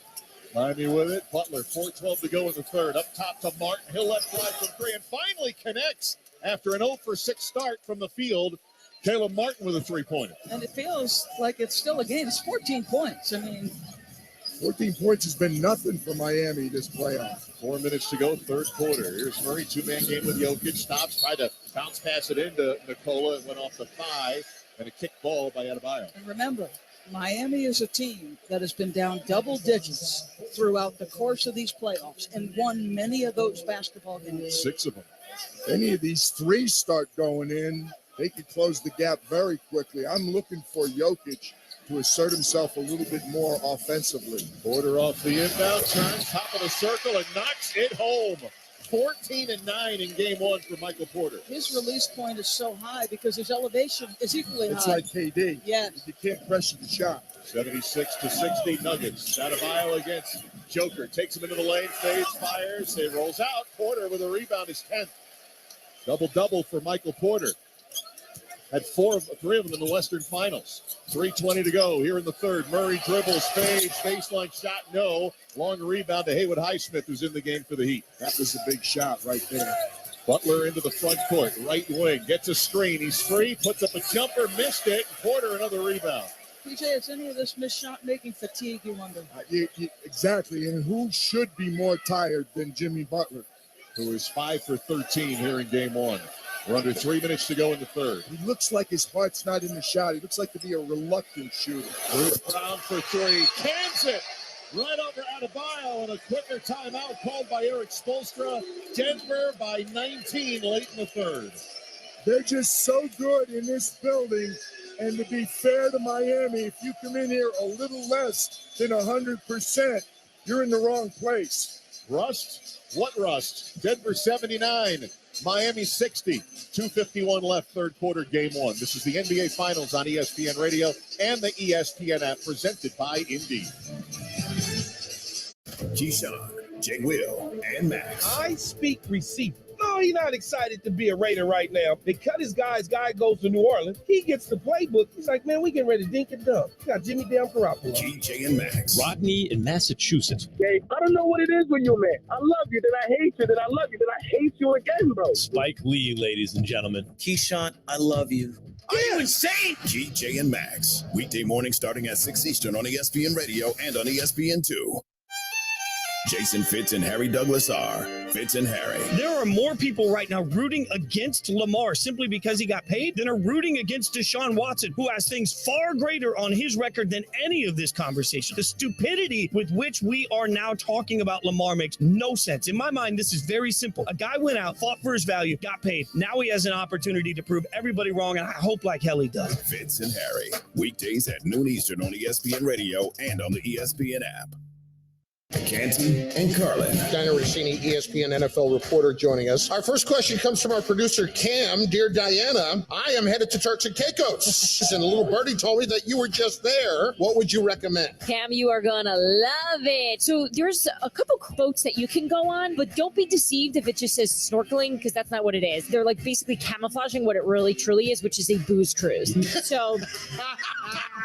Miami with it. Butler, 4:12 to go in the third. Up top to Martin. He'll let fly from 3 and finally connects after an 0 for 6 start from the field. Caleb Martin with a 3-pointer. And it feels like it's still a game. It's 14 points. I mean, 14 points has been nothing for Miami this playoff. 4 minutes to go, third quarter. Here's Murray, 2-man game with Jokic. Stops, tried to bounce pass it into Nikola. It went off the thigh, and a kick ball by Adebayo. And remember, Miami is a team that has been down double digits throughout the course of these playoffs and won many of those basketball games. 6 of them. Any of these 3 start going in, they could close the gap very quickly. I'm looking for Jokic to assert himself a little bit more offensively. Porter off the inbound, turns top of the circle and knocks it home. 14-9 in game 1 for Michael Porter. His release point is so high because his elevation is equally It's high. like KD. Yes. You can't pressure the shot. 76-60 Nuggets. Adebayo against Joker. Takes him into the lane, fades, fires. It rolls out. Porter with a rebound, his 10th. Double-double for Michael Porter. Had 3 of them in the Western Finals. 3:20 to go here in the third. Murray dribbles, fades, baseline shot, no. Long rebound to Haywood Highsmith, who's in the game for the Heat. That was a big shot right there. Butler into the front court, right wing, gets a screen. He's free, puts up a jumper, missed it. Porter another rebound. PJ, is any of this missed shot making fatigue, you wonder? Exactly, and who should be more tired than Jimmy Butler? Who is 5 for 13 here in game 1. We're under 3 minutes to go in the third. He looks like his heart's not in the shot. He looks like to be a reluctant shooter. Brown for 3. Cans it right over Adebayo, and a quicker timeout called by Eric Spoelstra. Denver by 19 late in the third. They're just so good in this building. And to be fair to Miami, if you come in here a little less than 100%, you're in the wrong place. Rust? What rust? Denver 79. Miami 60, 2:51 left, third quarter, game 1. This is the NBA Finals on ESPN Radio and the ESPN app, presented by Indeed. Keyshawn, J. Will, and Max. I speak receiver. No, he's not excited to be a Raider right now. They cut his guy goes to New Orleans. He gets the playbook. He's like, man, we getting ready to dink and dunk. We got Jimmy Damn Garoppolo. GJ and Max. Rodney in Massachusetts. Dave, I don't know what it is when you're man. I love you, then I hate you, then I love you, then I hate you again, bro. Spike Lee, ladies and gentlemen. Keyshawn, I love you. Are you insane? GJ and Max. Weekday morning starting at 6 Eastern on ESPN Radio and on ESPN2. Jason Fitz and Harry Douglas are Fitz and Harry. There are more people right now rooting against Lamar simply because he got paid than are rooting against Deshaun Watson, who has things far greater on his record than any of this conversation. The stupidity with which we are now talking about Lamar makes no sense. In my mind, this is very simple. A guy went out, fought for his value, got paid. Now he has an opportunity to prove everybody wrong, and I hope like hell he does. Fitz and Harry. Weekdays at noon Eastern on ESPN Radio and on the ESPN app. Canty and Carlin. Diana Rossini, ESPN NFL reporter, joining us. Our first question comes from our producer, Cam. Dear Diana, I am headed to Turks and Caicos, and a little birdie told me that you were just there. What would you recommend? Cam, you are going to love it. So there's a couple quotes that you can go on, but don't be deceived if it just says snorkeling, because that's not what it is. They're like basically camouflaging what it really truly is, which is a booze cruise. So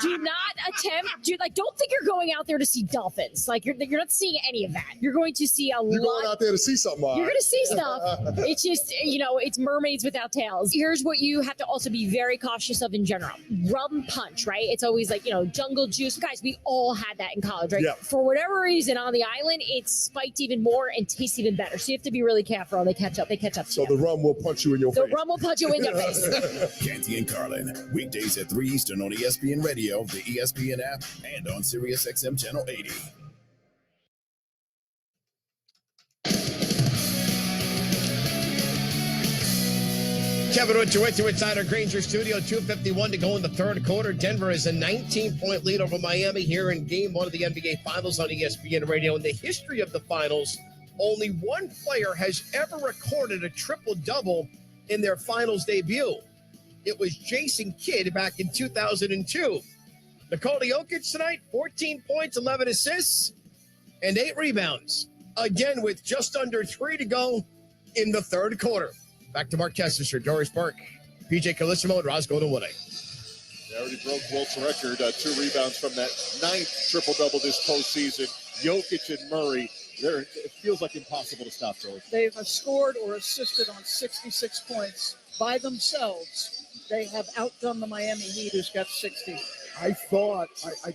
do not attempt, don't think you're going out there to see dolphins. Like you're not seeing any of that. You're going to see You're going out there to see something. You're going to see stuff. It's just, it's mermaids without tails. Here's what you have to also be very cautious of in general. Rum punch, right? It's always like, jungle juice. Guys, we all had that in college, right? Yeah. For whatever reason on the island, it's spiked even more and tastes even better. So you have to be really careful. They catch up. So the rum will punch you in your face. The rum will punch you in your face. Canty and Carlin, weekdays at 3 Eastern on ESPN Radio, the ESPN app, and on Sirius XM Channel 80. Kevin Richard with you inside our Granger studio. 2:51 to go in the third quarter. Denver is a 19-point lead over Miami here in Game 1 of the NBA Finals on ESPN Radio. In the history of the Finals, only one player has ever recorded a triple-double in their Finals debut. It was Jason Kidd back in 2002. Nikola Jokic tonight, 14 points, 11 assists, and 8 rebounds. Again, with just under 3 to go in the third quarter. Back to Mark Kessler, Doris Burke, PJ Calissimo, and Roz Goldenwood. They already broke Wilt's record, 2 rebounds from that 9th triple-double this postseason. Jokic and Murray, it feels like impossible to stop, Joey. They've scored or assisted on 66 points by themselves. They have outdone the Miami Heat, who's got 60. I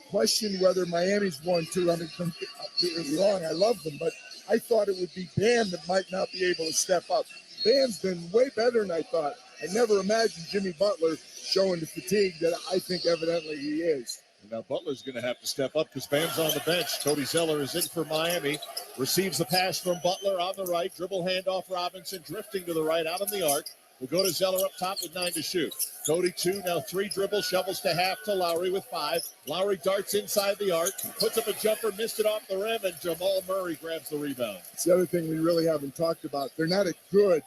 questioned whether Miami's won too. I mean, don't get me wrong, I love them, but I thought it would be Bam that might not be able to step up. Bam's been way better than I thought. I never imagined Jimmy Butler showing the fatigue that I think evidently he is. Now Butler's going to have to step up because Bam's on the bench. Cody Zeller is in for Miami. Receives the pass from Butler on the right. Dribble handoff Robinson, drifting to the right, out on the arc. We'll go to Zeller up top with 9 to shoot. Cody 2, now 3 dribbles, shovels to half to Lowry with 5. Lowry darts inside the arc, puts up a jumper, missed it off the rim, and Jamal Murray grabs the rebound. It's the other thing we really haven't talked about. They're not a good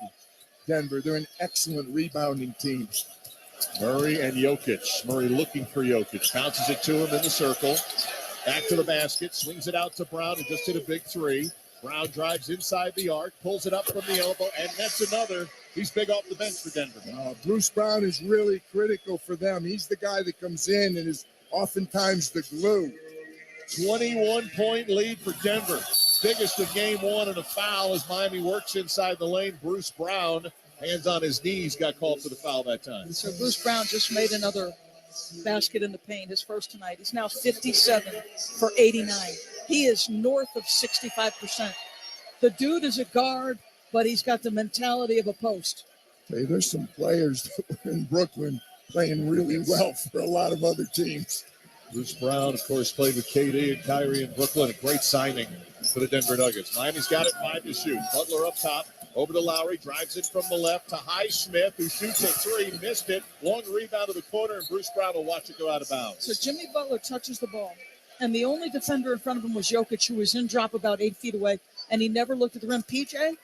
Denver. They're an excellent rebounding team. Murray and Jokic. Murray looking for Jokic. Bounces it to him in the circle. Back to the basket. Swings it out to Brown, who just hit a big 3. Brown drives inside the arc, pulls it up from the elbow, and that's another. He's big off the bench for Denver. Bruce Brown is really critical for them. He's the guy that comes in and is oftentimes the glue. 21-point lead for Denver. Biggest of game 1 and a foul as Miami works inside the lane. Bruce Brown, hands on his knees, got called for the foul that time. So Bruce Brown just made another basket in the paint, his first tonight. He's now 57 for 89. He is north of 65%. The dude is a guard, but he's got the mentality of a post. Hey, there's some players in Brooklyn playing really well for a lot of other teams. Bruce Brown, of course, played with KD and Kyrie in Brooklyn. A great signing for the Denver Nuggets. Miami's got it, 5 to shoot. Butler up top, over to Lowry, drives it from the left to Highsmith, who shoots a 3, missed it. Long rebound to the corner, and Bruce Brown will watch it go out of bounds. So Jimmy Butler touches the ball, and the only defender in front of him was Jokic, who was in drop about 8 feet away, and he never looked at the rim. PJ,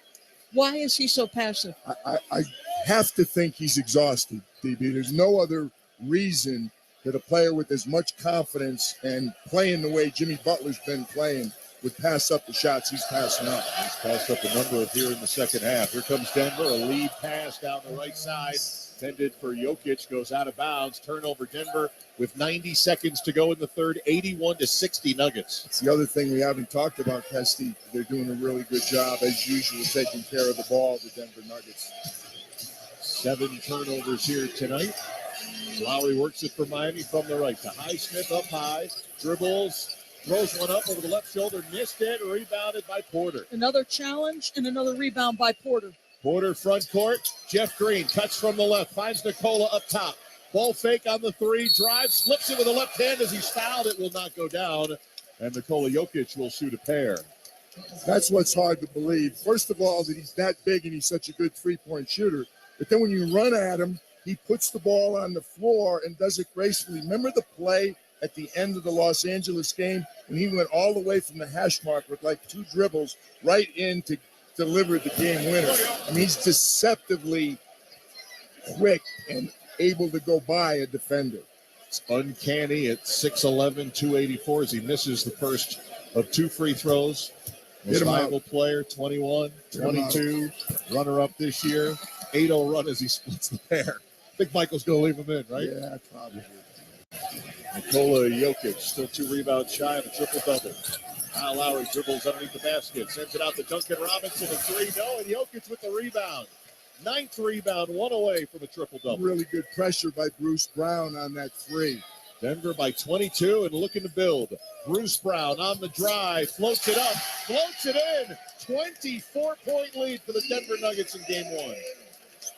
why is he so passive? I have to think he's exhausted, DB. There's no other reason that a player with as much confidence and playing the way Jimmy Butler's been playing would pass up the shots he's passing up. He's passed up a number of here in the second half. Here comes Denver, a lead pass down the right side. Intended for Jokic, goes out of bounds. Turnover Denver with 90 seconds to go in the third, 81-60 Nuggets. It's the other thing we haven't talked about, Kesty. They're doing a really good job, as usual, taking care of the ball, the Denver Nuggets. 7 turnovers here tonight. Lowry works it for Miami from the right to Highsmith up high, dribbles, throws one up over the left shoulder, missed it, rebounded by Porter. Another challenge and another rebound by Porter. Porter front court, Jeff Green cuts from the left, finds Nikola up top. Ball fake on the 3, drives, flips it with the left hand as he's fouled. It will not go down, and Nikola Jokic will shoot a pair. That's what's hard to believe. First of all, that he's that big and he's such a good three-point shooter. But then when you run at him, he puts the ball on the floor and does it gracefully. Remember the play at the end of the Los Angeles game, and he went all the way from the hash mark with like 2 dribbles right in to deliver the game winner. I mean, he's deceptively quick and able to go by a defender. It's uncanny at 6'11", 284 as he misses the first of 2 free throws. Most valuable player, 21, 22, runner-up this year. 8-0 run as he splits the pair. I think Michael's going to leave him in, right? Yeah, probably. Nikola Jokic still 2 rebounds shy of a triple-double. Kyle Lowry dribbles underneath the basket, sends it out to Duncan Robinson, a 3. No, and Jokic with the rebound. 9th rebound, 1 away from a triple-double. Really good pressure by Bruce Brown on that 3. Denver by 22 and looking to build. Bruce Brown on the drive, floats it up, floats it in. 24-point lead for the Denver Nuggets in game 1.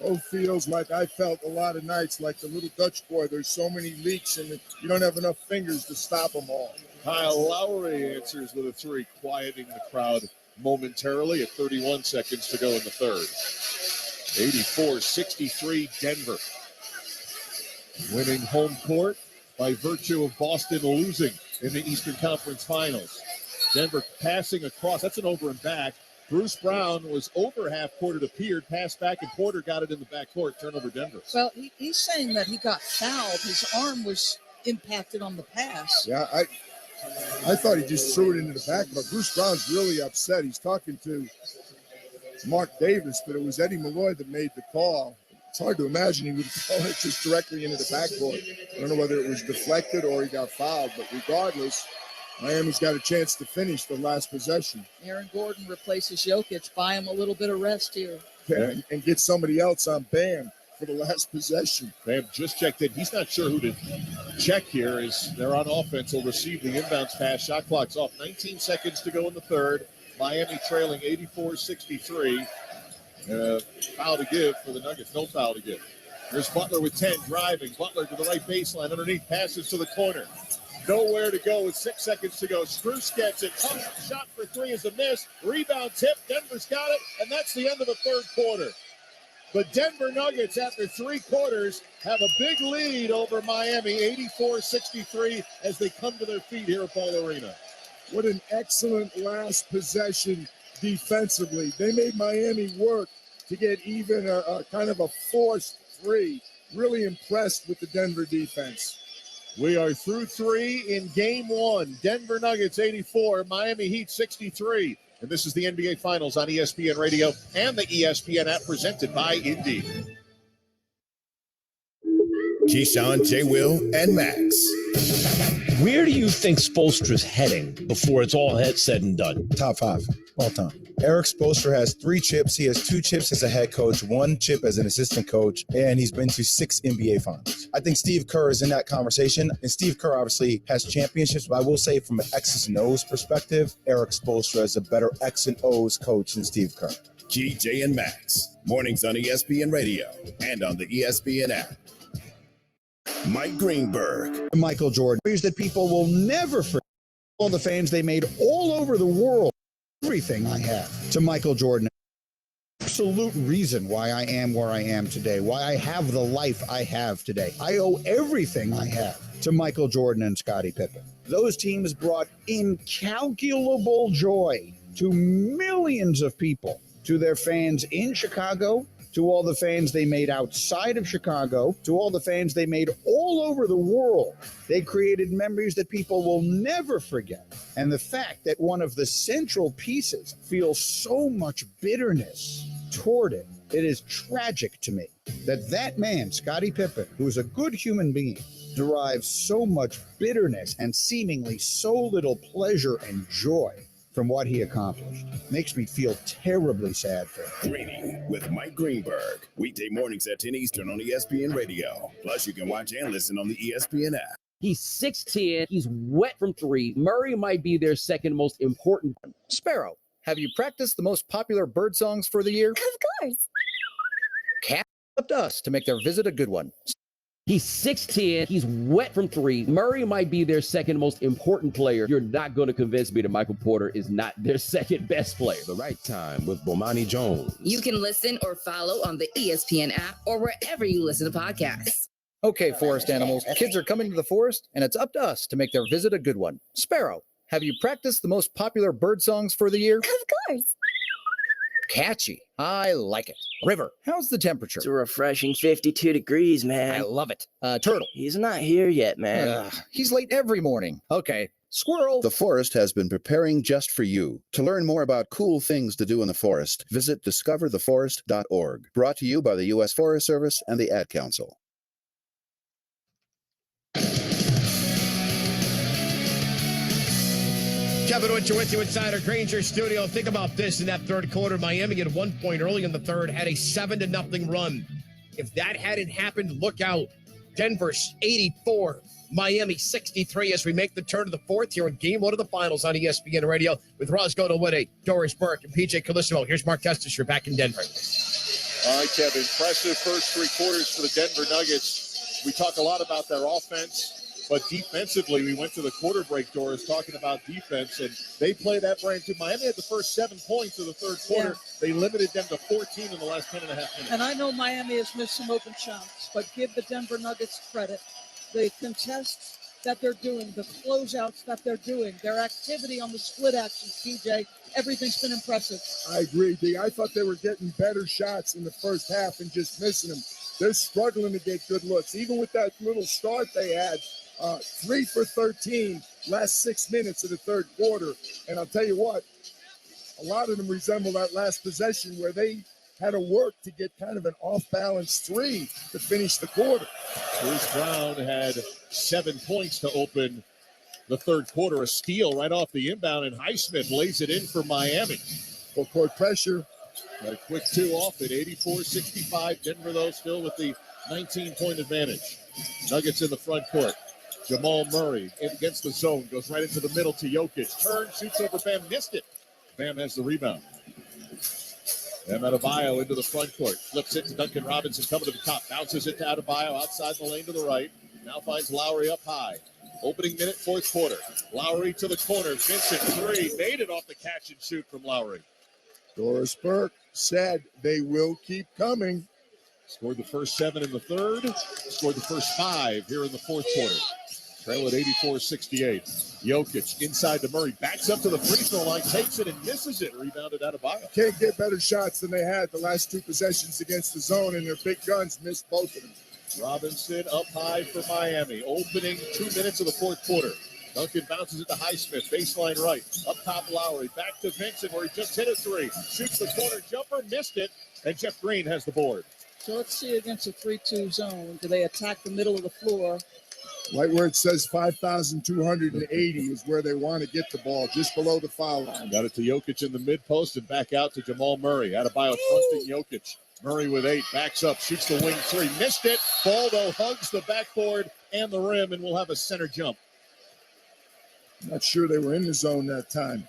Oh, feels like I felt a lot of nights like the little Dutch boy. There's so many leaks and you don't have enough fingers to stop them all. Kyle Lowry answers with a 3, quieting the crowd momentarily at 31 seconds to go in the third. 84-63 Denver. Winning home court by virtue of Boston losing in the Eastern Conference Finals. Denver passing across. That's an over and back. Bruce Brown was over half court. It appeared. Passed back, and Porter got it in the backcourt. Turnover Denver. Well, he's saying that he got fouled. His arm was impacted on the pass. Yeah, I thought he just threw it into the back, but Bruce Brown's really upset. He's talking to Mark Davis, but it was Eddie Malloy that made the call. It's hard to imagine he would have thrown it just directly into the backcourt. I don't know whether it was deflected or he got fouled, but regardless, Miami's got a chance to finish the last possession. Aaron Gordon replaces Jokic. Buy him a little bit of rest here. Yeah, and get somebody else on Bam for the last possession. Bam just checked in. He's not sure who to check here as they're on offense. Will receive the inbounds pass. Shot clock's off. 19 seconds to go in the third. Miami trailing 84-63. Foul to give for the Nuggets. No foul to give. There's Butler with 10 driving. Butler to the right baseline. Underneath passes to the corner. Nowhere to go with 6 seconds to go. Spruce gets it. Shot for 3 is a miss. Rebound tip. Denver's got it. And that's the end of the third quarter. The Denver Nuggets, after 3 quarters, have a big lead over Miami, 84-63, as they come to their feet here at Ball Arena. What an excellent last possession defensively. They made Miami work to get even a kind of a forced 3. Really impressed with the Denver defense. We are through 3 in game 1. Denver Nuggets 84, Miami Heat 63. And this is the NBA Finals on ESPN Radio and the ESPN app, presented by Indeed. Keyshawn, J. Will, and Max. Where do you think Spoelstra's heading before it's all said and done? Top 5 all time. Eric Spoelstra has 3 chips. He has 2 chips as a head coach, 1 chip as an assistant coach, and he's been to 6 NBA finals. I think Steve Kerr is in that conversation, and Steve Kerr obviously has championships, but I will say from an X's and O's perspective, Eric Spoelstra is a better X and O's coach than Steve Kerr. GJ and Max, mornings on ESPN Radio and on the ESPN app. Mike Greenberg. Michael Jordan. That people will never forget. All the fans they made all over the world. Everything I have to Michael Jordan. Absolute reason why I am where I am today, why I have the life I have today. I owe everything I have to Michael Jordan and Scottie Pippen. Those teams brought incalculable joy to millions of people, to their fans in Chicago, to all the fans they made outside of Chicago, to all the fans they made all over the world. They created memories that people will never forget. And the fact that one of the central pieces feels so much bitterness toward it, it is tragic to me that man, Scottie Pippen, who is a good human being, derives so much bitterness and seemingly so little pleasure and joy from what he accomplished. Makes me feel terribly sad for him. Greeny with Mike Greenberg. Weekday mornings at 10 Eastern on ESPN Radio. Plus, you can watch and listen on the ESPN app. He's 6'10". He's wet from 3. Murray might be their second most important. Sparrow, have you practiced the most popular bird songs for the year? Of course. Cat up to us to make their visit a good one. He's 6'10". He's wet from 3. Murray might be their second most important player. You're not going to convince me that Michael Porter is not their second best player. The Right Time with Bomani Jones. You can listen or follow on the ESPN app or wherever you listen to podcasts. Okay, forest animals, kids are coming to the forest, and it's up to us to make their visit a good one. Sparrow, have you practiced the most popular bird songs for the year? Of course. Catchy. I like it. River, how's the temperature? It's a refreshing 52 degrees, man. I love it. Turtle. He's not here yet, man. He's late every morning. Okay. Squirrel. The forest has been preparing just for you. To learn more about cool things to do in the forest, visit discovertheforest.org. Brought to you by the U.S. Forest Service and the Ad Council. Kevin Winter with you inside our Granger studio. Think about this in that third quarter. Miami at 1 point early in the third had a 7-0 run. If that hadn't happened, look out. Denver's 84, Miami 63 as we make the turn to the fourth here in game one of the finals on ESPN Radio with Roscoe Nowitty, Doris Burke, and PJ Callisto. Here's Mark Testisher back in Denver. All right, Kevin. Impressive first three quarters for the Denver Nuggets. We talk a lot about their offense. But defensively, we went to the quarter break, Doris, talking about defense, and they play that brand too. Miami had the first 7 points of the third quarter. Yeah. They limited them to 14 in the last 10.5 minutes. And I know Miami has missed some open shots, but give the Denver Nuggets credit. The contests that they're doing, the closeouts that they're doing, their activity on the split actions, PJ, everything's been impressive. I agree, D. I thought they were getting better shots in the first half and just missing them. They're struggling to get good looks. Even with that little start they had, 3 for 13 last 6 minutes of the third quarter. And I'll tell you what, a lot of them resemble that last possession where they had to work to get kind of an off-balance three to finish the quarter. Bruce Brown had 7 points to open the third quarter. A steal right off the inbound, and Highsmith lays it in for Miami. Full court pressure. A quick two off at 84-65. Denver, though, still with the 19-point advantage. Nuggets in the front court. Jamal Murray against the zone, goes right into the middle to Jokic. Turns, shoots over Bam, missed it. Bam has the rebound. Bam Adebayo into the front court. Flips it to Duncan Robinson, coming to the top. Bounces it to Adebayo outside the lane to the right. Now finds Lowry up high. Opening minute, fourth quarter. Lowry to the corner. Vincent, three. Made it off the catch and shoot from Lowry. Doris Burke said they will keep coming. Scored the first 7 in the third. Scored the first 5 here in the fourth quarter. Trail at 84-68. Jokic inside to Murray. Backs up to the free throw line. Takes it and misses it. Rebounded Adebayo. Can't get better shots than they had the last 2 possessions against the zone, and their big guns missed both of them. Robinson up high for Miami. Opening 2 minutes of the fourth quarter. Duncan bounces it to Highsmith. Baseline right. Up top Lowry. Back to Vincent where he just hit a three. Shoots the corner jumper. Missed it. And Jeff Green has the board. So let's see against a 3-2 zone. Do they attack the middle of the floor? Right where it says 5,280 is where they want to get the ball, just below the foul line. Got it to Jokic in the mid-post and back out to Jamal Murray. Adebayo trusting Jokic. Murray with 8, backs up, shoots the wing three. Missed it. Baldo hugs the backboard and the rim, and we'll have a center jump. Not sure they were in the zone that time.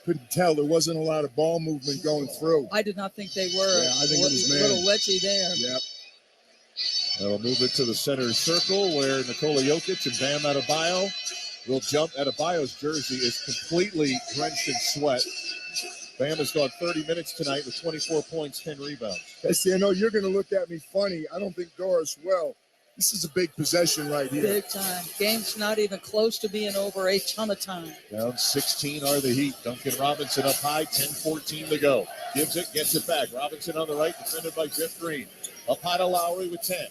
Couldn't tell. There wasn't a lot of ball movement going through. I did not think they were. Yeah, I think it was a man. little wedgy there. Yep. That'll move it to the center circle where Nikola Jokic and Bam Adebayo will jump. Adebayo's jersey is completely drenched in sweat. Bam has gone 30 minutes tonight with 24 points, 10 rebounds. See, I know you're going to look at me funny. I don't think Doris will. This is a big possession right here. Big time. Game's not even close to being over. A ton of time. Down 16 are the Heat. Duncan Robinson up high, 10-14 to go. Gives it, gets it back. Robinson on the right, defended by Jeff Green. Up high to Lowry with 10.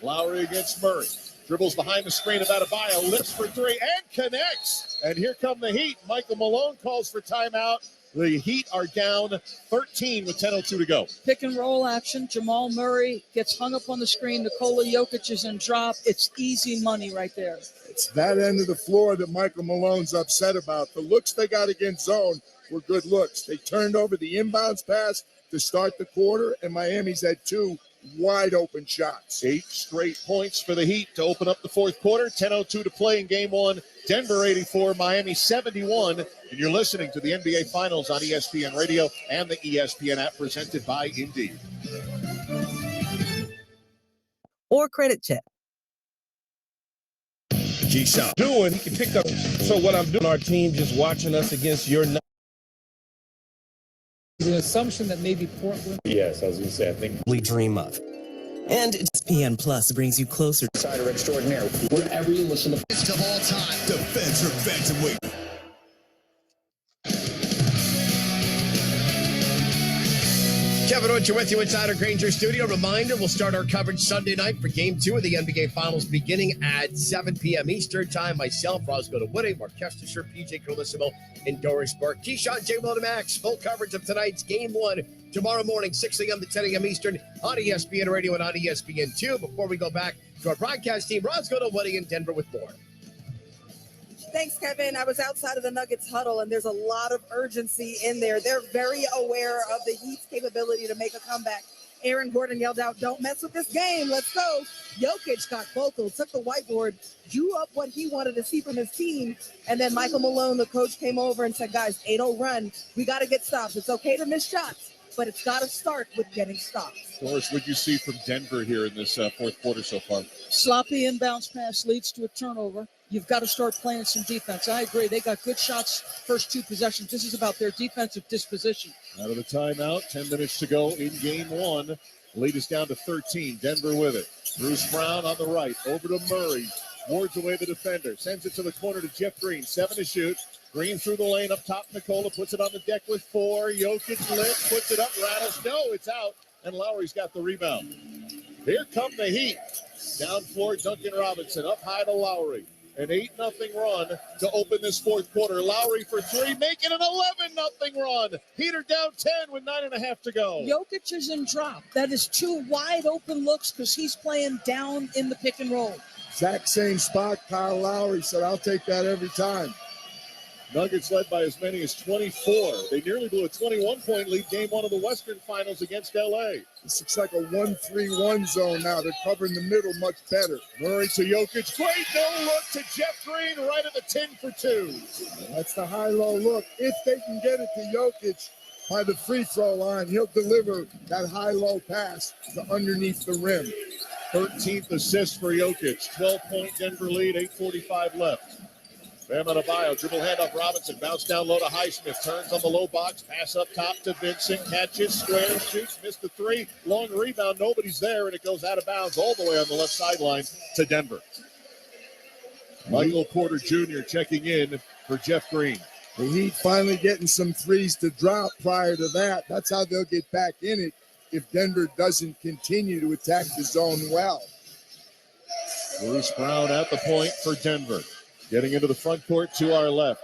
Lowry against Murray. Dribbles behind the screen of Adebayo, lifts for three, and connects. And here come the Heat. Michael Malone calls for timeout. The Heat are down 13 with 10:02 to go. Pick and roll action. Jamal Murray gets hung up on the screen. Nikola Jokic is in drop. It's easy money right there. It's that end of the floor that Michael Malone's upset about. The looks they got against zone were good looks. They turned over the inbounds pass to start the quarter, and Miami's had 2 wide open shots. 8 straight points for the Heat to open up the fourth quarter. 10:02 to play in game one. Denver 84, Miami 71. And you're listening to the NBA Finals on ESPN Radio and the ESPN app presented by Indeed. Or credit check. G-Shot. Doing, he picked up. So what I'm doing, our team just watching us against your. The assumption that maybe Portland. Yes, I was going to say, I think We dream of. And ESPN Plus brings you closer. Insider extraordinaire. Wherever you listen to Best of all time. Defense your bantamweight. Kevin Ocher with you inside our Granger studio. Reminder, we'll start our coverage Sunday night for Game 2 of the NBA Finals beginning at 7 p.m. Eastern Time. Myself, Roscoe Woody, Mark Kestisher, PJ Carlissimo, and Doris Burke. Keyshawn, J. Max, full coverage of tonight's Game 1 tomorrow morning, 6 a.m. to 10 a.m. Eastern on ESPN Radio and on ESPN2. Before we go back to our broadcast team, Roscoe Woody in Denver with more. Thanks, Kevin. I was outside of the Nuggets huddle, and there's a lot of urgency in there. They're very aware of the Heat's capability to make a comeback. Aaron Gordon yelled out, "Don't mess with this game. Let's go." Jokic got vocal, took the whiteboard, drew up what he wanted to see from his team. And then Michael Malone, the coach, came over and said, "Guys, 8-0 run. We got to get stops. It's okay to miss shots, but it's got to start with getting stops." Doris, what did you see from Denver here in this fourth quarter so far? Sloppy inbounds pass leads to a turnover. You've got to start playing some defense. I agree. They got good shots first two possessions. This is about their defensive disposition. Out of the timeout, 10 minutes to go in Game 1. Lead is down to 13. Denver with it. Bruce Brown on the right. Over to Murray. Wards away the defender. Sends it to the corner to Jeff Green. 7 to shoot. Green through the lane up top. Nikola puts it on the deck with 4. Jokic lit. Puts it up. Rattles. No, it's out. And Lowry's got the rebound. Here come the Heat. Down floor, Duncan Robinson. Up high to Lowry. An 8-0 run to open this fourth quarter. Lowry for 3, making an 11-0 run. Heat are down 10 with 9.5 to go. Jokic is in drop. That is 2 wide open looks because he's playing down in the pick and roll. Exact same spot. Kyle Lowry said, "I'll take that every time." Nuggets led by as many as 24. They nearly blew a 21-point lead Game 1 of the Western Finals against L.A. This looks like a 1-3-1 zone now. They're covering the middle much better. Murray to Jokic. Great no-look to Jeff Green right at the 10 for 2. That's the high-low look. If they can get it to Jokic by the free throw line, he'll deliver that high-low pass to underneath the rim. 13th assist for Jokic. 12-point Denver lead, 8:45 left. Bam Adebayo, dribble handoff Robinson, bounce down low to Highsmith, turns on the low box, pass up top to Vincent, catches, square, shoots, missed the 3, long rebound, nobody's there, and it goes out of bounds all the way on the left sideline to Denver. Michael Porter Jr. checking in for Jeff Green. The Heat finally getting some threes to drop prior to that. That's how they'll get back in it if Denver doesn't continue to attack the zone well. Bruce Brown at the point for Denver. Getting into the front court to our left.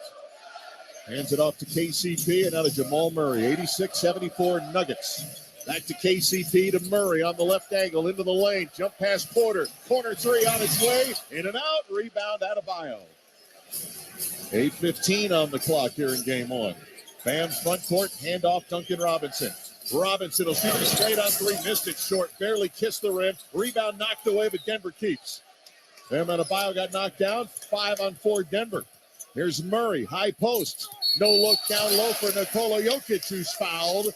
Hands it off to KCP and out of Jamal Murray. 86-74 Nuggets. Back to KCP to Murray on the left angle into the lane. Jump past Porter. Corner 3 on its way. In and out. Rebound Adebayo. 8:15 on the clock here in Game 1. Bam's front court. Handoff Duncan Robinson. Robinson will shoot it straight on 3. Missed it short. Barely kissed the rim. Rebound knocked away, but Denver keeps. Bam Adebayo got knocked down. 5-on-4 Denver. Here's Murray. High post. No look down low for Nikola Jokic, who's fouled.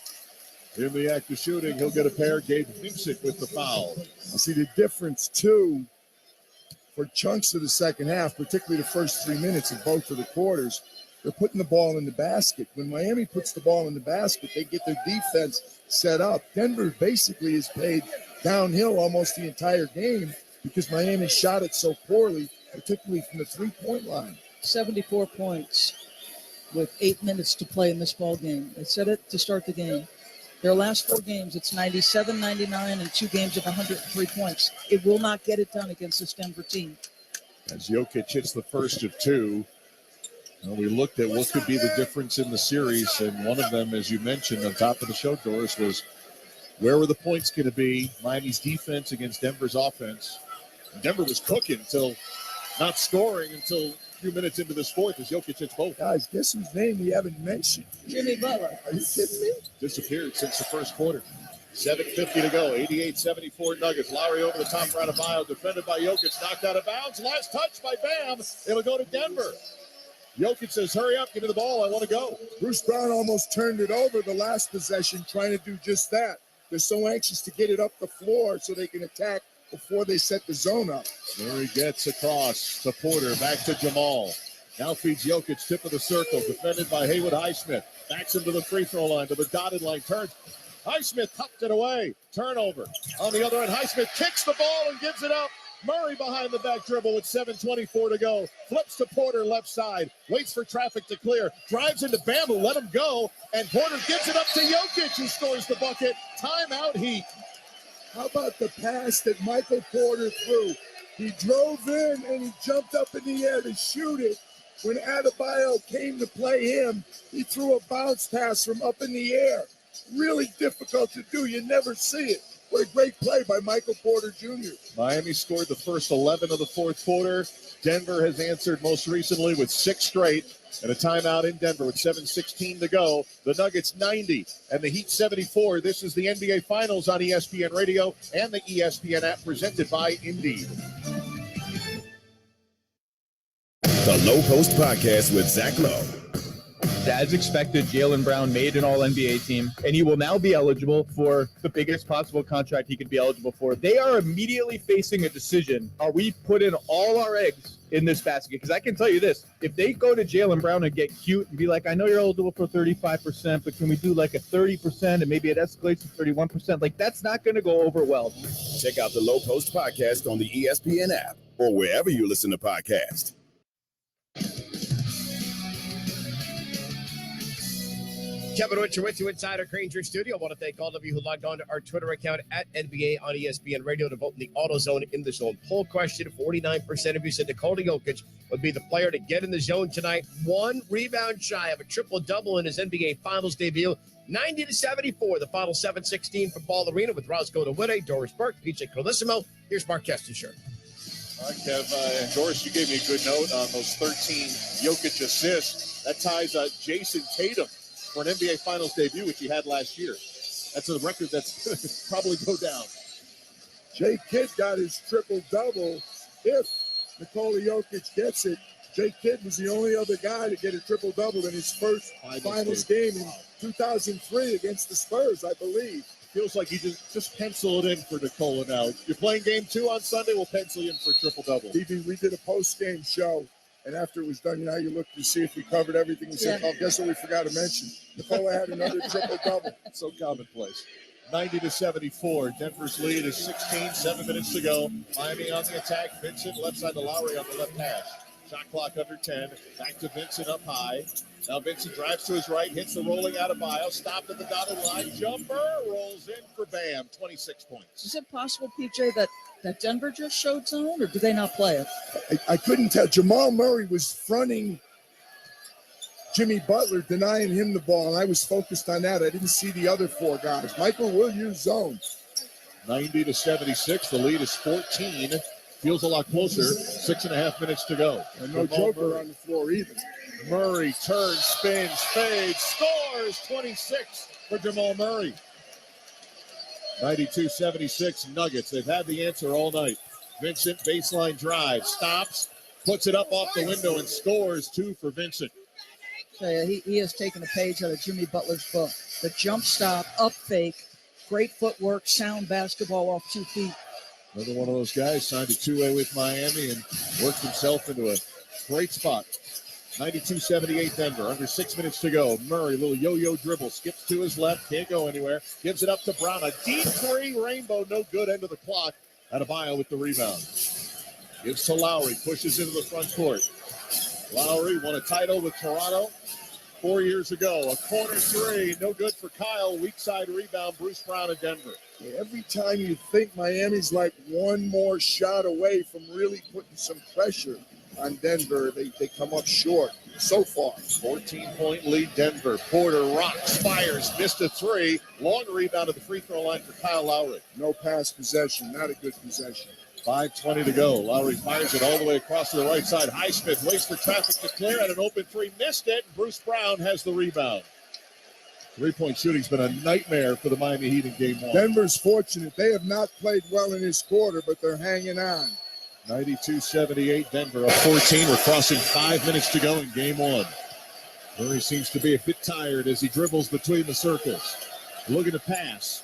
In the act of shooting, he'll get a pair. Gabe Vincent with the foul. I see the difference, too, for chunks of the second half, particularly the first 3 minutes of both of the quarters. They're putting the ball in the basket. When Miami puts the ball in the basket, they get their defense set up. Denver basically has played downhill almost the entire game because Miami shot it so poorly, particularly from the three-point line. 74 points with 8 minutes to play in this ball game. They said it to start the game. Their last 4 games, it's 97, 99, and 2 games of 103 points. It will not get it done against this Denver team. As Jokic hits the first of 2, we looked at what could be the difference in the series, and one of them, as you mentioned on top of the show, Doris, was where were the points going to be? Miami's defense against Denver's offense. Denver was cooking until not scoring until a few minutes into this fourth as Jokic hits both. Guys, guess whose name we haven't mentioned? Jimmy Butler. Are you kidding me? Disappeared since the first quarter. 7:50 to go. 88-74 Nuggets. Lowry over the top for Adebayo, defended by Jokic, knocked out of bounds. Last touch by Bam. It'll go to Denver. Jokic says, hurry up, give me the ball, I want to go. Bruce Brown almost turned it over the last possession, trying to do just that. They're so anxious to get it up the floor so they can attack before they set the zone up. Murray gets across to Porter, back to Jamal. Now feeds Jokic, tip of the circle, defended by Haywood Highsmith. Backs him to the free throw line, to the dotted line, turns. Highsmith tucked it away. Turnover. On the other end, Highsmith kicks the ball and gives it up. Murray behind the back dribble with 7:24 to go. Flips to Porter left side. Waits for traffic to clear. Drives into Bam, who let him go. And Porter gives it up to Jokic, who scores the bucket. Timeout Heat. How about the pass that Michael Porter threw? He drove in and he jumped up in the air to shoot it. When Adebayo came to play him, he threw a bounce pass from up in the air. Really difficult to do. You never see it. What a great play by Michael Porter Jr. Miami scored the first 11 of the fourth quarter. Denver has answered most recently with 6 straight. And a timeout in Denver with 7:16 to go. The Nuggets 90 and the Heat 74. This is the NBA Finals on ESPN Radio and the ESPN app presented by Indeed. The Low Post Podcast with Zach Lowe. As expected, Jaylen Brown made an All-NBA team, and he will now be eligible for the biggest possible contract he could be eligible for. They are immediately facing a decision. Are we putting all our eggs in this basket? Because I can tell you this, if they go to Jaylen Brown and get cute and be like, I know you're eligible for 35%, but can we do like a 30% and maybe it escalates to 31%? Like, that's not going to go over well. Check out the Low Post Podcast on the ESPN app or wherever you listen to podcasts. Kevin Witcher with you inside our Granger studio. I want to thank all of you who logged on to our Twitter account at NBA on ESPN Radio to vote in the AutoZone in the Zone poll question. 49% of you said Nikola Jokic would be the player to get in the zone tonight. 1 rebound shy of a triple-double in his NBA Finals debut. 90-74, the final 7:16 from Ball Arena with Roscoe DeWitte, Doris Burke, PJ Carlissimo. Here's Mark Kestecher. All right, Kev, and Doris, you gave me a good note on those 13 Jokic assists. That ties Jason Tatum for an NBA Finals debut, which he had last year. That's a record that's probably go down. Jay Kidd got his triple-double. If Nikola Jokic gets it, Jay Kidd was the only other guy to get a triple-double in his first finals game in 2003 against the Spurs, I believe. Feels like you just pencil it in for Nikola now. You're playing game 2 on Sunday, we'll pencil you in for a triple-double. We did a post-game show, and after it was done, you know how you look to see if we covered everything. We said, guess what we forgot to mention? Nikola had another triple-double. So commonplace. 90-74. Denver's lead is 16, 7 minutes to go. Miami on the attack. Vincent left side to Lowry on the left hash. Shot clock under 10. Back to Vincent up high. Now Vincent drives to his right, hits the rolling Adebayo. Stopped at the dotted line. Jumper rolls in for Bam. 26 points. Is it possible, PJ, that Denver just showed zone, or do they not play it? I couldn't tell. Jamal Murray was fronting Jimmy Butler, denying him the ball, and I was focused on that. I didn't see the other 4 guys. Michael will use zone. 90-76. The lead is 14. Feels a lot closer. 6.5 minutes to go. And no Joker on the floor either. Murray turns, spins, fades, scores. 26 for Jamal Murray. 92-76 Nuggets. They've had the answer all night. Vincent, baseline drive, stops, puts it up off the window and scores. 2 for Vincent. He has taken a page out of Jimmy Butler's book. The jump stop, up fake, great footwork, sound basketball off 2 feet. Another one of those guys signed a 2-way with Miami and worked himself into a great spot. 92-78 Denver. Under 6 minutes to go. Murray, little yo-yo dribble. Skips to his left. Can't go anywhere. Gives it up to Brown. A deep 3. Rainbow. No good. End of the clock. Adebayo with the rebound. Gives to Lowry. Pushes into the front court. Lowry won a title with Toronto 4 years ago. A corner 3. No good for Kyle. Weak side rebound. Bruce Brown of Denver. Every time you think Miami's like one more shot away from really putting some pressure on Denver, they come up short so far. 14-point lead Denver. Porter rocks, fires, missed a 3. Long rebound at the free throw line for Kyle Lowry. No pass possession, not a good possession. 5:20 to go. Lowry fires it all the way across to the right side. Highsmith waits for traffic to clear at an open 3. Missed it. Bruce Brown has the rebound. 3-point shooting's been a nightmare for the Miami Heat in game 1. Denver's fortunate. They have not played well in this quarter, but they're hanging on. 92-78 Denver up 14. We're crossing 5 minutes to go in game 1. Murray seems to be a bit tired as he dribbles between the circles. Looking to pass.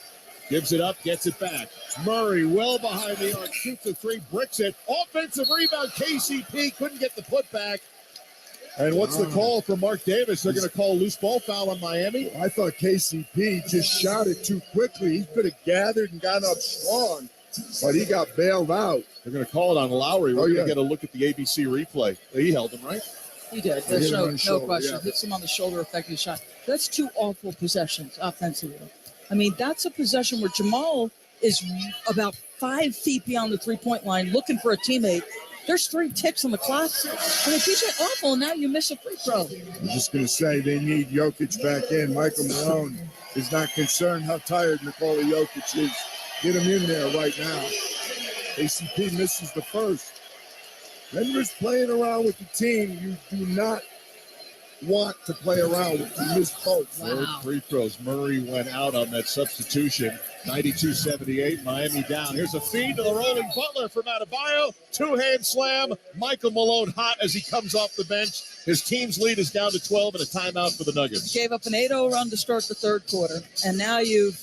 Gives it up, gets it back. Murray well behind the arc. Shoots a 3, bricks it. Offensive rebound, KCP couldn't get the putback. And what's the call for Mark Davis? They're going to call loose ball foul on Miami. I thought KCP just shot it too quickly. He could have gathered and gotten up strong, but he got bailed out. They're going to call it on Lowry. We're going to get a look at the ABC replay. He held him, right? He did. He There's hit him on no the shoulder, question. yeah. Hits him on the shoulder, effective shot. That's two awful possessions offensively. I mean, that's a possession where Jamal is about 5 feet beyond the three-point line looking for a teammate. There's 3 ticks on the clock. I mean, these are awful. Now you miss a free throw. I'm just going to say they need Jokic back in. Michael Malone is not concerned how tired Nikola Jokic is. Get him in there right now. KCP misses the first. Denver's playing around with the team you do not want to play around with. You miss both. Third free throws. Murray went out on that substitution. 92-78, Miami down. Here's a feed to the rolling Butler from Adebayo. 2-hand slam. Michael Malone hot as he comes off the bench. His team's lead is down to 12 and a timeout for the Nuggets. Gave up an 8-0 run to start the third quarter, and now you've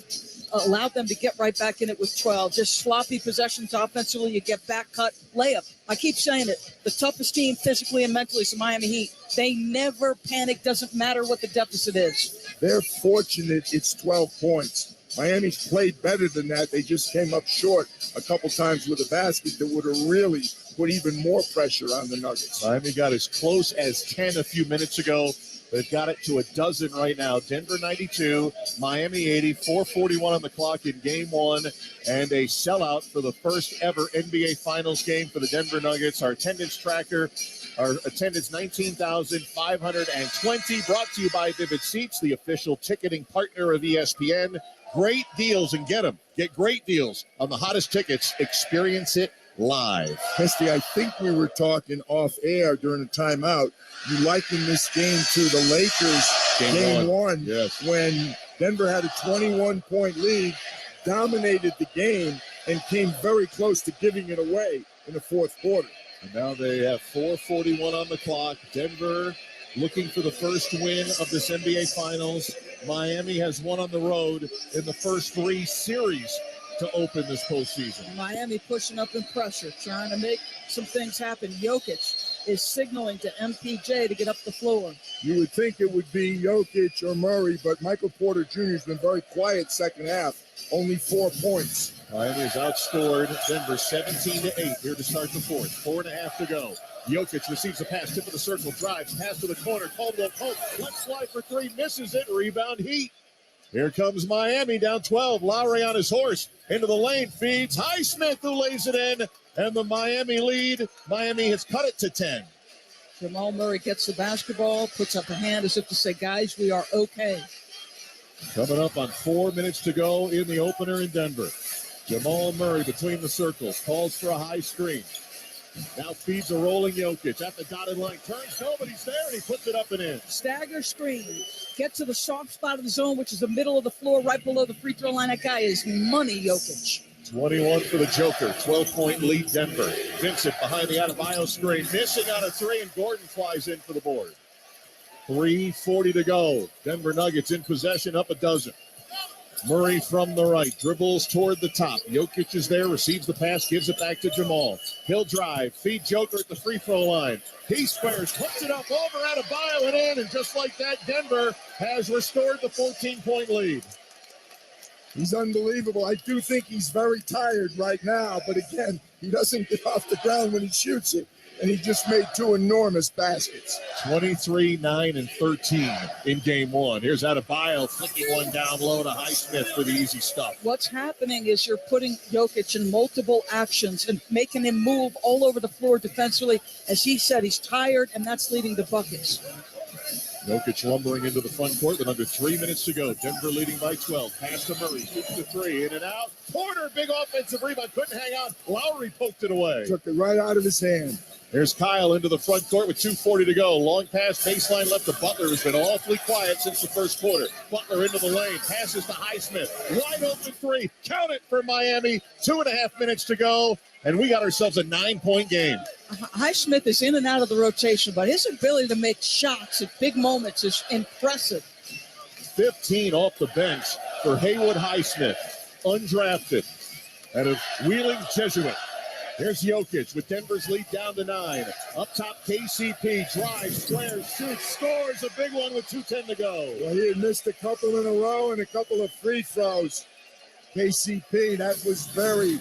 allowed them to get right back in it with 12. Just sloppy possessions offensively. You get back cut, layup. I keep saying it. The toughest team physically and mentally is the Miami Heat. They never panic. Doesn't matter what the deficit is. They're fortunate it's 12 points. Miami's played better than that. They just came up short a couple times with a basket that would have really put even more pressure on the Nuggets. Miami got as close as 10 a few minutes ago. They've got it to a dozen right now. Denver 92, Miami 80, 4:41 on the clock in game one, and a sellout for the first ever NBA Finals game for the Denver Nuggets. Our attendance tracker, our attendance 19,520, brought to you by Vivid Seats, the official ticketing partner of ESPN. Great deals, and get them. Get great deals on the hottest tickets. Experience it live. Kesty, I think we were talking off air during the timeout. You liken this game to the Lakers game one. Yes. When Denver had a 21-point lead, dominated the game, and came very close to giving it away in the fourth quarter. And now they have 4:41 on the clock. Denver looking for the first win of this NBA Finals. Miami has won on the road in the first 3 series to open this postseason. Miami pushing up in pressure, trying to make some things happen. Jokic is signaling to MPJ to get up the floor. You would think it would be Jokic or Murray, but Michael Porter Jr. has been very quiet second half. Only 4 points. Miami has outscored Denver 17-8 here to start the fourth. 4.5 to go. Jokic receives a pass, tip of the circle, drives, pass to the corner, Caldwell Pope, left slide for 3, misses it, rebound Heat. Here comes Miami down 12. Lowry on his horse into the lane, feeds Highsmith, who lays it in, and the Miami lead. Miami has cut it to 10. Jamal Murray gets the basketball, puts up a hand as if to say, guys, we are okay. Coming up on 4 minutes to go in the opener in Denver. Jamal Murray between the circles, calls for a high screen. Now feeds a rolling Jokic at the dotted line. Turns, nobody's there, and he puts it up and in. Stagger screen. Get to the soft spot of the zone, which is the middle of the floor, right below the free throw line. That guy is money, Jokic. 21 for the Joker. 12-point lead Denver. Vincent behind the Adebayo screen. Missing on a 3, and Gordon flies in for the board. 3:40 to go. Denver Nuggets in possession, up a dozen. Murray from the right, dribbles toward the top. Jokic is there, receives the pass, gives it back to Jamal. He'll drive, feed Joker at the free throw line. He squares, puts it up over Adebayo and in, and just like that, Denver has restored the 14-point lead. He's unbelievable. I do think he's very tired right now, but again, he doesn't get off the ground when he shoots it. And he just made 2 enormous baskets. 23, 9, and 13 in game one. Here's Adebayo flicking one down low to Highsmith for the easy stuff. What's happening is you're putting Jokic in multiple actions and making him move all over the floor defensively. As he said, he's tired, and that's leading to buckets. Jokic lumbering into the front court with under 3 minutes to go. Denver leading by 12. Pass to Murray, shoots the 3, in and out. Porter, big offensive rebound, couldn't hang on. Lowry poked it away. Took it right out of his hand. Here's Kyle into the front court with 2:40 to go. Long pass, baseline left to Butler, who's been awfully quiet since the first quarter. Butler into the lane, passes to Highsmith. Wide open 3. Count it for Miami. 2.5 minutes to go, and we got ourselves a 9-point game. Highsmith is in and out of the rotation, but his ability to make shots at big moments is impressive. 15 off the bench for Haywood Highsmith, undrafted, out of Wheeling Jesuit. Here's Jokic with Denver's lead down to 9. Up top, KCP drives, squares, shoots, scores a big one with 2:10 to go. Well, he had missed a couple in a row and a couple of free throws. KCP, that was very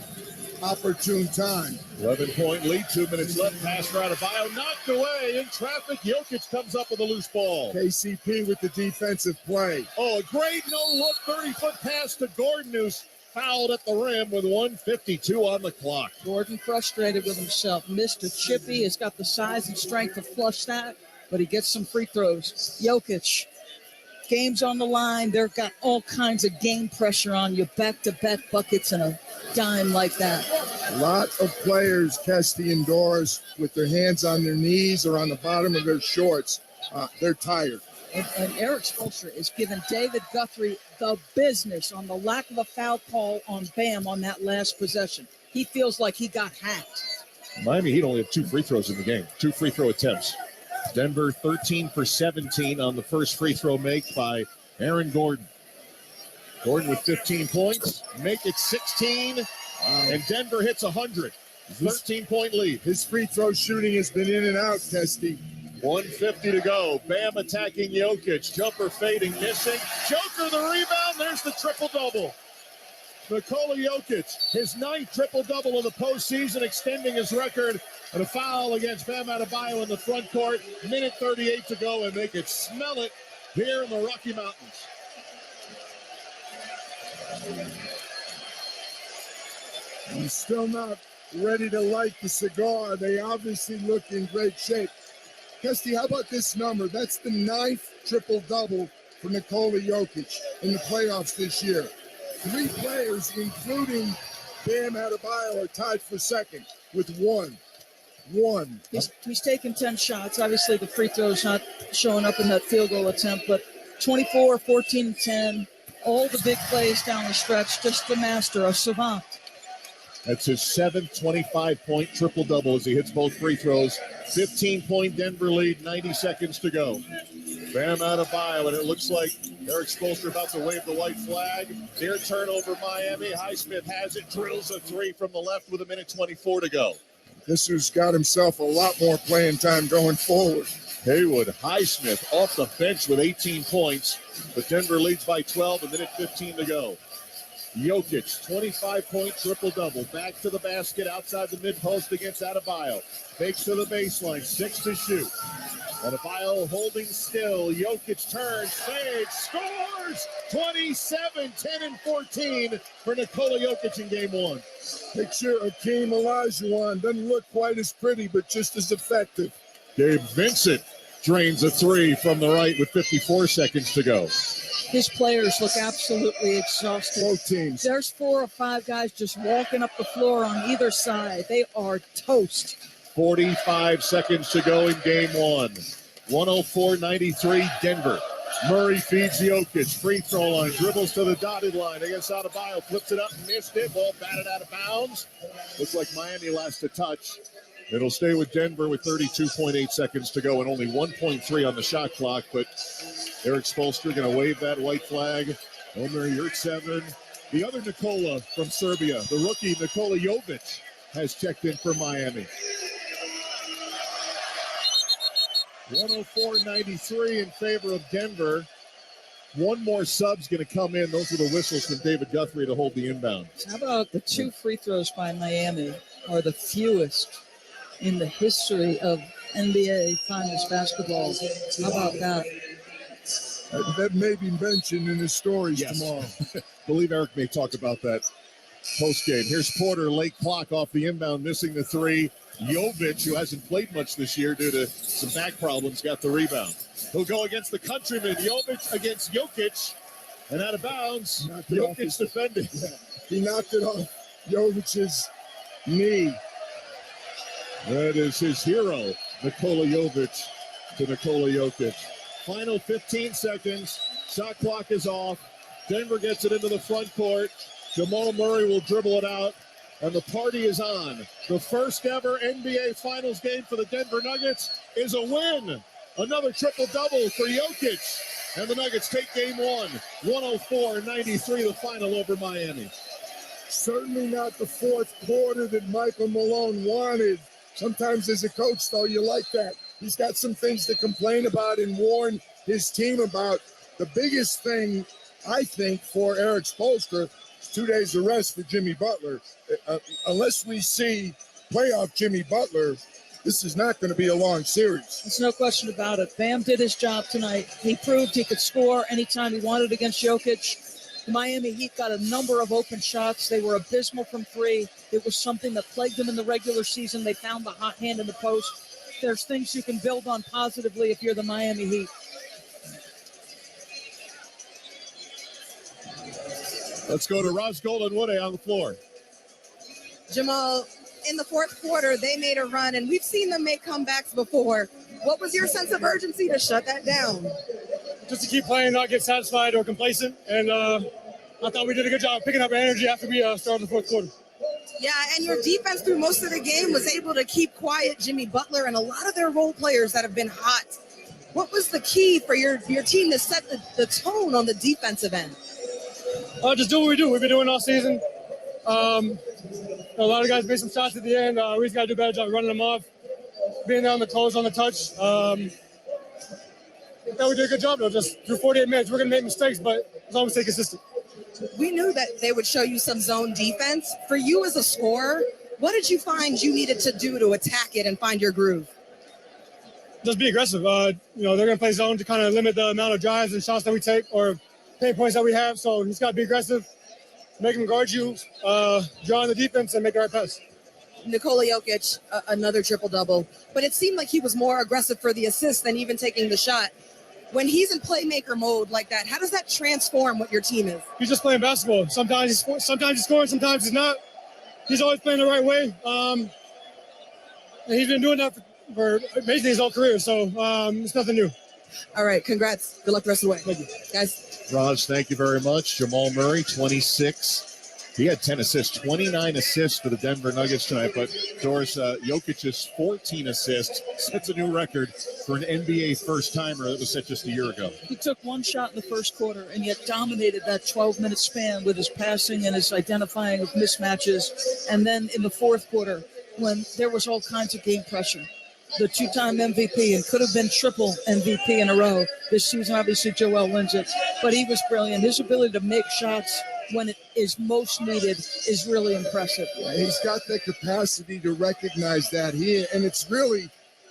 opportune time. 11-point lead, 2 minutes left. Pass for Adebayo, knocked away in traffic. Jokic comes up with a loose ball. KCP with the defensive play. Oh, a great no-look 30-foot pass to Gordon, who's fouled at the rim with 1:52 on the clock. Gordon frustrated with himself. Missed a chippy. Has got the size and strength to flush that, but he gets some free throws. Jokic, game's on the line. They've got all kinds of game pressure on you. Back-to-back buckets and a dime like that. A lot of players test the indoors with their hands on their knees or on the bottom of their shorts. They're tired. And Eric Spoelstra is giving David Guthrie the business on the lack of a foul call on Bam on that last possession. He feels like he got hacked. Miami Heat only have 2 free throws in the game, 2 free throw attempts. Denver 13 for 17 on the first free throw make by Aaron Gordon. Gordon with 15 points, make it 16, and Denver hits 100. 13-point lead. His free throw shooting has been in and out, Testy. 1:50 to go. Bam attacking Jokic. Jumper fading, missing. Joker the rebound. There's the triple-double. Nikola Jokic, his 9th triple-double of the postseason, extending his record. And a foul against Bam Adebayo in the front court. Minute 38 to go, and they could smell it here in the Rocky Mountains. He's still not ready to light the cigar. They obviously look in great shape. Kesty, how about this number? That's the 9th triple-double for Nikola Jokic in the playoffs this year. 3 players, including Bam Adebayo, are tied for second with 1. He's taken 10 shots. Obviously, the free throw's not showing up in that field goal attempt, but 24, 14, 10, all the big plays down the stretch, just the master, a savant. That's his 7th 25-point triple-double as he hits both free throws. 15-point Denver lead, 90 seconds to go. Bam Adebayo, and it looks like Eric Spoelstra about to wave the white flag. Near turnover, Miami. Highsmith has it, drills a 3 from the left with 1:24 to go. This has got himself a lot more playing time going forward. Haywood Highsmith off the bench with 18 points, but Denver leads by 12, 1:15 to go. Jokic, 25-point triple-double. Back to the basket outside the mid-post against Adebayo. Fakes to the baseline, 6 to shoot. Adebayo holding still. Jokic turns, fades, scores! 27, 10, and 14 for Nikola Jokic in game 1. Picture Akeem Olajuwon. Doesn't look quite as pretty, but just as effective. Gabe Vincent drains a 3 from the right with 54 seconds to go. His players look absolutely exhausted. Both teams. There's 4 or 5 guys just walking up the floor on either side. They are toast. 45 seconds to go in game 1. 104-93 Denver. Murray feeds Jokic. Free throw line. Dribbles to the dotted line against Adebayo. Flips it up. Missed it. Ball batted out of bounds. Looks like Miami lost a touch. It'll stay with Denver with 32.8 seconds to go and only 1.3 on the shot clock. But Eric Spoelstra going to wave that white flag. Omer Yurtseven. The other Nikola from Serbia, the rookie Nikola Jovic, has checked in for Miami. 104-93 in favor of Denver. One more sub's going to come in. Those are the whistles from David Guthrie to hold the inbound. How about the 2 free throws by Miami are the fewest in the history of NBA Finals basketball? How about that? That may be mentioned in his stories tomorrow. Believe Eric may talk about that post-game. Here's Porter, late clock off the inbound, missing the 3. Jovic, who hasn't played much this year due to some back problems, got the rebound. He'll go against the countryman. Jovic against Jokic, and out of bounds. Jokic defending. Yeah. He knocked it off Jovic's knee. That is his hero, Nikola Jovic to Nikola Jokic. Final 15 seconds. Shot clock is off. Denver gets it into the front court. Jamal Murray will dribble it out, and the party is on. The first ever NBA Finals game for the Denver Nuggets is a win. Another triple-double for Jokic, and the Nuggets take game 1. 104-93, the final over Miami. Certainly not the fourth quarter that Michael Malone wanted. Sometimes as a coach, though, you like that. He's got some things to complain about and warn his team about. The biggest thing, I think, for Eric Spoelstra is 2 days of rest for Jimmy Butler. Unless we see playoff Jimmy Butler, this is not going to be a long series. There's no question about it. Bam did his job tonight. He proved he could score anytime he wanted against Jokic. The Miami Heat got a number of open shots. They were abysmal from three. It was something that plagued them in the regular season. They found the hot hand in the post. There's things you can build on positively if you're the Miami Heat. Let's go to Ross Goldenwood on the floor. Jamal, in the fourth quarter, they made a run, and we've seen them make comebacks before. What was your sense of urgency to shut that down? Just to keep playing, not get satisfied or complacent. And I thought we did a good job picking up our energy after we started the fourth quarter. Yeah, and your defense through most of the game was able to keep quiet Jimmy Butler and a lot of their role players that have been hot. What was the key for your team to set the tone on the defensive end? Just do what we do. We've been doing all season. A lot of guys made some shots at the end. We just got to do a better job running them off, being there on the close, on the touch. I thought we did a good job, though. Just through 48 minutes, we're going to make mistakes, but as long as we stay consistent. We knew that they would show you some zone defense. For you as a scorer, what did you find you needed to do to attack it and find your groove? Just be aggressive. They're going to play zone to kind of limit the amount of drives and shots that we take or paint points that we have. So you just got to be aggressive, make them guard you, draw on the defense, and make the right pass. Nikola Jokic, another triple-double. But it seemed like he was more aggressive for the assist than even taking the shot. When he's in playmaker mode like that, how does that transform what your team is? He's just playing basketball. Sometimes he's scoring, sometimes he's not. He's always playing the right way. And he's been doing that for basically his whole career, so it's nothing new. All right, congrats. Good luck the rest of the way. Thank you. Guys. Raj, thank you very much. Jamal Murray, 26. He had 10 assists, 29 assists for the Denver Nuggets tonight. But Doris, Jokic's 14 assists sets a new record for an NBA first-timer that was set just a year ago. He took one shot in the first quarter and yet dominated that 12-minute span with his passing and his identifying of mismatches. And then in the fourth quarter, when there was all kinds of game pressure, the two-time MVP and could have been triple MVP in a row this season. Obviously, Joel wins it, but he was brilliant. His ability to make shots when it is most needed is really impressive. Yeah, he's got the capacity to recognize that.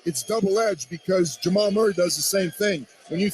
It's double-edged because Jamal Murray does the same thing. When you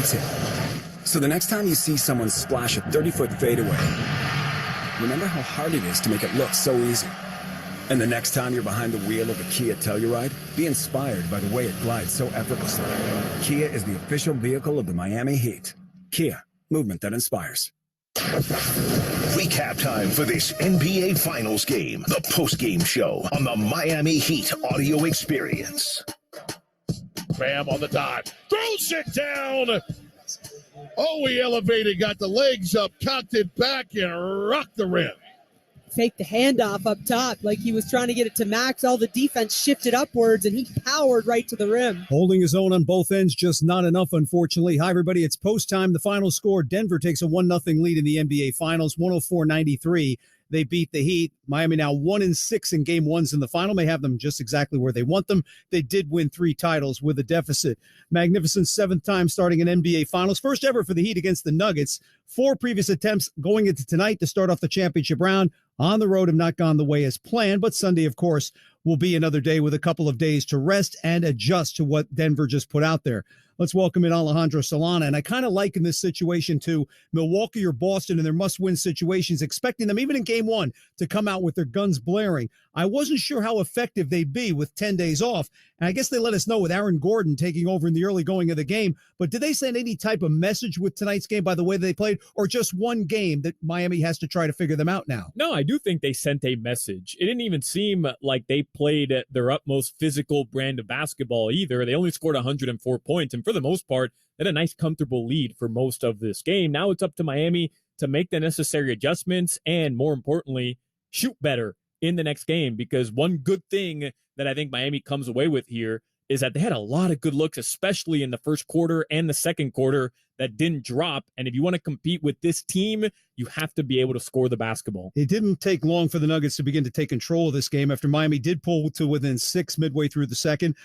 detail. So the next time you see someone splash a 30-foot fadeaway, remember how hard it is to make it look so easy. And the next time you're behind the wheel of a Kia Telluride, be inspired by the way it glides so effortlessly. Kia is the official vehicle of the Miami Heat. Kia, movement that inspires. Recap time for this NBA Finals game. The post-game show on the Miami Heat audio experience. Bam on the dot. Throws it down. Oh, he elevated, got the legs up, cocked it back, and rocked the rim. Take the handoff up top like he was trying to get it to Max. All the defense shifted upwards, and he powered right to the rim. Holding his own on both ends, just not enough, unfortunately. Hi, everybody. It's post time. The final score, Denver takes a 1-0 lead in the NBA Finals, 104-93. They beat the Heat. Miami now 1-6 in game ones in the final. May have them just exactly where they want them. They did win 3 titles with a deficit. Magnificent 7th time starting an NBA Finals. First ever for the Heat against the Nuggets. 4 previous attempts going into tonight to start off the championship round. On the road have not gone the way as planned, but Sunday, of course, will be another day with a couple of days to rest and adjust to what Denver just put out there. Let's welcome in Alejandro Solana. And I kind of liken this situation to Milwaukee or Boston in their must-win situations, expecting them, even in game one, to come out with their guns blaring. I wasn't sure how effective they'd be with 10 days off. And I guess they let us know with Aaron Gordon taking over in the early going of the game. But did they send any type of message with tonight's game by the way they played, or just one game that Miami has to try to figure them out now? No, I do think they sent a message. It didn't even seem like they played their utmost physical brand of basketball either. They only scored 104 points. And for the most part, they had a nice, comfortable lead for most of this game. Now it's up to Miami to make the necessary adjustments and, more importantly, shoot better in the next game, because one good thing that I think Miami comes away with here is that they had a lot of good looks, especially in the first quarter and the second quarter, that didn't drop. And if you want to compete with this team, you have to be able to score the basketball. It didn't take long for the Nuggets to begin to take control of this game after Miami did pull to within 6 midway through the second.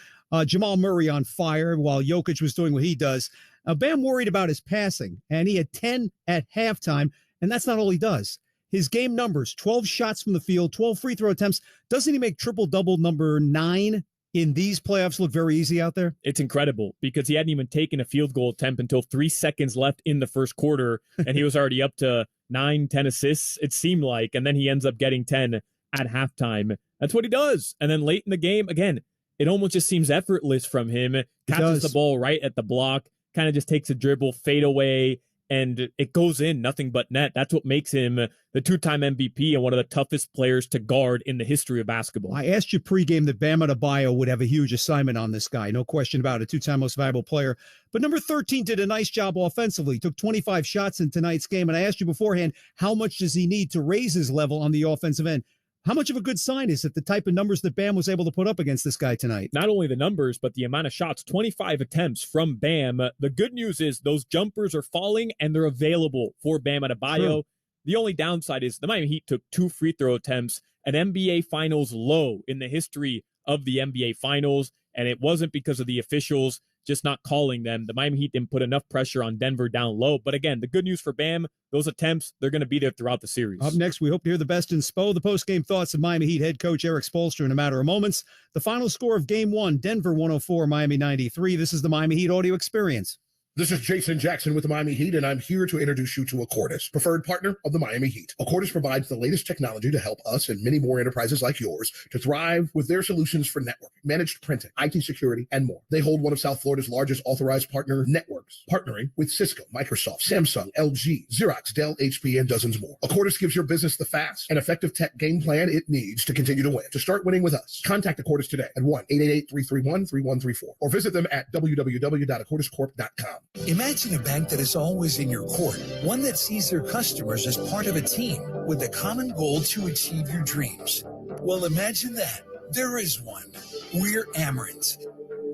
Jamal Murray on fire while Jokic was doing what he does. Bam worried about his passing, and he had 10 at halftime, and that's not all he does. His game numbers, 12 shots from the field, 12 free throw attempts. Doesn't he make triple-double number 9 in these playoffs look very easy out there? It's incredible because he hadn't even taken a field goal attempt until 3 seconds left in the first quarter, and he was already up to 9, 10 assists, it seemed like, and then he ends up getting 10 at halftime. That's what he does. And then late in the game, again, it almost just seems effortless from him. Catches the ball right at the block, kind of just takes a dribble, fade away, and it goes in, nothing but net. That's what makes him the 2-time MVP and one of the toughest players to guard in the history of basketball. I asked you pregame that Bam Adebayo would have a huge assignment on this guy. No question about it, 2-time most valuable player. But number 13 did a nice job offensively, took 25 shots in tonight's game. And I asked you beforehand, how much does he need to raise his level on the offensive end? How much of a good sign is it, the type of numbers that Bam was able to put up against this guy tonight? Not only the numbers, but the amount of shots, 25 attempts from Bam. The good news is those jumpers are falling and they're available for Bam Adebayo. True. The only downside is the Miami Heat took 2 free throw attempts, an NBA Finals low in the history of the NBA Finals, and it wasn't because of the officials just not calling them. The Miami Heat didn't put enough pressure on Denver down low. But again, the good news for Bam, those attempts, they're going to be there throughout the series. Up next, we hope to hear the best in Spo, the post-game thoughts of Miami Heat head coach Eric Spoelstra in a matter of moments. The final score of Game 1, Denver 104, Miami 93. This is the Miami Heat audio experience. This is Jason Jackson with the Miami Heat, and I'm here to introduce you to Accordis, preferred partner of the Miami Heat. Accordis provides the latest technology to help us and many more enterprises like yours to thrive with their solutions for networking, managed printing, IT security, and more. They hold one of South Florida's largest authorized partner networks, partnering with Cisco, Microsoft, Samsung, LG, Xerox, Dell, HP, and dozens more. Accordis gives your business the fast and effective tech game plan it needs to continue to win. To start winning with us, contact Accordis today at 1-888-331-3134 or visit them at www.accordiscorp.com. Imagine a bank that is always in your court, one that sees their customers as part of a team with a common goal to achieve your dreams. Well, imagine that. There is one. We're Amerant.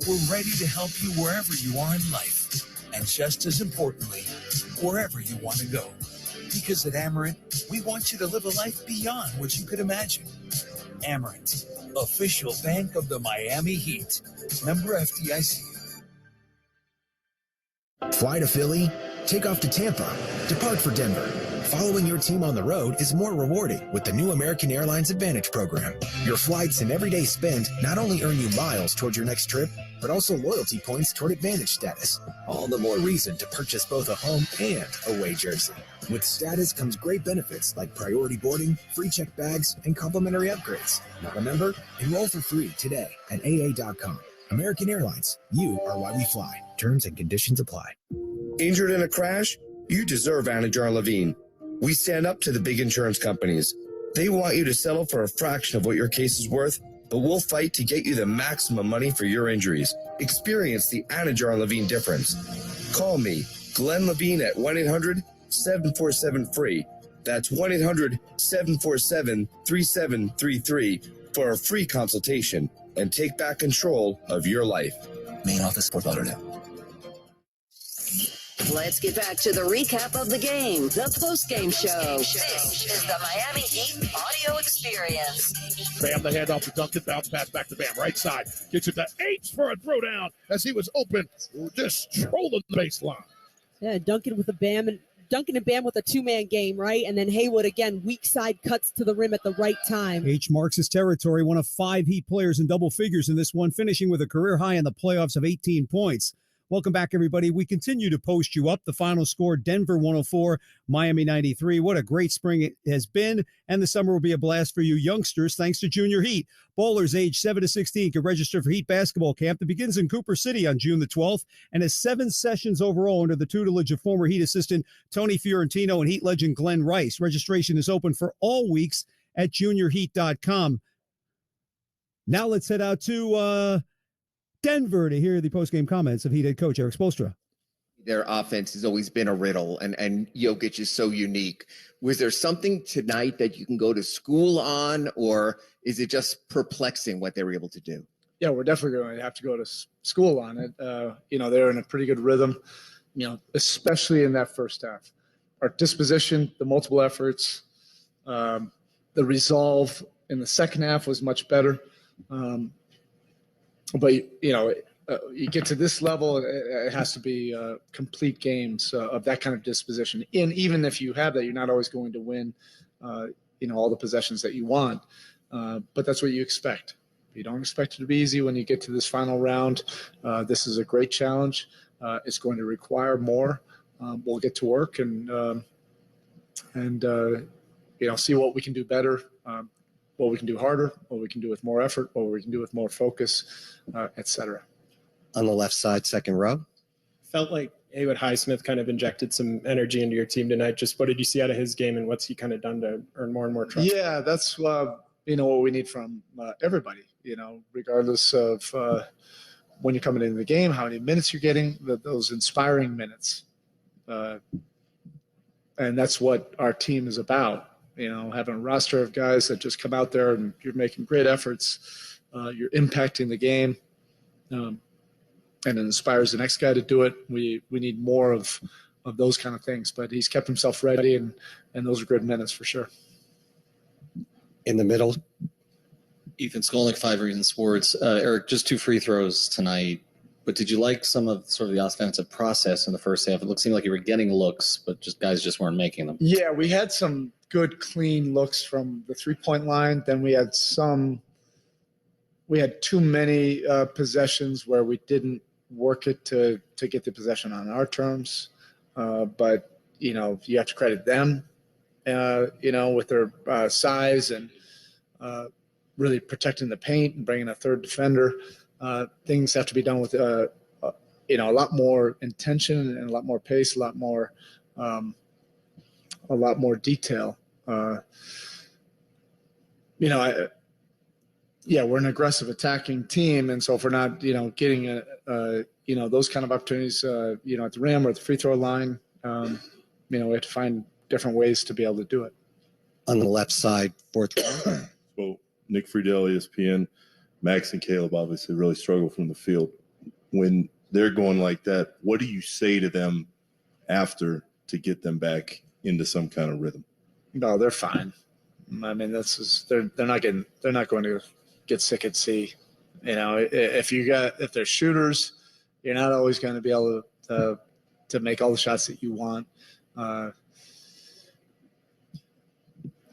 We're ready to help you wherever you are in life, and just as importantly, wherever you want to go. Because at Amerant, we want you to live a life beyond what you could imagine. Amerant, official bank of the Miami Heat. Member FDIC. Fly to Philly, take off to Tampa, depart for Denver. Following your team on the road is more rewarding with the new American Airlines Advantage program. Your flights and everyday spend not only earn you miles towards your next trip, but also loyalty points toward Advantage status. All the more reason to purchase both a home and away jersey. With status comes great benefits like priority boarding, free checked bags, and complimentary upgrades. Not a member? Enroll for free today at AA.com. American Airlines, you are why we fly. Terms and conditions apply. Injured in a crash? You deserve Anajar Levine. We stand up to the big insurance companies. They want you to settle for a fraction of what your case is worth, but we'll fight to get you the maximum money for your injuries. Experience the Anajar Levine difference. Call me, Glenn Levine, at 1-800-747-FREE. That's 1-800-747-3733 for a free consultation and take back control of your life. Main office, Fort Lauderdale. Let's get back to the recap of the game, the post-game show. This is the Miami Heat audio experience. Bam, the handoff to Duncan, bounce pass back to Bam, right side. Gets it to H for a throwdown as he was open, just trolling the baseline. Yeah, Duncan and Bam with a two-man game, right? And then Haywood, again, weak side cuts to the rim at the right time. H marks his territory, one of 5 Heat players in double figures in this one, finishing with a career high in the playoffs of 18 points. Welcome back, everybody. We continue to post you up. The final score, Denver 104, Miami 93. What a great spring it has been, and the summer will be a blast for you youngsters thanks to Junior Heat. Ballers age 7 to 16 can register for Heat basketball camp that begins in Cooper City on June the 12th and has 7 sessions overall under the tutelage of former Heat assistant Tony Fiorentino and Heat legend Glenn Rice. Registration is open for all weeks at juniorheat.com. Now let's head out to Denver to hear the postgame comments of Heat head coach Eric Spoelstra. Their offense has always been a riddle, and Jokic is so unique. Was there something tonight that you can go to school on, or is it just perplexing what they were able to do? Yeah, we're definitely going to have to go to school on it. They're in a pretty good rhythm, especially in that first half. Our disposition, the multiple efforts, the resolve in the second half was much better. But you get to this level, it has to be complete games of that kind of disposition. And even if you have that, you're not always going to win, all the possessions that you want. But that's what you expect. You don't expect it to be easy when you get to this final round. This is a great challenge. It's going to require more. We'll get to work and see what we can do better. What we can do harder, what we can do with more effort, what we can do with more focus, et cetera. On the left side, second row. Felt like Haywood Highsmith kind of injected some energy into your team tonight. Just what did you see out of his game, and what's he kind of done to earn more and more trust? Yeah, that's what we need from everybody, regardless of when you're coming into the game, how many minutes you're getting, those inspiring minutes. And that's what our team is about. Having a roster of guys that just come out there and you're making great efforts, you're impacting the game, and it inspires the next guy to do it. We need more of those kind of things, but he's kept himself ready, and those are good minutes for sure. In the middle. Ethan Skolnick, 5 Reasons Sports. Eric, just 2 free throws tonight, but did you like some of sort of the offensive process in the first half? It seemed like you were getting looks, but guys just weren't making them. Yeah, we had some good, clean looks from the three-point line. Then we had too many possessions where we didn't work it to get the possession on our terms. But, you have to credit them, with their size and really protecting the paint and bringing a third defender. Things have to be done with, a lot more intention and a lot more pace, a lot more detail. We're an aggressive attacking team, and so if we're not, getting those kind of opportunities, at the rim or the free throw line, we have to find different ways to be able to do it. On the left side, fourth row. So Nick Friedel, ESPN, Max and Caleb obviously really struggle from the field. When they're going like that, what do you say to them after to get them back into some kind of rhythm? No, they're fine. I mean, they're not going to get sick at sea. If they're shooters, you're not always going to be able to make all the shots that you want.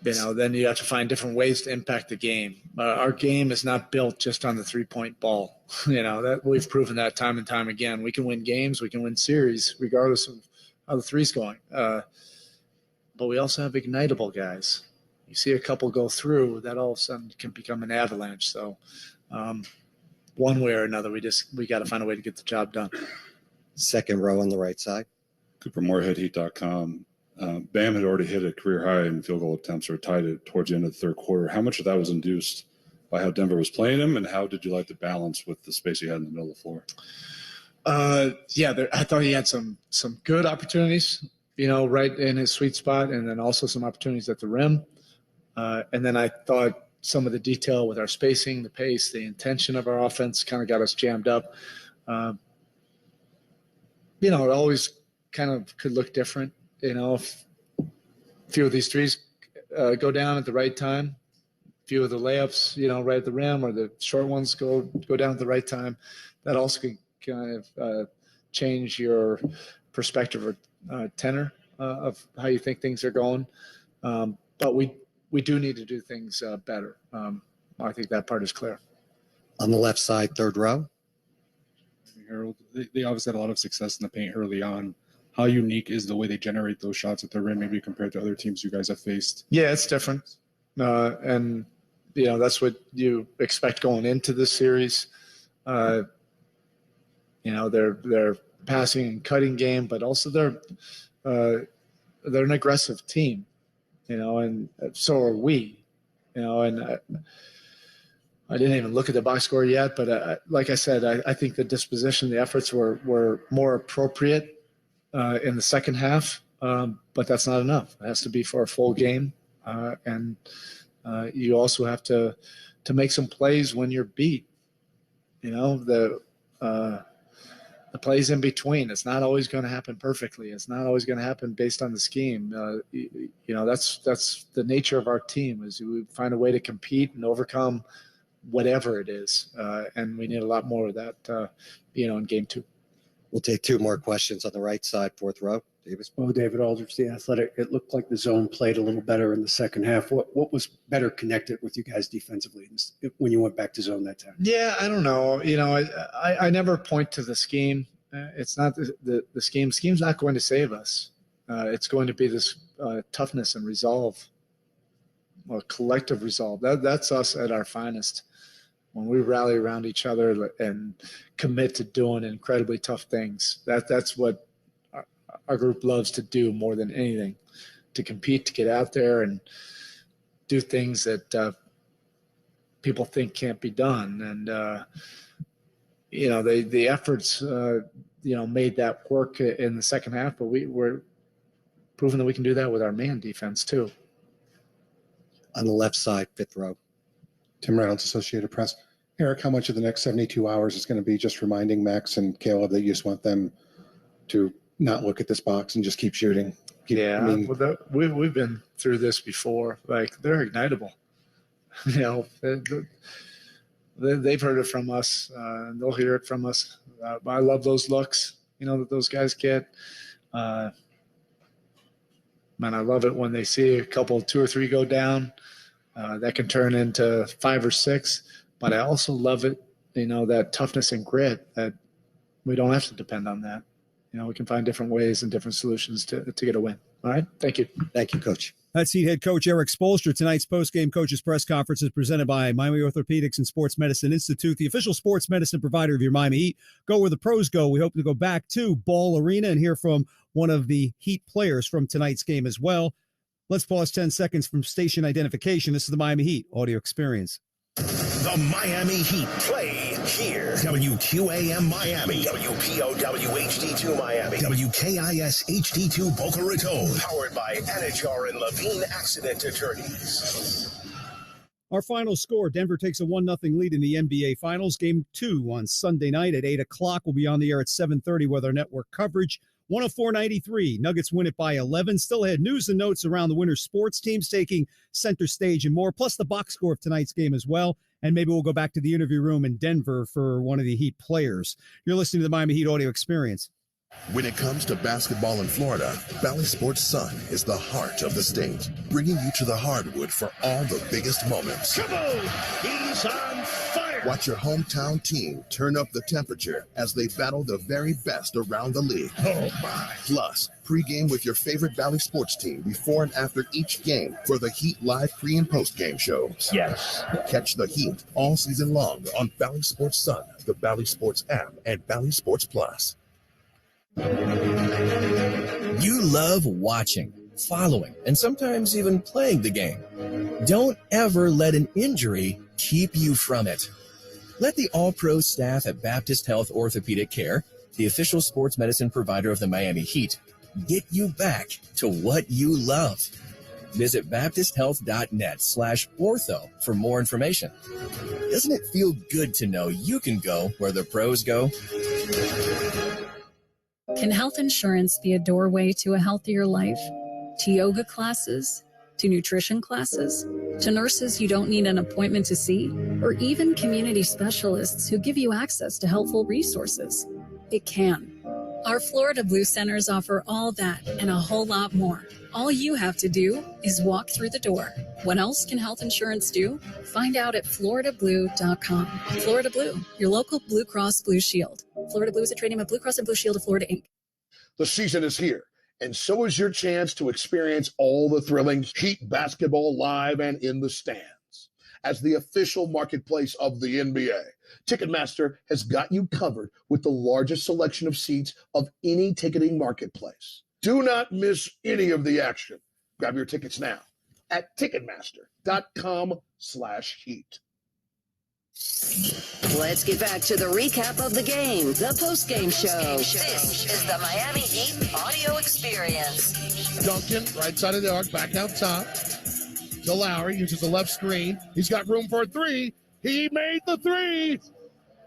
Then you have to find different ways to impact the game. Our game is not built just on the 3-point ball. That we've proven that time and time again. We can win games, we can win series, regardless of how the three's going. But we also have ignitable guys. You see a couple go through, that all of a sudden can become an avalanche. So one way or another, we got to find a way to get the job done. Second row on the right side. Cooper Moorhead, Heat.com. Bam had already hit a career high in field goal attempts, or tied it towards the end of the third quarter. How much of that was induced by how Denver was playing him, and how did you like the balance with the space he had in the middle of the floor? I thought he had some good opportunities, right in his sweet spot, and then also some opportunities at the rim. And then I thought some of the detail with our spacing, the pace, the intention of our offense kind of got us jammed up. It always kind of could look different. If a few of these threes go down at the right time, a few of the layups, right at the rim, or the short ones go down at the right time, that also could kind of change your perspective or tenor of how you think things are going. But we do need to do things better. I think that part is clear. On the left side, third row. Harold, they obviously had a lot of success in the paint early on. How unique is the way they generate those shots at the rim, maybe compared to other teams you guys have faced? Yeah, it's different. And, that's what you expect going into this series. Their passing and cutting game, but also they're an aggressive team, and so are we, and I didn't even look at the box score yet, but like I said, I think the disposition, the efforts were more appropriate in the second half, but that's not enough. It has to be for a full game, and you also have to make some plays when you're beat. The plays in between. It's not always going to happen perfectly. It's not always going to happen based on the scheme. That's the nature of our team, is we find a way to compete and overcome whatever it is. And we need a lot more of that, in game 2. We'll take 2 more questions on the right side, fourth row. Davis. Well, David Aldridge, The Athletic. It looked like the zone played a little better in the second half. What was better connected with you guys defensively when you went back to zone that time? Yeah, I don't know. I never point to the scheme. It's not the scheme. Scheme's not going to save us. It's going to be this toughness and resolve, or collective resolve. That's us at our finest. When we rally around each other and commit to doing incredibly tough things, that's what our group loves to do more than anything, to compete, to get out there and do things that people think can't be done. And, the efforts, made that work in the second half, but we're proving that we can do that with our man defense too. On the left side, fifth row. Tim Reynolds, Associated Press. Eric, how much of the next 72 hours is going to be just reminding Max and Caleb that you just want them to not look at this box and just keep shooting? We've been through this before. Like, they're ignitable. They've heard it from us, and they'll hear it from us. I love those looks, that those guys get. Man, I love it when they see a couple, 2 or 3 go down. That can turn into 5 or 6. But I also love it, that toughness and grit, that we don't have to depend on that. We can find different ways and different solutions to get a win. All right. Thank you. Thank you, Coach. That's Heat head coach Eric Spoelstra. Tonight's post-game coaches press conference is presented by Miami Orthopedics and Sports Medicine Institute, the official sports medicine provider of your Miami Heat. Go where the pros go. We hope to go back to Ball Arena and hear from one of the Heat players from tonight's game as well. Let's pause 10 seconds from station identification. This is the Miami Heat audio experience. The Miami Heat play here. WQAM Miami. WPOW HD2 Miami. WKIS HD2 Boca Raton. Powered by Anajar and Levine Accident Attorneys. Our final score, Denver takes a 1-0 lead in the NBA Finals. Game 2 on Sunday night at 8 o'clock. We'll be on the air at 7:30 with our network coverage. 104-93. Nuggets win it by 11. Still ahead, news and notes around the winter sports teams taking center stage and more, plus the box score of tonight's game as well. And maybe we'll go back to the interview room in Denver for one of the Heat players. You're listening to the Miami Heat audio experience. When it comes to basketball in Florida, Valley Sports Sun is the heart of the state, bringing you to the hardwood for all the biggest moments. He's on fire! Watch your hometown team turn up the temperature as they battle the very best around the league. Oh my! Plus, pregame with your favorite Valley Sports team before and after each game for the Heat live pre- and post-game shows. Yes! Catch the Heat all season long on Valley Sports Sun, the Valley Sports app, and Valley Sports Plus. You love watching, following, and sometimes even playing the game. Don't ever let an injury keep you from it. Let the all-pro staff at Baptist Health Orthopedic Care, the official sports medicine provider of the Miami Heat, get you back to what you love. Visit baptisthealth.net/ortho for more information. Doesn't it feel good to know you can go where the pros go? Can health insurance be a doorway to a healthier life? To yoga classes? To nutrition classes? To nurses you don't need an appointment to see? Or even community specialists who give you access to helpful resources? It can. Our Florida Blue Centers offer all that and a whole lot more. All you have to do is walk through the door. What else can health insurance do? Find out at floridablue.com. Florida Blue, your local Blue Cross Blue Shield. Florida Blue is a trading of Blue Cross and Blue Shield of Florida, Inc. The season is here, and so is your chance to experience all the thrilling Heat basketball live and in the stands. As the official marketplace of the NBA, Ticketmaster has got you covered with the largest selection of seats of any ticketing marketplace. Do not miss any of the action. Grab your tickets now at Ticketmaster.com/heat. Let's get back to the recap of the game, the post-game show. This is the Miami Heat audio experience. Duncan, right side of the arc, back out top. To Lowry, uses the left screen. He's got room for a three. He made the three.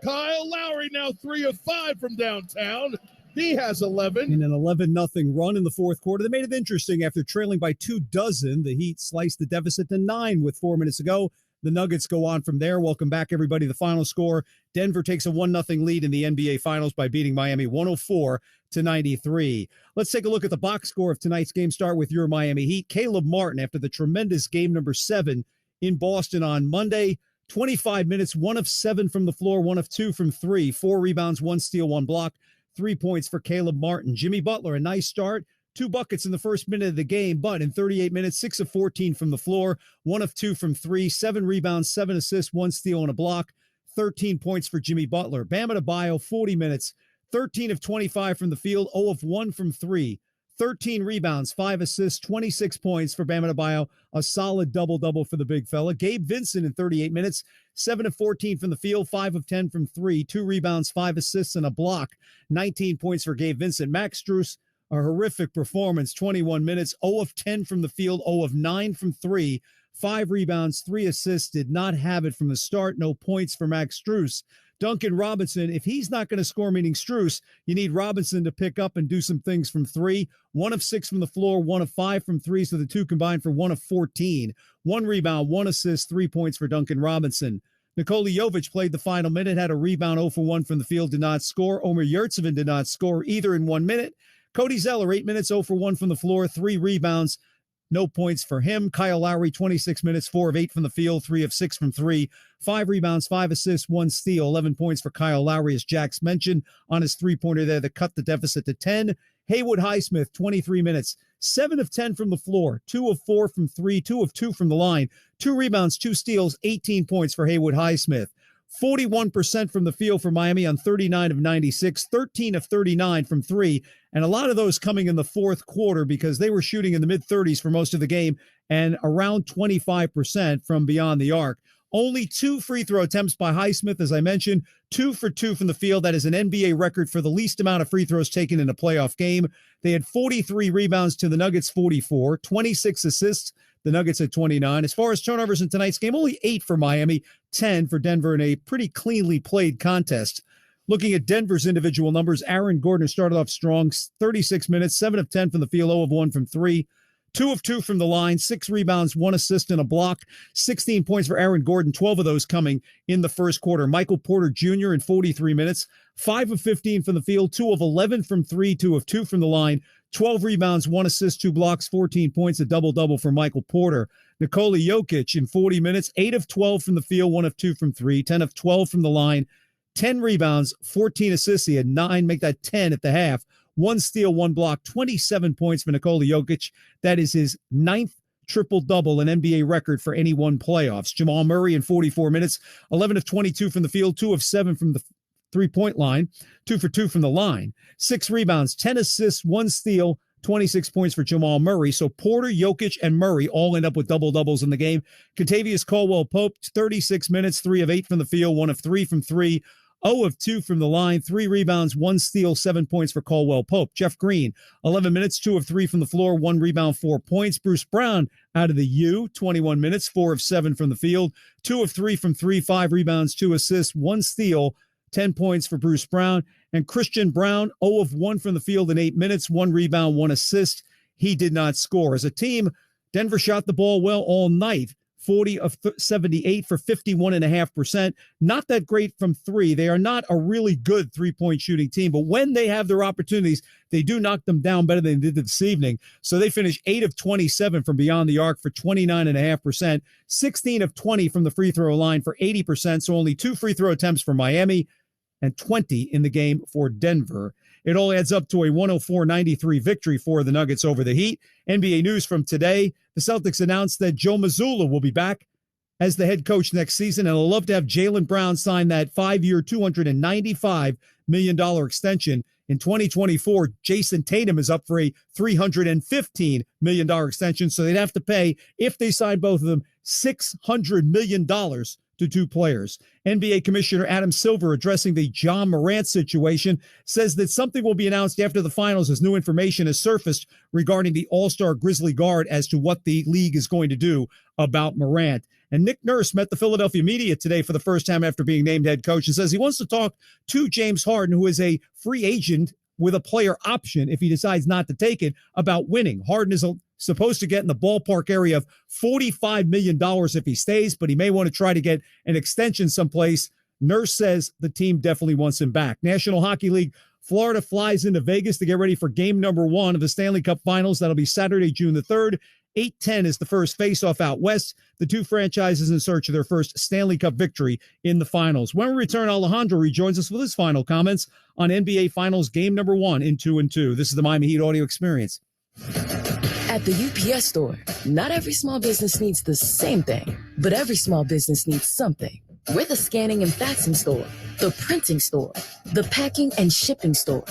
Kyle Lowry now 3 of 5 from downtown. He has 11. In an 11-0 run in the fourth quarter. They made it interesting after trailing by 24. The Heat sliced the deficit to 9 with 4 minutes to go. The Nuggets go on from there. Welcome back, everybody. The final score, Denver takes a 1-0 lead in the NBA Finals by beating Miami 104-93. Let's take a look at the box score of tonight's game. Start with your Miami Heat. Caleb Martin, after the tremendous game number 7 in Boston on Monday, 25 minutes, 1 of 7 from the floor, 1 of 2 from 3, 4 rebounds, 1 steal, 1 block, 3 points for Caleb Martin. Jimmy Butler, a nice start. 2 buckets in the first minute of the game, but in 38 minutes, 6 of 14 from the floor, 1 of 2 from 3, 7 rebounds, 7 assists, 1 steal, and a block, 13 points for Jimmy Butler. Bam Adebayo, 40 minutes, 13 of 25 from the field, 0 of 1 from 3, 13 rebounds, 5 assists, 26 points for Bam Adebayo, a solid double-double for the big fella. Gabe Vincent in 38 minutes, 7 of 14 from the field, 5 of 10 from 3, 2 rebounds, 5 assists, and a block, 19 points for Gabe Vincent. Max Strus, a horrific performance, 21 minutes, 0 of 10 from the field, 0 of 9 from 3, 5 rebounds, 3 assists, did not have it from the start, no points for Max Strus. Duncan Robinson, if he's not going to score, meaning Strus, you need Robinson to pick up and do some things from 3, 1 of 6 from the floor, 1 of 5 from 3, so the two combined for 1 of 14, 1 rebound, 1 assist, 3 points for Duncan Robinson. Nikola Jovic played the final minute, had a rebound, 0 for 1 from the field, did not score. Omer Yurtseven did not score either in 1 minute. Cody Zeller, 8 minutes, 0 for 1 from the floor, 3 rebounds, no points for him. Kyle Lowry, 26 minutes, 4 of 8 from the field, 3 of 6 from 3, 5 rebounds, 5 assists, 1 steal, 11 points for Kyle Lowry, as Jax mentioned on his three-pointer there that cut the deficit to 10. Haywood Highsmith, 23 minutes, 7 of 10 from the floor, 2 of 4 from 3, 2 of 2 from the line, 2 rebounds, 2 steals, 18 points for Haywood Highsmith. 41% from the field for Miami on 39 of 96, 13 of 39 from 3, and a lot of those coming in the fourth quarter because they were shooting in the mid-30s for most of the game and around 25% from beyond the arc. Only 2 free throw attempts by Highsmith, as I mentioned, 2 for 2 from the field. That is an NBA record for the least amount of free throws taken in a playoff game. They had 43 rebounds to the Nuggets' 44, 26 assists. The Nuggets at 29. As far as turnovers in tonight's game, only 8 for Miami, 10 for Denver in a pretty cleanly played contest. Looking at Denver's individual numbers, Aaron Gordon started off strong, 36 minutes, 7 of 10 from the field, 0 of 1 from 3, 2 of 2 from the line, 6 rebounds, 1 assist, and a block, 16 points for Aaron Gordon, 12 of those coming in the first quarter. Michael Porter Jr. in 43 minutes, 5 of 15 from the field, 2 of 11 from 3, 2 of 2 from the line, 12 rebounds, 1 assist, 2 blocks, 14 points, a double-double for Michael Porter. Nikola Jokic in 40 minutes, 8 of 12 from the field, 1 of 2 from 3, 10 of 12 from the line, 10 rebounds, 14 assists. He had 9, make that 10 at the half. 1 steal, 1 block, 27 points for Nikola Jokic. That is his 9th triple-double, an NBA record for any one playoffs. Jamal Murray in 44 minutes, 11 of 22 from the field, 2 of 7 from the three-point line, 2 for 2 from the line, 6 rebounds, 10 assists, 1 steal, 26 points for Jamal Murray. So Porter, Jokic, and Murray all end up with double-doubles in the game. Kentavious Caldwell-Pope, 36 minutes, 3 of 8 from the field, 1 of 3 from 3, 0 of 2 from the line, 3 rebounds, 1 steal, 7 points for Caldwell-Pope. Jeff Green, 11 minutes, 2 of 3 from the floor, 1 rebound, 4 points. Bruce Brown out of the U, 21 minutes, 4 of 7 from the field, 2 of 3 from 3, 5 rebounds, 2 assists, 1 steal, 10 points for Bruce Brown. And Christian Brown, 0 of 1 from the field in 8 minutes, 1 rebound, 1 assist. He did not score. As a team, Denver shot the ball well all night, 40 of 78 for 51.5%. Not that great from three. They are not a really good three-point shooting team, but when they have their opportunities, they do knock them down better than they did this evening. So they finished 8 of 27 from beyond the arc for 29.5%, 16 of 20 from the free throw line for 80%, so only 2 free throw attempts for Miami and 20 in the game for Denver. It all adds up to a 104-93 victory for the Nuggets over the Heat. NBA news from today, the Celtics announced that Joe Mazzulla will be back as the head coach next season, and I'd love to have Jaylen Brown sign that 5-year, $295 million extension. In 2024, Jason Tatum is up for a $315 million extension, so they'd have to pay, if they sign both of them, $600 million to 2 players. NBA Commissioner Adam Silver, addressing the John Morant situation, says that something will be announced after the finals as new information has surfaced regarding the All-Star Grizzly guard as to what the league is going to do about Morant. And Nick Nurse met the Philadelphia media today for the first time after being named head coach and says he wants to talk to James Harden, who is a free agent with a player option if he decides not to take it, about winning. Harden is supposed to get in the ballpark area of $45 million if he stays, but he may want to try to get an extension someplace. Nurse says the team definitely wants him back. National Hockey League, Florida flies into Vegas to get ready for game number 1 of the Stanley Cup Finals. That'll be Saturday, June the 3rd. 8:10 is the first face-off out west. The two franchises in search of their first Stanley Cup victory in the finals. When we return, Alejandro rejoins us with his final comments on NBA Finals game number 1 in 2-2. This is the Miami Heat audio experience. At the UPS store, not every small business needs the same thing, but every small business needs something. We're the scanning and faxing store, the printing store, the packing and shipping store.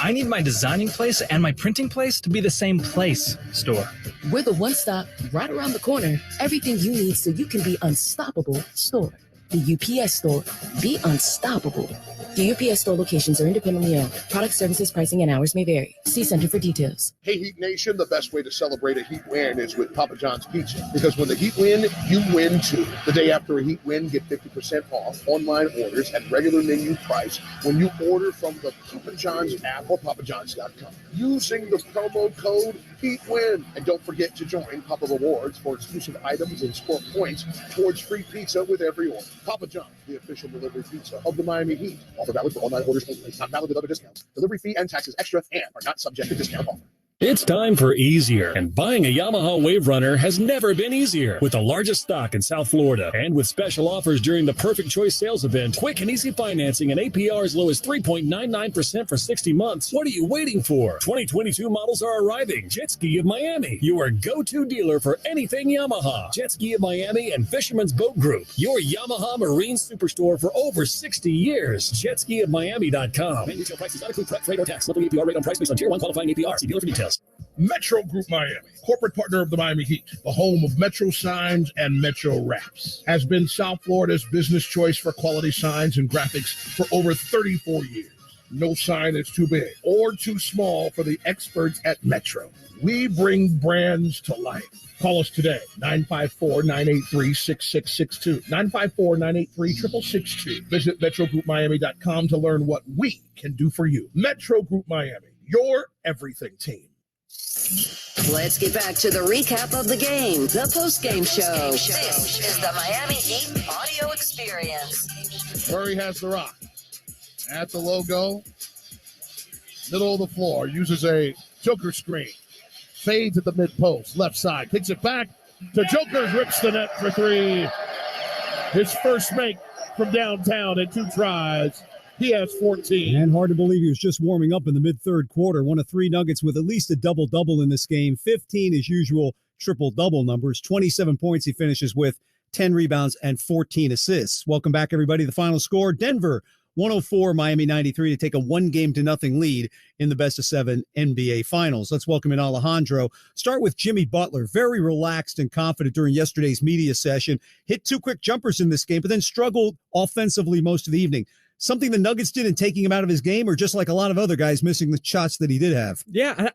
I need my designing place and my printing place to be the same place store. We're the one-stop, right around the corner, everything you need so you can be unstoppable store. The UPS store. Be unstoppable. The UPS store locations are independently owned. Product services, pricing, and hours may vary. See Center for details. Hey, Heat Nation, the best way to celebrate a Heat win is with Papa John's Pizza. Because when the Heat win, you win too. The day after a Heat win, get 50% off online orders at regular menu price when you order from the Papa John's app or papajohns.com. Using the promo code HEATWIN. And don't forget to join Papa Rewards for exclusive items and score points towards free pizza with every order. Papa John's, the official delivery pizza of the Miami Heat. Offer valid for online orders only. Not valid with other discounts. Delivery fee and taxes extra and are not subject to discount offer. It's time for easier, and buying a Yamaha Wave Runner has never been easier. With the largest stock in South Florida, and with special offers during the Perfect Choice sales event, quick and easy financing and APR as low as 3.99% for 60 months. What are you waiting for? 2022 models are arriving. Jet Ski of Miami, your go-to dealer for anything Yamaha. Jet Ski of Miami and Fisherman's Boat Group, your Yamaha Marine Superstore for over 60 years. JetSkiofMiami.com. Main retail prices not include prep, freight, or tax. Monthly APR rate on price based on Tier 1 qualifying APR. See dealer for details. Metro Group Miami, corporate partner of the Miami Heat, the home of Metro Signs and Metro Wraps, has been South Florida's business choice for quality signs and graphics for over 34 years. No sign is too big or too small for the experts at Metro. We bring brands to life. Call us today, 954-983-6662, 954-983-6662. Visit MetroGroupMiami.com to learn what we can do for you. Metro Group Miami, your everything team. Let's get back to the recap of the game, the post-game show. This is the Miami Heat audio experience. Murray has the rock at the logo, middle of the floor, uses a Joker screen, fades at the mid-post, left side, kicks it back to Joker, rips the net for 3. His first make from downtown in 2 tries. He has 14. And hard to believe he was just warming up in the mid-third quarter. One of 3 Nuggets with at least a double-double in this game. 15 as usual triple-double numbers. 27 points he finishes with, 10 rebounds, and 14 assists. Welcome back, everybody. The final score, Denver 104, Miami 93 to take a 1-0 lead in the best-of-7 NBA Finals. Let's welcome in Alejandro. Start with Jimmy Butler. Very relaxed and confident during yesterday's media session. Hit 2 quick jumpers in this game, but then struggled offensively most of the evening. Something the Nuggets did in taking him out of his game, or just like a lot of other guys missing the shots that he did have? Yeah,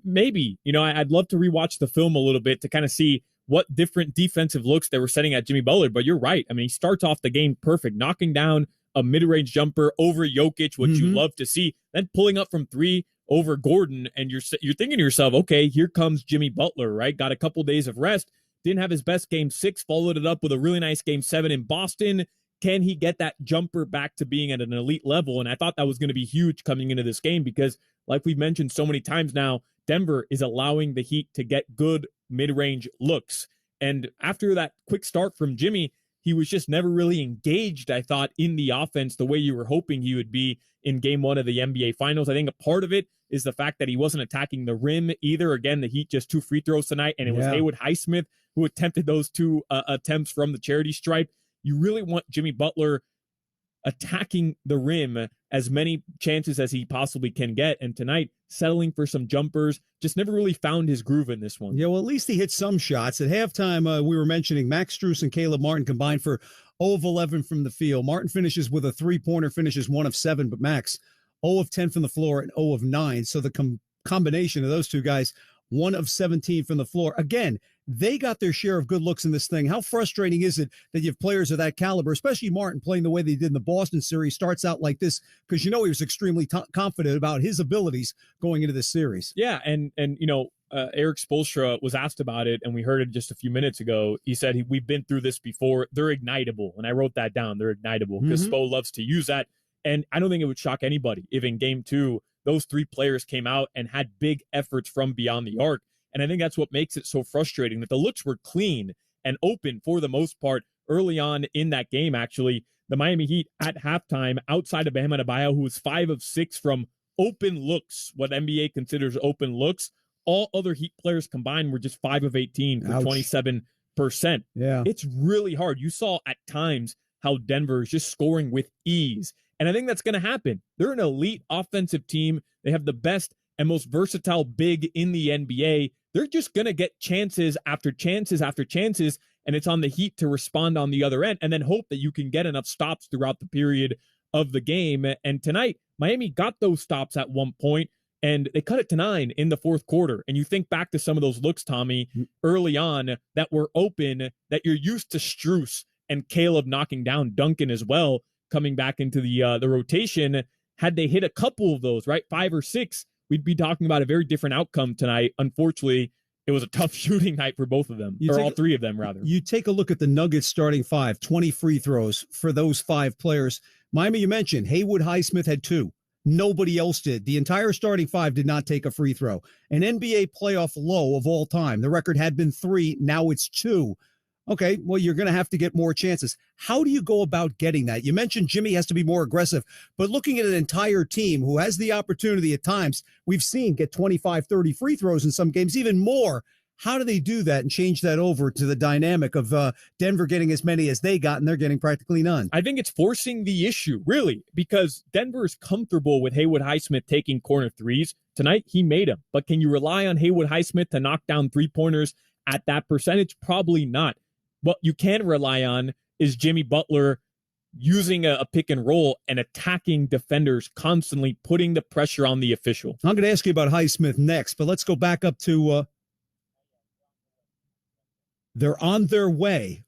maybe. I'd love to rewatch the film a little bit to kind of see what different defensive looks they were setting at Jimmy Butler. But you're right. I mean, he starts off the game perfect, knocking down a mid-range jumper over Jokic, which you love to see, then pulling up from three over Gordon, and you're thinking to yourself, okay, here comes Jimmy Butler, right? Got a couple days of rest, didn't have his best game 6, followed it up with a really nice game 7 in Boston. Can he get that jumper back to being at an elite level? And I thought that was going to be huge coming into this game because, like we've mentioned so many times now, Denver is allowing the Heat to get good mid-range looks. And after that quick start from Jimmy, he was just never really engaged, I thought, in the offense the way you were hoping he would be in game 1 of the NBA Finals. I think a part of it is the fact that he wasn't attacking the rim either. Again, the Heat just 2 free throws tonight, and it was Haywood Highsmith who attempted those 2 attempts from the charity stripe. You really want Jimmy Butler attacking the rim as many chances as he possibly can get. And tonight, settling for some jumpers, just never really found his groove in this one. Yeah, well, at least he hit some shots. At halftime, we were mentioning Max Strus and Caleb Martin combined for 0 of 11 from the field. Martin finishes with a 3-pointer, finishes 1 of 7, but Max 0 of 10 from the floor and 0 of 9. So the combination of those two guys, 1 of 17 from the floor. Again, they got their share of good looks in this thing. How frustrating is it that you have players of that caliber, especially Martin playing the way they did in the Boston series, starts out like this, because he was extremely confident about his abilities going into this series. Yeah, and Eric Spoelstra was asked about it, and we heard it just a few minutes ago. He said, we've been through this before. They're ignitable. And I wrote that down. They're ignitable because Spo loves to use that. And I don't think it would shock anybody if in game 2, those 3 players came out and had big efforts from beyond the arc. And I think that's what makes it so frustrating, that the looks were clean and open for the most part early on in that game. Actually, the Miami Heat at halftime, outside of Bam Adebayo, who was 5 of 6 from open looks, what NBA considers open looks, all other Heat players combined were just 5 of 18 for 27%. Yeah. It's really hard. You saw at times how Denver is just scoring with ease. And I think that's going to happen. They're an elite offensive team. They have the best and most versatile big in the NBA. They're just going to get chances after chances after chances, and it's on the Heat to respond on the other end and then hope that you can get enough stops throughout the period of the game. And tonight, Miami got those stops at one point, and they cut it to 9 in the fourth quarter. And you think back to some of those looks, Tommy, early on that were open, that you're used to Strus and Caleb knocking down Duncan as well, coming back into the rotation. Had they hit a couple of those, right, 5 or 6, we'd be talking about a very different outcome tonight. Unfortunately, it was a tough shooting night for both of them, all 3 of them, rather. You take a look at the Nuggets starting 5, 20 free throws for those 5 players. Miami, you mentioned, Haywood Highsmith had 2. Nobody else did. The entire starting 5 did not take a free throw. An NBA playoff low of all time. The record had been 3. Now it's 2. Okay, well, you're going to have to get more chances. How do you go about getting that? You mentioned Jimmy has to be more aggressive, but looking at an entire team who has the opportunity at times, we've seen get 25, 30 free throws in some games, even more. How do they do that and change that over to the dynamic of Denver getting as many as they got and they're getting practically none? I think it's forcing the issue, really, because Denver is comfortable with Haywood Highsmith taking corner threes. Tonight, he made them. But can you rely on Haywood Highsmith to knock down 3-pointers at that percentage? Probably not. What you can rely on is Jimmy Butler using a pick and roll and attacking defenders, constantly putting the pressure on the official. I'm going to ask you about Highsmith next, but let's go back up to they're on their way.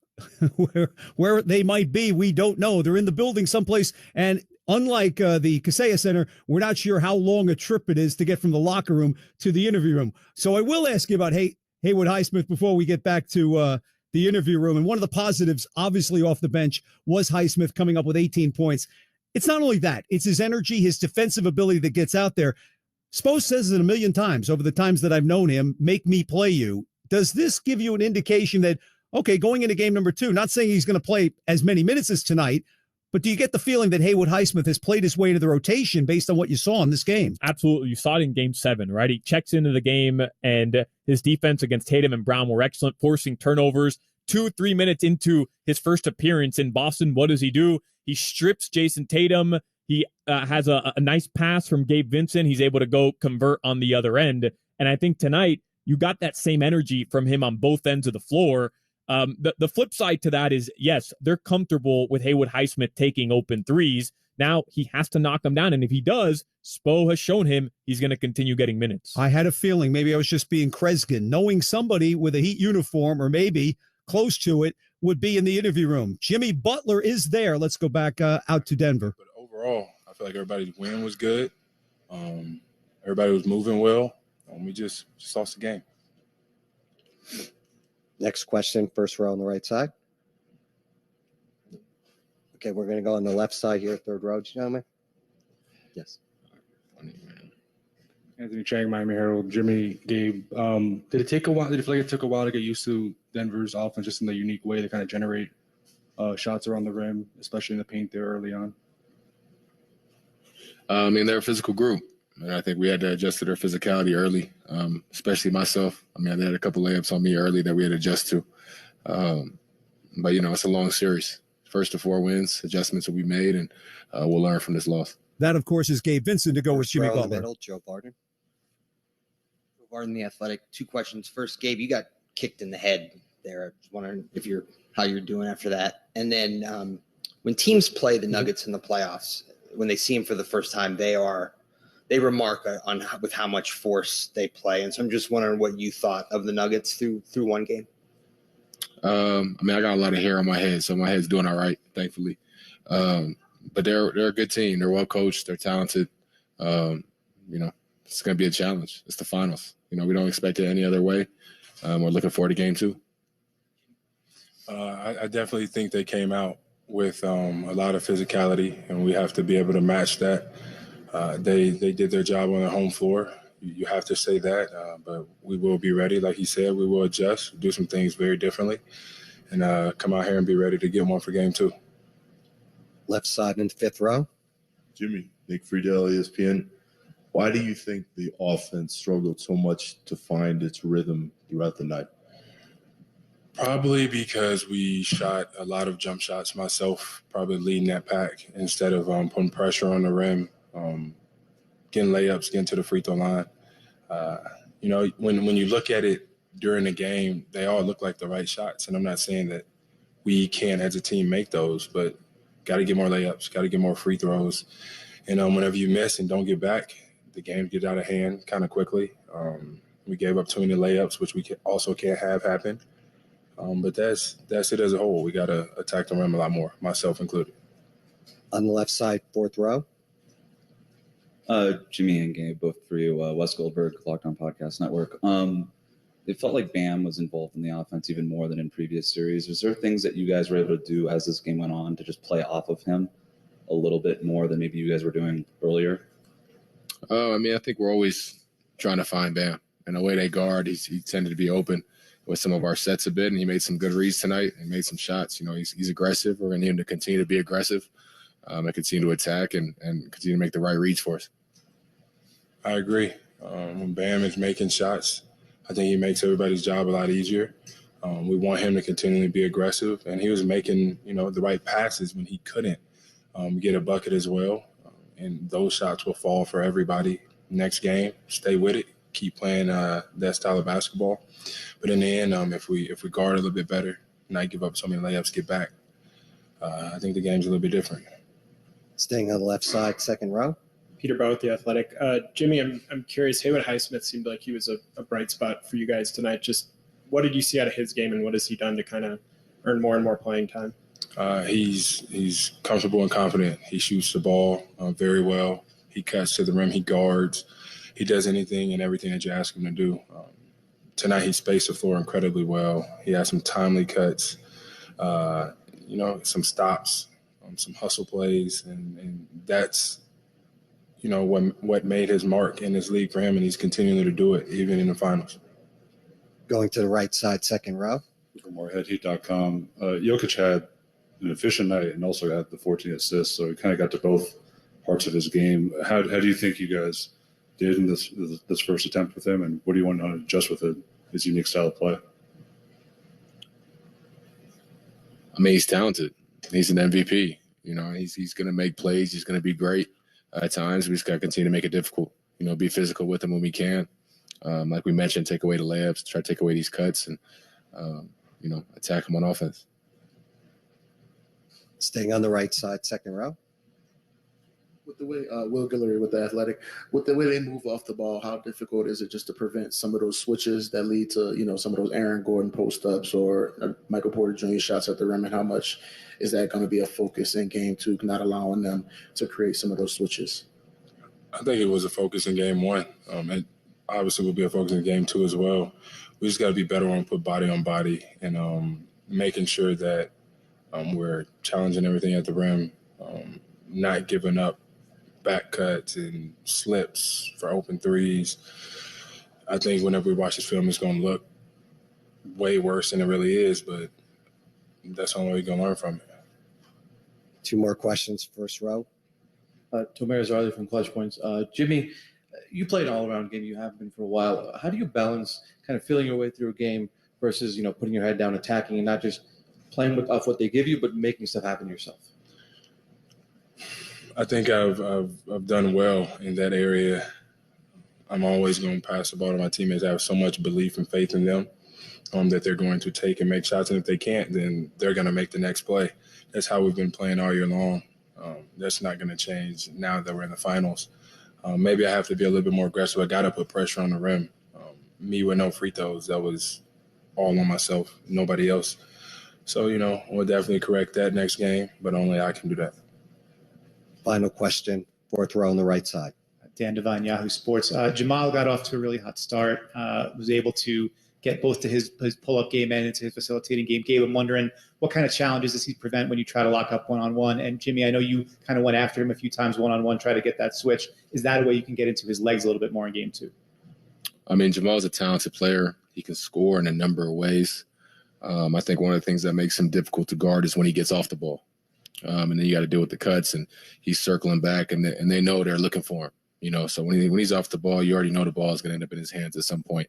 where they might be, we don't know. They're in the building someplace, and unlike the Kaseya Center, we're not sure how long a trip it is to get from the locker room to the interview room. So I will ask you about Haywood Highsmith before we get back to the interview room. And one of the positives, obviously off the bench, was Highsmith coming up with 18 points. It's not only that, it's his energy, his defensive ability that gets out there. Spo says it a million times over the times that I've known him, make me play you. Does this give you an indication that, okay, going into game number 2, not saying he's going to play as many minutes as tonight, but do you get the feeling that Haywood Highsmith has played his way into the rotation based on what you saw in this game? Absolutely. You saw it in game 7, right? He checks into the game, and his defense against Tatum and Brown were excellent, forcing turnovers. 2-3 minutes into his first appearance in Boston, what does he do? He strips Jason Tatum. He has a nice pass from Gabe Vincent. He's able to go convert on the other end. And I think tonight, you got that same energy from him on both ends of the floor. The flip side to that is, yes, they're comfortable with Haywood Highsmith taking open threes. Now he has to knock them down. And if he does, Spo has shown him he's going to continue getting minutes. I had a feeling maybe I was just being Kreskin, knowing somebody with a Heat uniform or maybe close to it would be in the interview room. Jimmy Butler is there. Let's go back out to Denver. But overall, I feel like everybody's win was good. Everybody was moving well. We just lost the game. Next question, first row on the right side. Okay, we're going to go on the left side here, third row, gentlemen. Yes. Anthony Chang, Miami Herald. Jimmy, Gabe, did it take a while? Did it feel like it took a while to get used to Denver's offense, just in the unique way they kind of generate shots around the rim, especially in the paint there early on? I mean, they're a physical group, and I think we had to adjust to their physicality early, especially myself. I mean, they had a couple layups on me early that we had to adjust to. But, it's a long series. First to 4 wins, adjustments will be made, and we'll learn from this loss. That, of course, is Gabe Vincent to go with Jimmy Butler. Middle, Joe Barton. Joe Barton, The Athletic. 2 questions. First, Gabe, you got kicked in the head there. I was wondering how you're doing after that. And then when teams play the Nuggets in the playoffs, when they see them for the first time, they remark with how much force they play. And so I'm just wondering what you thought of the Nuggets through one game. I mean, I got a lot of hair on my head, so my head's doing all right, thankfully. But they're a good team. They're well coached. They're talented. It's going to be a challenge. It's the finals. We don't expect it any other way. We're looking forward to game 2. I definitely think they came out with a lot of physicality, and we have to be able to match that. They did their job on their home floor. You have to say that, but we will be ready. Like he said, we will adjust, do some things very differently, and come out here and be ready to get one for game 2. Left side in the 5th row. Jimmy, Nick Friedel, ESPN. Why do you think the offense struggled so much to find its rhythm throughout the night? Probably because we shot a lot of jump shots, myself probably leading that pack instead of putting pressure on the rim, getting layups, getting to the free throw line. When you look at it during the game, they all look like the right shots. And I'm not saying that we can't, as a team, make those, but got to get more layups, got to get more free throws. And whenever you miss and don't get back, the game gets out of hand kind of quickly. We gave up too many layups, which we also can't have happen. But that's it as a whole. We got to attack the rim a lot more, myself included. On the left side, 4th row. Jimmy and Gabe, both for you. Wes Goldberg, Locked On Podcast Network. It felt like Bam was involved in the offense even more than in previous series. Was there things that you guys were able to do as this game went on to just play off of him a little bit more than maybe you guys were doing earlier? I mean, I think we're always trying to find Bam. And the way they guard, he tended to be open with some of our sets a bit, and he made some good reads tonight and made some shots. He's aggressive. We're going to need him to continue to be aggressive and continue to attack and continue to make the right reads for us. I agree. When Bam is making shots, I think he makes everybody's job a lot easier. We want him to continually be aggressive, and he was making, the right passes when he couldn't get a bucket as well. And those shots will fall for everybody next game. Stay with it. Keep playing that style of basketball. But in the end, if we guard a little bit better, not give up so many layups, get back, I think the game's a little bit different. Staying on the left side, 2nd row. Peter Bow with The Athletic. Jimmy, I'm curious. Haywood Highsmith seemed like he was a bright spot for you guys tonight. Just what did you see out of his game, and what has he done to kind of earn more and more playing time? He's comfortable and confident. He shoots the ball very well. He cuts to the rim. He guards. He does anything and everything that you ask him to do. Tonight he spaced the floor incredibly well. He had some timely cuts, some stops, some hustle plays, and that's what made his mark in this league for him, and he's continuing to do it even in the finals. Going to the right side, 2nd row. From ourheadheat.com, Jokic had an efficient night and also had the 14 assists, so he kind of got to both parts of his game. How do you think you guys did in this first attempt with him, and what do you want to adjust with his unique style of play? I mean, he's talented. He's an MVP. He's going to make plays. He's going to be great. At times, we just got to continue to make it difficult. Be physical with him when we can. Like we mentioned, take away the layups, try to take away these cuts, and attack him on offense. Staying on the right side, 2nd row. With the way Will Guillory with the Athletic, with the way they move off the ball, how difficult is it just to prevent some of those switches that lead to, some of those Aaron Gordon post-ups or Michael Porter Jr. shots at the rim, and how much is that going to be a focus in game two, not allowing them to create some of those switches? I think it was a focus in game one. It obviously will be a focus in game two as well. We just got to be better on put body on body and making sure that we're challenging everything at the rim, not giving up back cuts and slips for open threes. I think whenever we watch this film, it's going to look way worse than it really is, but that's the only way we're going to learn from it. 2 more questions, first row. Tomer Zarli from Clutch Points. Jimmy, you played an all-around game. You have been for a while. How do you balance kind of feeling your way through a game versus, putting your head down, attacking, and not just playing off what they give you, but making stuff happen yourself? I think I've done well in that area. I'm always going to pass the ball to my teammates. I have so much belief and faith in them that they're going to take and make shots. And if they can't, then they're going to make the next play. That's how we've been playing all year long. That's not going to change now that we're in the finals. Maybe I have to be a little bit more aggressive. I got to put pressure on the rim. Me with no free throws, that was all on myself, nobody else. So, we'll definitely correct that next game, but only I can do that. Final question, fourth row on the right side. Dan Devine, Yahoo Sports. Jamal got off to a really hot start, was able to get both to his pull-up game and into his facilitating game. Gabe, I'm wondering, what kind of challenges does he prevent when you try to lock up one-on-one? And Jimmy, I know you kind of went after him a few times one-on-one, try to get that switch. Is that a way you can get into his legs a little bit more in game two? I mean, Jamal's a talented player. He can score in a number of ways. I think one of the things that makes him difficult to guard is when he gets off the ball. And then you got to deal with the cuts, and he's circling back, and they know they're looking for him. So when he's off the ball, you already know the ball is going to end up in his hands at some point.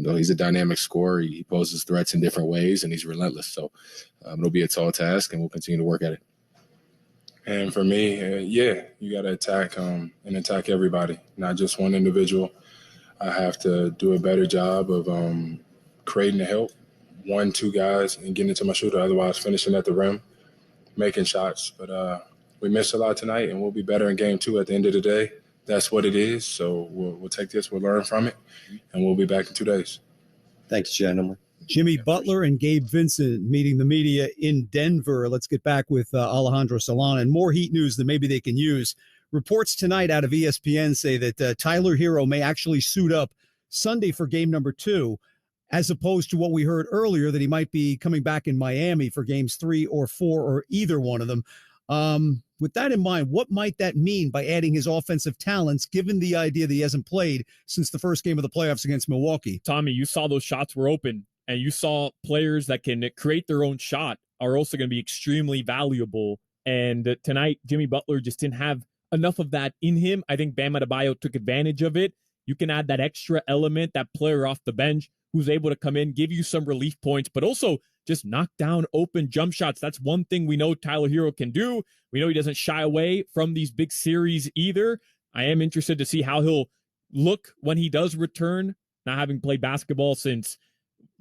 He's a dynamic scorer. He poses threats in different ways, and he's relentless. So it'll be a tall task, and we'll continue to work at it. And for me, you got to attack and attack everybody, not just one individual. I have to do a better job of creating the help, 1-2 guys, and getting into my shooter. Otherwise, finishing at the rim, making shots. But we missed a lot tonight, and we'll be better in game two at the end of the day. That's what it is. So we'll take this, we'll learn from it, and we'll be back in 2 days. Thanks, gentlemen. Jimmy Butler and Gabe Vincent meeting the media in Denver. Let's get back with Alejandro Solana and more Heat news that maybe they can use. Reports tonight out of ESPN say that Tyler Hero may actually suit up Sunday for game number 2, as opposed to what we heard earlier that he might be coming back in Miami for games 3 or 4 or either one of them. With that in mind, what might that mean by adding his offensive talents, given the idea that he hasn't played since the first game of the playoffs against Milwaukee? Tommy, you saw those shots were open, and you saw players that can create their own shot are also going to be extremely valuable. And tonight, Jimmy Butler just didn't have enough of that in him. I think Bam Adebayo took advantage of it. You can add that extra element, that player off the bench who's able to come in, give you some relief points, but also just knock down open jump shots. That's one thing we know Tyler Hero can do. We know he doesn't shy away from these big series either. I am interested to see how he'll look when he does return, not having played basketball since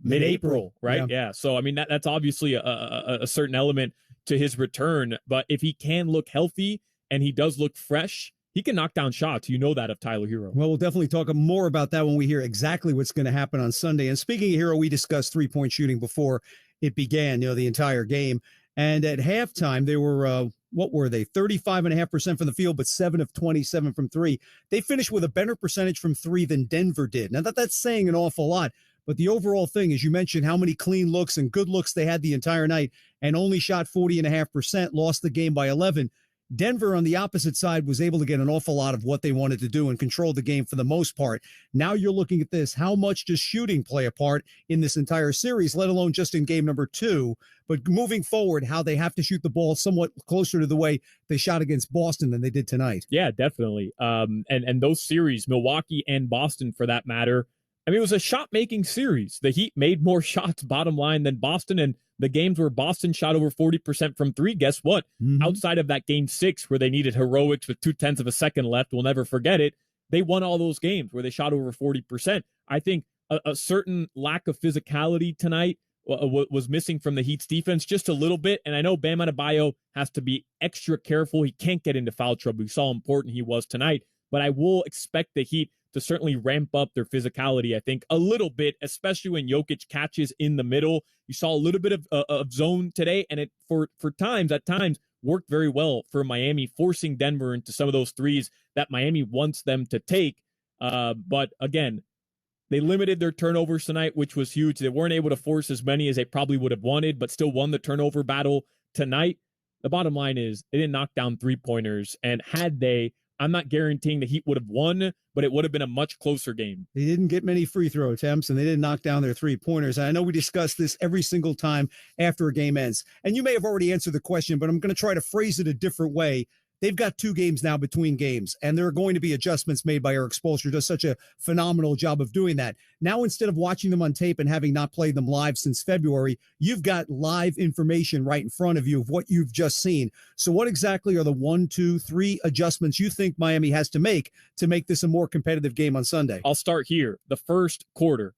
mid-April, right? Yeah. So, I mean, that's obviously a certain element to his return, but if he can look healthy and he does look fresh, he can knock down shots. You know that of Tyler Hero. Well, we'll definitely talk more about that when we hear exactly what's going to happen on Sunday. And speaking of Hero, we discussed three-point shooting before it began, the entire game. And at halftime, they were, 35.5% from the field, but 7 of 27 from 3. They finished with a better percentage from 3 than Denver did. Now, that's saying an awful lot. But the overall thing, as you mentioned, how many clean looks and good looks they had the entire night and only shot 40.5%, lost the game by 11. Denver, on the opposite side, was able to get an awful lot of what they wanted to do and control the game for the most part. Now you're looking at this. How much does shooting play a part in this entire series, let alone just in game number 2? But moving forward, how they have to shoot the ball somewhat closer to the way they shot against Boston than they did tonight. Yeah, definitely. And those series, Milwaukee and Boston for that matter, I mean, it was a shot-making series. The Heat made more shots, bottom line, than Boston, and the games where Boston shot over 40% from 3, guess what? Outside of that game 6 where they needed heroics with 0.2 of a second left, we'll never forget it, they won all those games where they shot over 40%. I think a certain lack of physicality tonight was missing from the Heat's defense just a little bit. And I know Bam Adebayo has to be extra careful. He can't get into foul trouble. We saw how important he was tonight. But I will expect the Heat to certainly ramp up their physicality, I think, a little bit, especially when Jokic catches in the middle. You saw a little bit of zone today, and it at times worked very well for Miami, forcing Denver into some of those threes that Miami wants them to take. But again, they limited their turnovers tonight, which was huge. They weren't able to force as many as they probably would have wanted, but still won the turnover battle tonight. The bottom line is they didn't knock down three-pointers, and had they, I'm not guaranteeing the Heat would have won, but it would have been a much closer game. They didn't get many free throw attempts, and they didn't knock down their three-pointers. And I know we discuss this every single time after a game ends. And you may have already answered the question, but I'm going to try to phrase it a different way. They've got 2 games now between games, and there are going to be adjustments made by Eric Spoelstra, who does such a phenomenal job of doing that. Now, instead of watching them on tape and having not played them live since February, you've got live information right in front of you of what you've just seen. So what exactly are the 1, 2, 3 adjustments you think Miami has to make this a more competitive game on Sunday? I'll start here. The first quarter,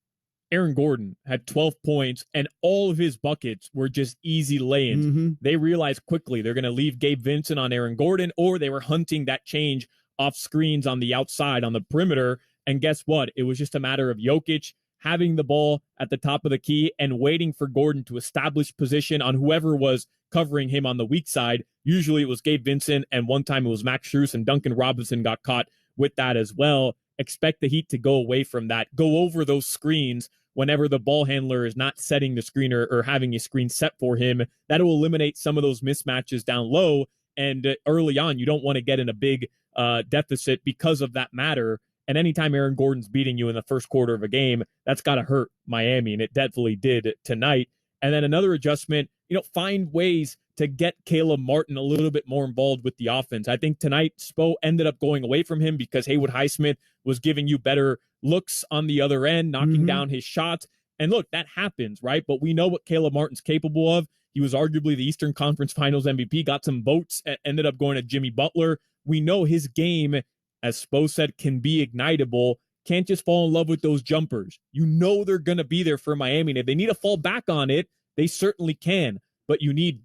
Aaron Gordon had 12 points, and all of his buckets were just easy lay-ins. Mm-hmm. They realized quickly they're going to leave Gabe Vincent on Aaron Gordon, or they were hunting that change off screens on the outside, on the perimeter. And guess what? It was just a matter of Jokic having the ball at the top of the key and waiting for Gordon to establish position on whoever was covering him on the weak side. Usually it was Gabe Vincent, and one time it was Max Strus, and Duncan Robinson got caught with that as well. Expect the Heat to go away from that, go over those screens whenever the ball handler is not setting the screen or having a screen set for him. That will eliminate some of those mismatches down low. And early on, you don't want to get in a big deficit because of that matter. And anytime Aaron Gordon's beating you in the first quarter of a game, that's got to hurt Miami, and it definitely did tonight. And then another adjustment, find ways to get Caleb Martin a little bit more involved with the offense. I think tonight Spo ended up going away from him because Haywood Highsmith was giving you better looks on the other end, knocking down his shots. And look, that happens, right? But we know what Caleb Martin's capable of. He was arguably the Eastern Conference Finals MVP, got some votes, ended up going to Jimmy Butler. We know his game, as Spo said, can be ignitable. Can't just fall in love with those jumpers. They're going to be there for Miami. And if they need to fall back on it, they certainly can. But you need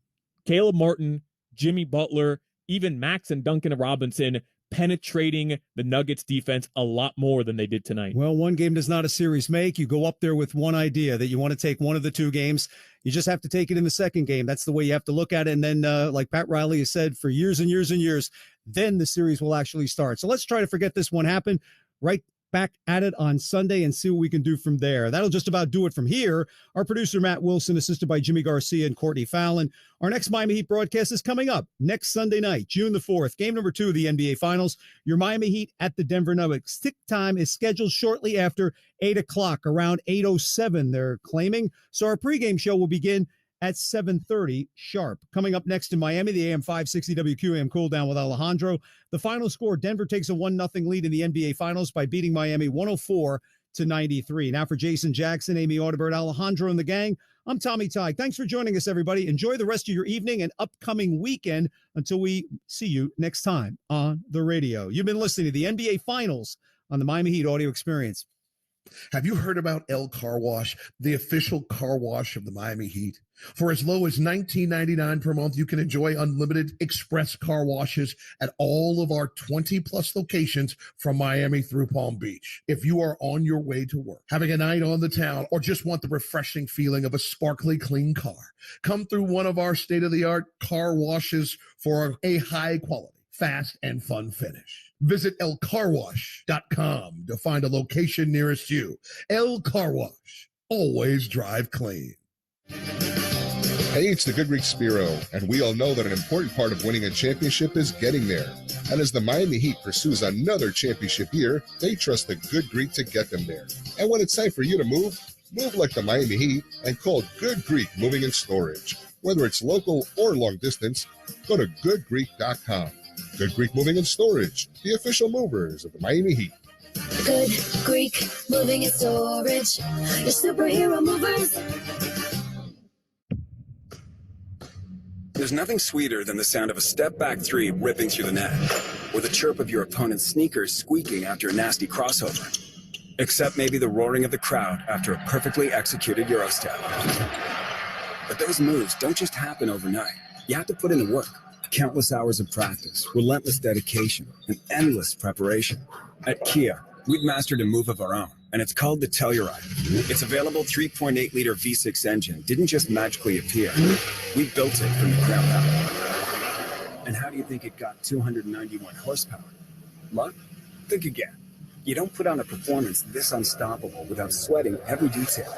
Caleb Martin, Jimmy Butler, even Max and Duncan Robinson penetrating the Nuggets defense a lot more than they did tonight. Well, one game does not a series make. You go up there with one idea that you want to take one of the 2 games. You just have to take it in the second game. That's the way you have to look at it. And then, like Pat Riley has said for years and years and years, then the series will actually start. So let's try to forget this one happened. Right back at it on Sunday and see what we can do from there. That'll just about do it from here. Our producer, Matt Wilson, assisted by Jimmy Garcia and Courtney Fallon. Our next Miami Heat broadcast is coming up next Sunday night, June the 4th, game number 2 of the NBA Finals. Your Miami Heat at the Denver Nuggets. Tip time is scheduled shortly after 8 o'clock, around 8:07, they're claiming. So our pregame show will begin at 7:30 sharp. Coming up next in Miami, the AM 560 WQAM cool down with Alejandro. The final score, Denver takes a 1-0 lead in the NBA Finals by beating Miami 104-93. Now for Jason Jackson, Amy Audibert, Alejandro, and the gang, I'm Tommy Tighe. Thanks for joining us, everybody. Enjoy the rest of your evening and upcoming weekend until we see you next time on the radio. You've been listening to the NBA Finals on the Miami Heat audio experience. Have you heard about El Car Wash, the official car wash of the Miami Heat? For as low as $19.99 per month, you can enjoy unlimited express car washes at all of our 20-plus locations from Miami through Palm Beach. If you are on your way to work, having a night on the town, or just want the refreshing feeling of a sparkly clean car, come through one of our state-of-the-art car washes for a high-quality, fast, and fun finish. Visit elcarwash.com to find a location nearest you. El Car Wash. Always drive clean. Hey, it's the Good Greek Spiro, and we all know that an important part of winning a championship is getting there. And as the Miami Heat pursues another championship year, they trust the Good Greek to get them there. And when it's time for you to move like the Miami Heat and call Good Greek Moving and Storage. Whether it's local or long distance, go to goodgreek.com. Good Greek Moving and Storage, the official movers of the Miami Heat. Good Greek Moving and Storage, your superhero movers. There's nothing sweeter than the sound of a step-back 3 ripping through the net, or the chirp of your opponent's sneakers squeaking after a nasty crossover. except maybe the roaring of the crowd after a perfectly executed Eurostep. But those moves don't just happen overnight. You have to put in the work. Countless hours of practice, relentless dedication, and endless preparation. At Kia, we've mastered a move of our own, and it's called the Telluride. Its available 3.8-liter V6 engine didn't just magically appear. We built it from the ground up. And how do you think it got 291 horsepower? Luck? Think again. You don't put on a performance this unstoppable without sweating every detail.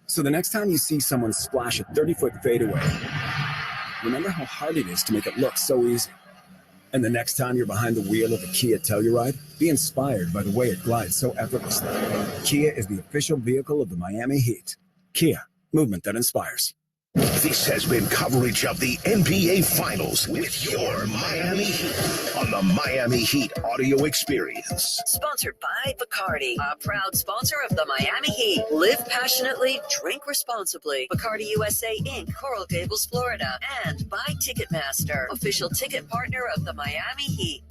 So the next time you see someone splash a 30-foot fadeaway, remember how hard it is to make it look so easy. And the next time you're behind the wheel of a Kia Telluride, be inspired by the way it glides so effortlessly. Kia is the official vehicle of the Miami Heat. Kia, movement that inspires. This has been coverage of the NBA Finals with your Miami Heat on the Miami Heat audio experience. Sponsored by Bacardi, a proud sponsor of the Miami Heat. Live passionately, drink responsibly. Bacardi USA Inc., Coral Gables, Florida. And by Ticketmaster, official ticket partner of the Miami Heat.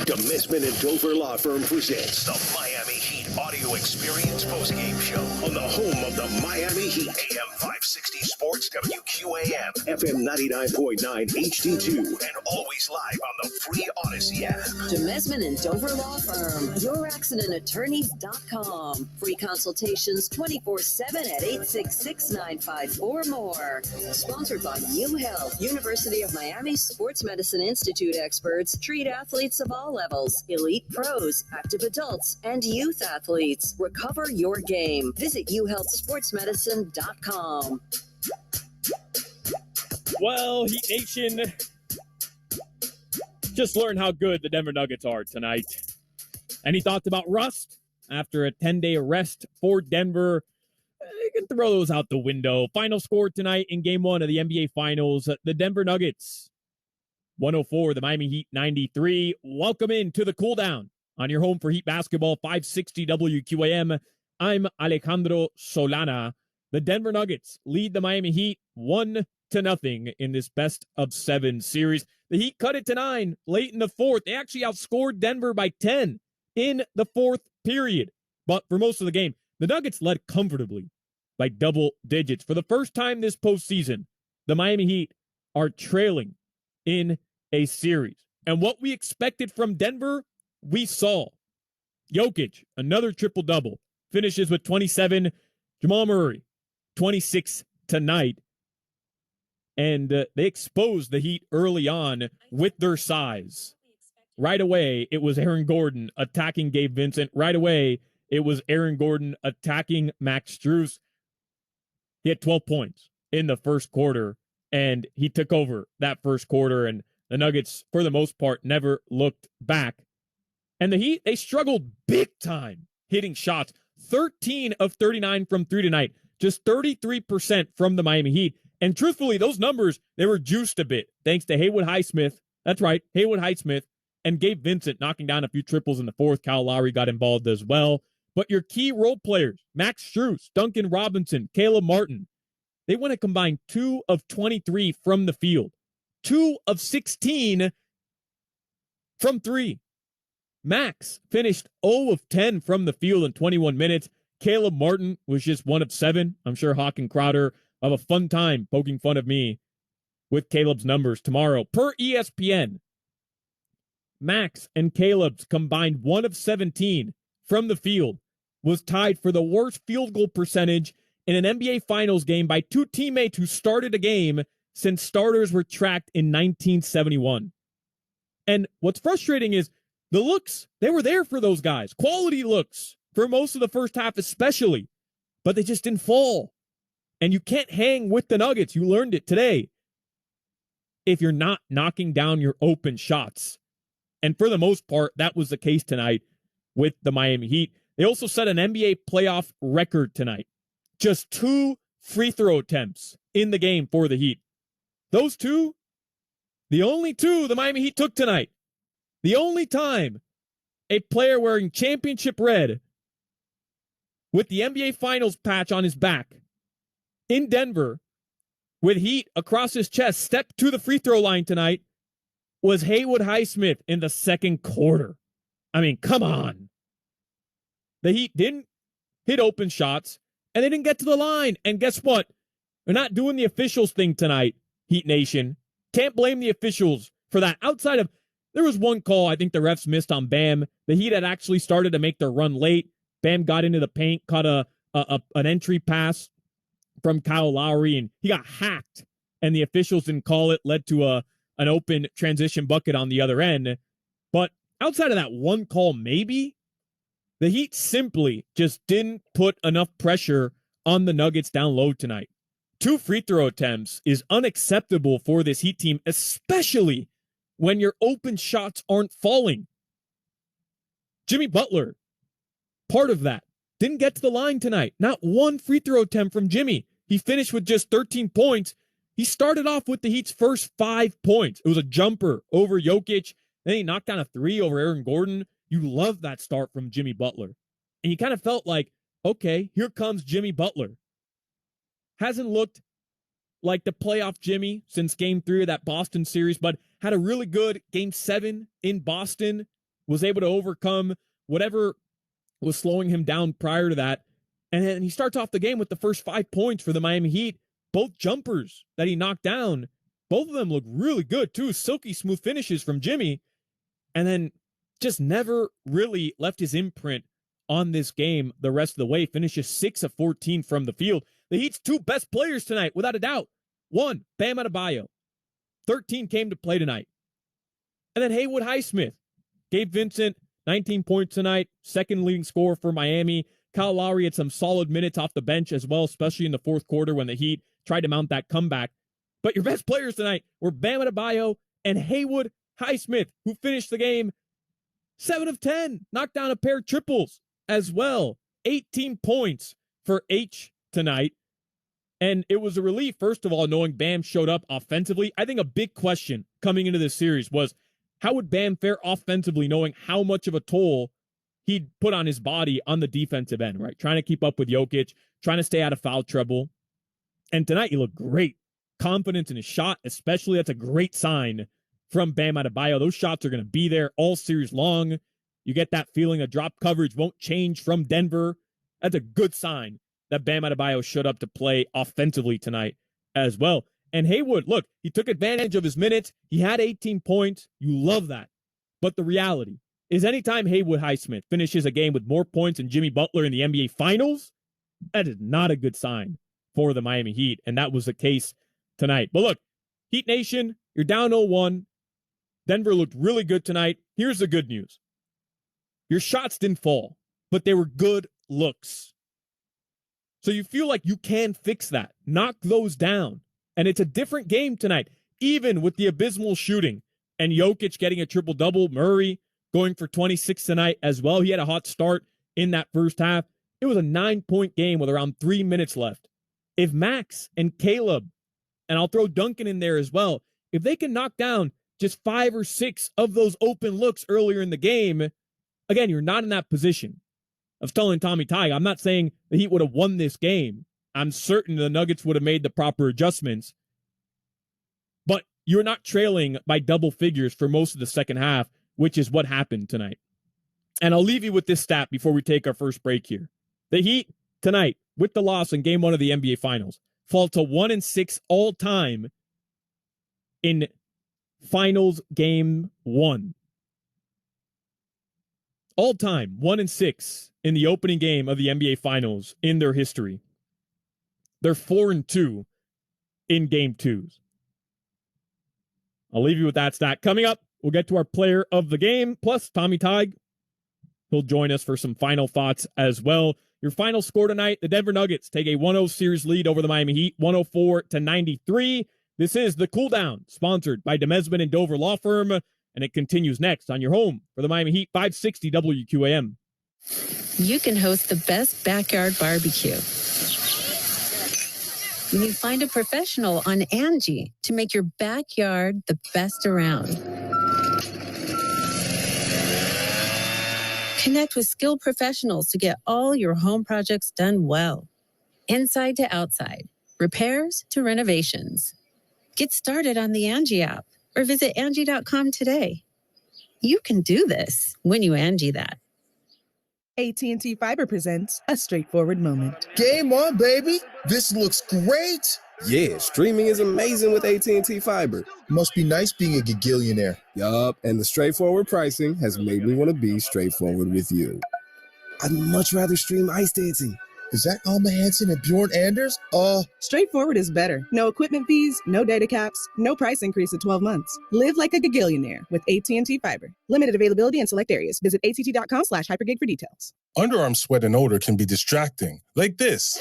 Demesman and Dover Law Firm presents the Miami Heat audio experience postgame show on the home of the Miami Heat. AM 560 Sports, WQAM, FM 99.9 HD2, and always live on the free Odyssey app. Demesman and Dover Law Firm, youraccidentattorneys.com. Free consultations 24/7 at 866-954-MORE. Sponsored by UHealth, University of Miami Sports Medicine Institute experts treat athletes of all levels, elite pros, active adults, and youth athletes. Recover your game. Visit uhealthsportsmedicine.com. Well, Heat Nation, just learn how good the Denver Nuggets are tonight. Any thoughts about rust after a 10-day arrest for Denver? You can throw those out the window. Final score tonight in Game 1 of the NBA Finals. The Denver Nuggets 104, the Miami Heat 93. Welcome into the cool down on your home for Heat basketball, 560 WQAM. I'm Alejandro Solana. The Denver Nuggets lead the Miami Heat 1-0 in this best of 7 series. The Heat cut it to 9 late in the fourth. They actually outscored Denver by 10 in the fourth period. But for most of the game, the Nuggets led comfortably by double digits. For the first time this postseason, the Miami Heat are trailing in a series. And what we expected from Denver, we saw. Jokic, another triple-double, finishes with 27. Jamal Murray, 26 tonight. And they exposed the Heat early on with their size. Right away, it was Aaron Gordon attacking Gabe Vincent. Right away, it was Aaron Gordon attacking Max Strus. He had 12 points in the first quarter, and he took over that first quarter, and the Nuggets, for the most part, never looked back. And the Heat, they struggled big time hitting shots. 13 of 39 from 3 tonight, just 33% from the Miami Heat. And truthfully, those numbers, they were juiced a bit, thanks to Haywood Highsmith. That's right, Haywood Highsmith, and Gabe Vincent knocking down a few triples in the fourth. Kyle Lowry got involved as well. But your key role players, Max Strus, Duncan Robinson, Caleb Martin, they went a combined 2 of 23 from the field. 2 of 16 from 3. Max finished 0 of 10 from the field in 21 minutes. Caleb Martin was just 1 of 7. I'm sure Hawk and Crowder have a fun time poking fun of me with Caleb's numbers tomorrow. Per ESPN, Max and Caleb's combined 1 of 17 from the field was tied for the worst field goal percentage in an NBA Finals game by 2 teammates who started a game since starters were tracked in 1971. And what's frustrating is the looks, they were there for those guys. Quality looks for most of the first half especially, but they just didn't fall. And you can't hang with the Nuggets. You learned it today if you're not knocking down your open shots. And for the most part, that was the case tonight with the Miami Heat. They also set an NBA playoff record tonight. Just 2 free throw attempts in the game for the Heat. Those 2, the only 2 the Miami Heat took tonight. The only time a player wearing championship red with the NBA Finals patch on his back in Denver with heat across his chest stepped to the free throw line tonight was Haywood Highsmith in the second quarter. I mean, come on. The Heat didn't hit open shots, and they didn't get to the line. And guess what? They're not doing the officials thing tonight, Heat Nation. Can't blame the officials for that. Outside of, there was one call I think the refs missed on Bam. The Heat had actually started to make their run late. Bam got into the paint, caught an entry pass from Kyle Lowry, and he got hacked. And the officials didn't call it, led to an open transition bucket on the other end. But outside of that one call, maybe, the Heat simply just didn't put enough pressure on the Nuggets down low tonight. 2 free throw attempts is unacceptable for this Heat team, especially when your open shots aren't falling. Jimmy Butler, part of that, didn't get to the line tonight. Not one free throw attempt from Jimmy. He finished with just 13 points. He started off with the Heat's first 5 points. It was a jumper over Jokic. Then he knocked down a 3 over Aaron Gordon. You love that start from Jimmy Butler. And you kind of felt like, okay, here comes Jimmy Butler. Hasn't looked like the playoff Jimmy since game 3 of that Boston series, but had a really good game 7 in Boston, was able to overcome whatever was slowing him down prior to that. And then he starts off the game with the first 5 points for the Miami Heat. Both jumpers that he knocked down, both of them look really good too. Silky smooth finishes from Jimmy. And then just never really left his imprint on this game the rest of the way. Finishes 6 of 14 from the field. The Heat's 2 best players tonight, without a doubt. 1, Bam Adebayo. 13 came to play tonight. And then Haywood Highsmith. Gabe Vincent, 19 points tonight. Second leading scorer for Miami. Kyle Lowry had some solid minutes off the bench as well, especially in the fourth quarter when the Heat tried to mount that comeback. But your best players tonight were Bam Adebayo and Haywood Highsmith, who finished the game 7 of 10. Knocked down a pair of triples as well. 18 points for H tonight. And it was a relief, first of all, knowing Bam showed up offensively. I think a big question coming into this series was, how would Bam fare offensively, knowing how much of a toll he'd put on his body on the defensive end, right? Trying to keep up with Jokic, trying to stay out of foul trouble. And tonight he looked great. Confidence in his shot, especially, that's a great sign from Bam Adebayo. Those shots are going to be there all series long. You get that feeling that drop coverage won't change from Denver. That's a good sign that Bam Adebayo showed up to play offensively tonight as well. And Haywood, look, he took advantage of his minutes. He had 18 points. You love that. But the reality is, anytime Haywood Highsmith finishes a game with more points than Jimmy Butler in the NBA Finals, that is not a good sign for the Miami Heat. And that was the case tonight. But look, Heat Nation, you're down 0-1. Denver looked really good tonight. Here's the good news. Your shots didn't fall, but they were good looks. So you feel like you can fix that. Knock those down. And it's a different game tonight, even with the abysmal shooting. And Jokic getting a triple-double. Murray going for 26 tonight as well. He had a hot start in that first half. It was a 9-point game with around 3 minutes left. If Max and Caleb, and I'll throw Duncan in there as well, if they can knock down just 5 or 6 of those open looks earlier in the game, again, you're not in that position. I was telling Tommy Tighe, I'm not saying the Heat would have won this game. I'm certain the Nuggets would have made the proper adjustments. But you're not trailing by double figures for most of the second half, which is what happened tonight. And I'll leave you with this stat before we take our first break here. The Heat tonight, with the loss in Game 1 of the NBA Finals, fall to 1-6 all time in Finals Game 1. All time, 1-6 in the opening game of the NBA Finals in their history. They're 4-2 in Game 2s. I'll leave you with that stat. Coming up, we'll get to our player of the game, plus Tommy Tighe. He'll join us for some final thoughts as well. Your final score tonight, the Denver Nuggets take a 1-0 series lead over the Miami Heat, 104-93. This is The Cool Down, sponsored by Demesman and Dover Law Firm, and it continues next on your home for the Miami Heat, 560 WQAM. You can host the best backyard barbecue when you find a professional on Angie to make your backyard the best around. Connect with skilled professionals to get all your home projects done well. Inside to outside, repairs to renovations. Get started on the Angie app or visit Angie.com today. You can do this when you Angie that. AT&T Fiber presents a straightforward moment. Game on, baby. This looks great. Yeah, streaming is amazing with AT&T Fiber. Must be nice being a gigillionaire. Yup, and the straightforward pricing has made me want to be straightforward with you. I'd much rather stream ice dancing. Is that Alma Hansen and Bjorn Anders? Straightforward is better. No equipment fees, no data caps, no price increase at 12 months. Live like a gigillionaire with AT&T Fiber. Limited availability in select areas. Visit att.com/hypergig for details. Underarm sweat and odor can be distracting, like this.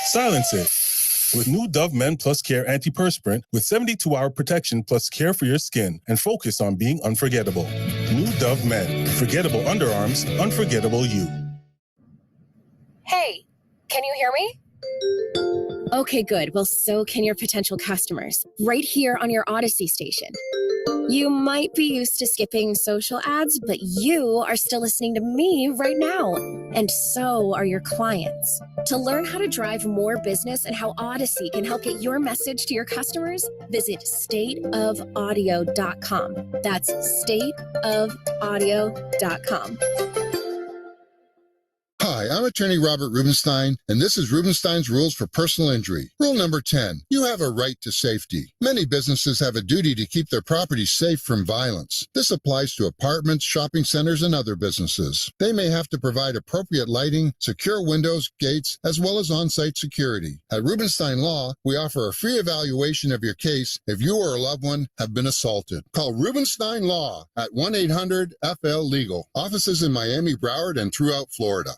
Silence it. With new Dove Men Plus Care Antiperspirant with 72-hour protection plus care for your skin and focus on being unforgettable. New Dove Men. Forgettable underarms, unforgettable you. Hey, can you hear me? Okay, good. Well, so can your potential customers, right here on your Odyssey station. You might be used to skipping social ads, but you are still listening to me right now. And so are your clients. To learn how to drive more business and how Odyssey can help get your message to your customers, visit stateofaudio.com. That's stateofaudio.com. Hi, I'm attorney Robert Rubenstein, and this is Rubenstein's Rules for Personal Injury. Rule number 10, you have a right to safety. Many businesses have a duty to keep their property safe from violence. This applies to apartments, shopping centers, and other businesses. They may have to provide appropriate lighting, secure windows, gates, as well as on-site security. At Rubenstein Law, we offer a free evaluation of your case if you or a loved one have been assaulted. Call Rubenstein Law at 1-800-FL-LEGAL. Offices in Miami, Broward, and throughout Florida.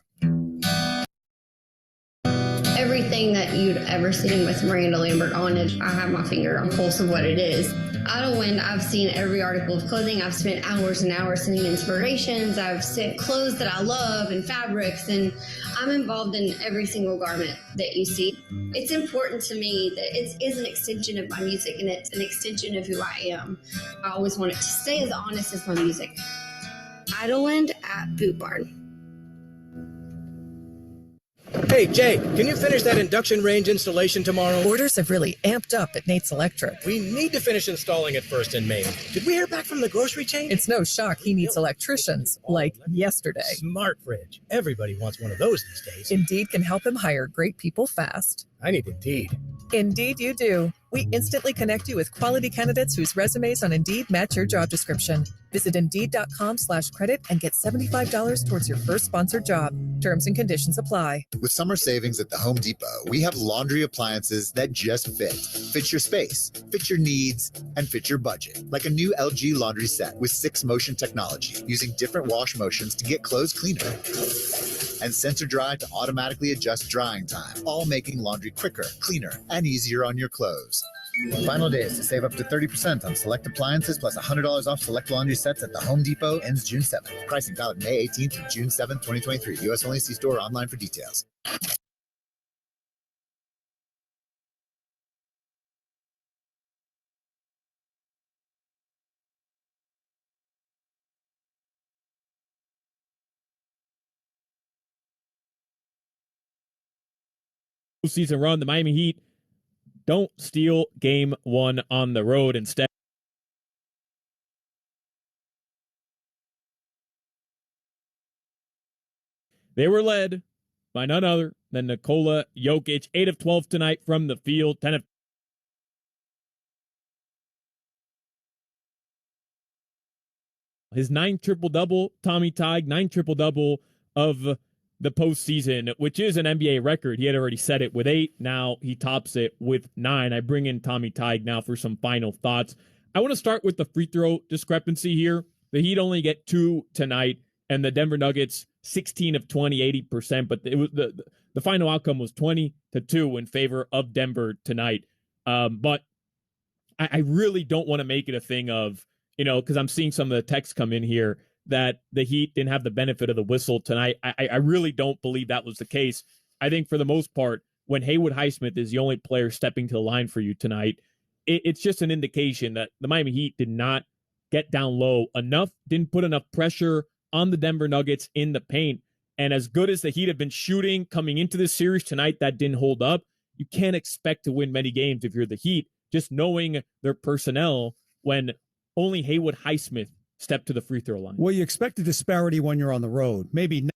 Everything that you'd ever seen with Miranda Lambert on it, I have my finger on the pulse of what it is. Idlewind, I've seen every article of clothing. I've spent hours and hours sending inspirations. I've sent clothes that I love and fabrics, and I'm involved in every single garment that you see. It's important to me that it is an extension of my music, and it's an extension of who I am. I always want it to stay as honest as my music. Idlewind at Boot Barn. Hey, Jay, can you finish that induction range installation tomorrow? Orders have really amped up at Nate's Electric. We need to finish installing it first in Maine. Did we hear back from the grocery chain? It's no shock he needs electricians, like yesterday. Smart fridge. Everybody wants one of those these days. Indeed can help him hire great people fast. I need Indeed. Indeed you do. We instantly connect you with quality candidates whose resumes on Indeed match your job description. Visit Indeed.com/credit and get $75 towards your first sponsored job. Terms and conditions apply. With summer savings at the Home Depot, we have laundry appliances that just fit. Fit your space, fit your needs, and fit your budget. Like a new LG laundry set with 6-motion technology, using different wash motions to get clothes cleaner. And sensor dry to automatically adjust drying time, all making laundry quicker, cleaner, and easier on your clothes. Final days to save up to 30% on select appliances plus $100 off select laundry sets at the Home Depot ends June 7th. Pricing valid May 18th through June 7th, 2023. U.S. only. See store or online for details. Season run, the Miami Heat don't steal game one on the road. Instead, they were led by none other than Nikola Jokic, 8 of 12 tonight from the field, 10 of his 9 triple-double, Tommy Tige, 9 triple-double of the postseason, which is an NBA record. He had already set it with 8. Now he tops it with 9. I bring in Tommy Tige now for some final thoughts. I want to start with the free throw discrepancy here. The Heat only get 2 tonight, and the Denver Nuggets 16 of 20, 80%. But it was the final outcome was 20-2 in favor of Denver tonight. But I really don't want to make it a thing of, because I'm seeing some of the texts come in here that the Heat didn't have the benefit of the whistle tonight. I really don't believe that was the case. I think for the most part, when Haywood Highsmith is the only player stepping to the line for you tonight, it's just an indication that the Miami Heat did not get down low enough, didn't put enough pressure on the Denver Nuggets in the paint. And as good as the Heat have been shooting coming into this series tonight, that didn't hold up. You can't expect to win many games if you're the Heat, just knowing their personnel when only Haywood Highsmith stepped to the free throw line. Well, you expect a disparity when you're on the road. Maybe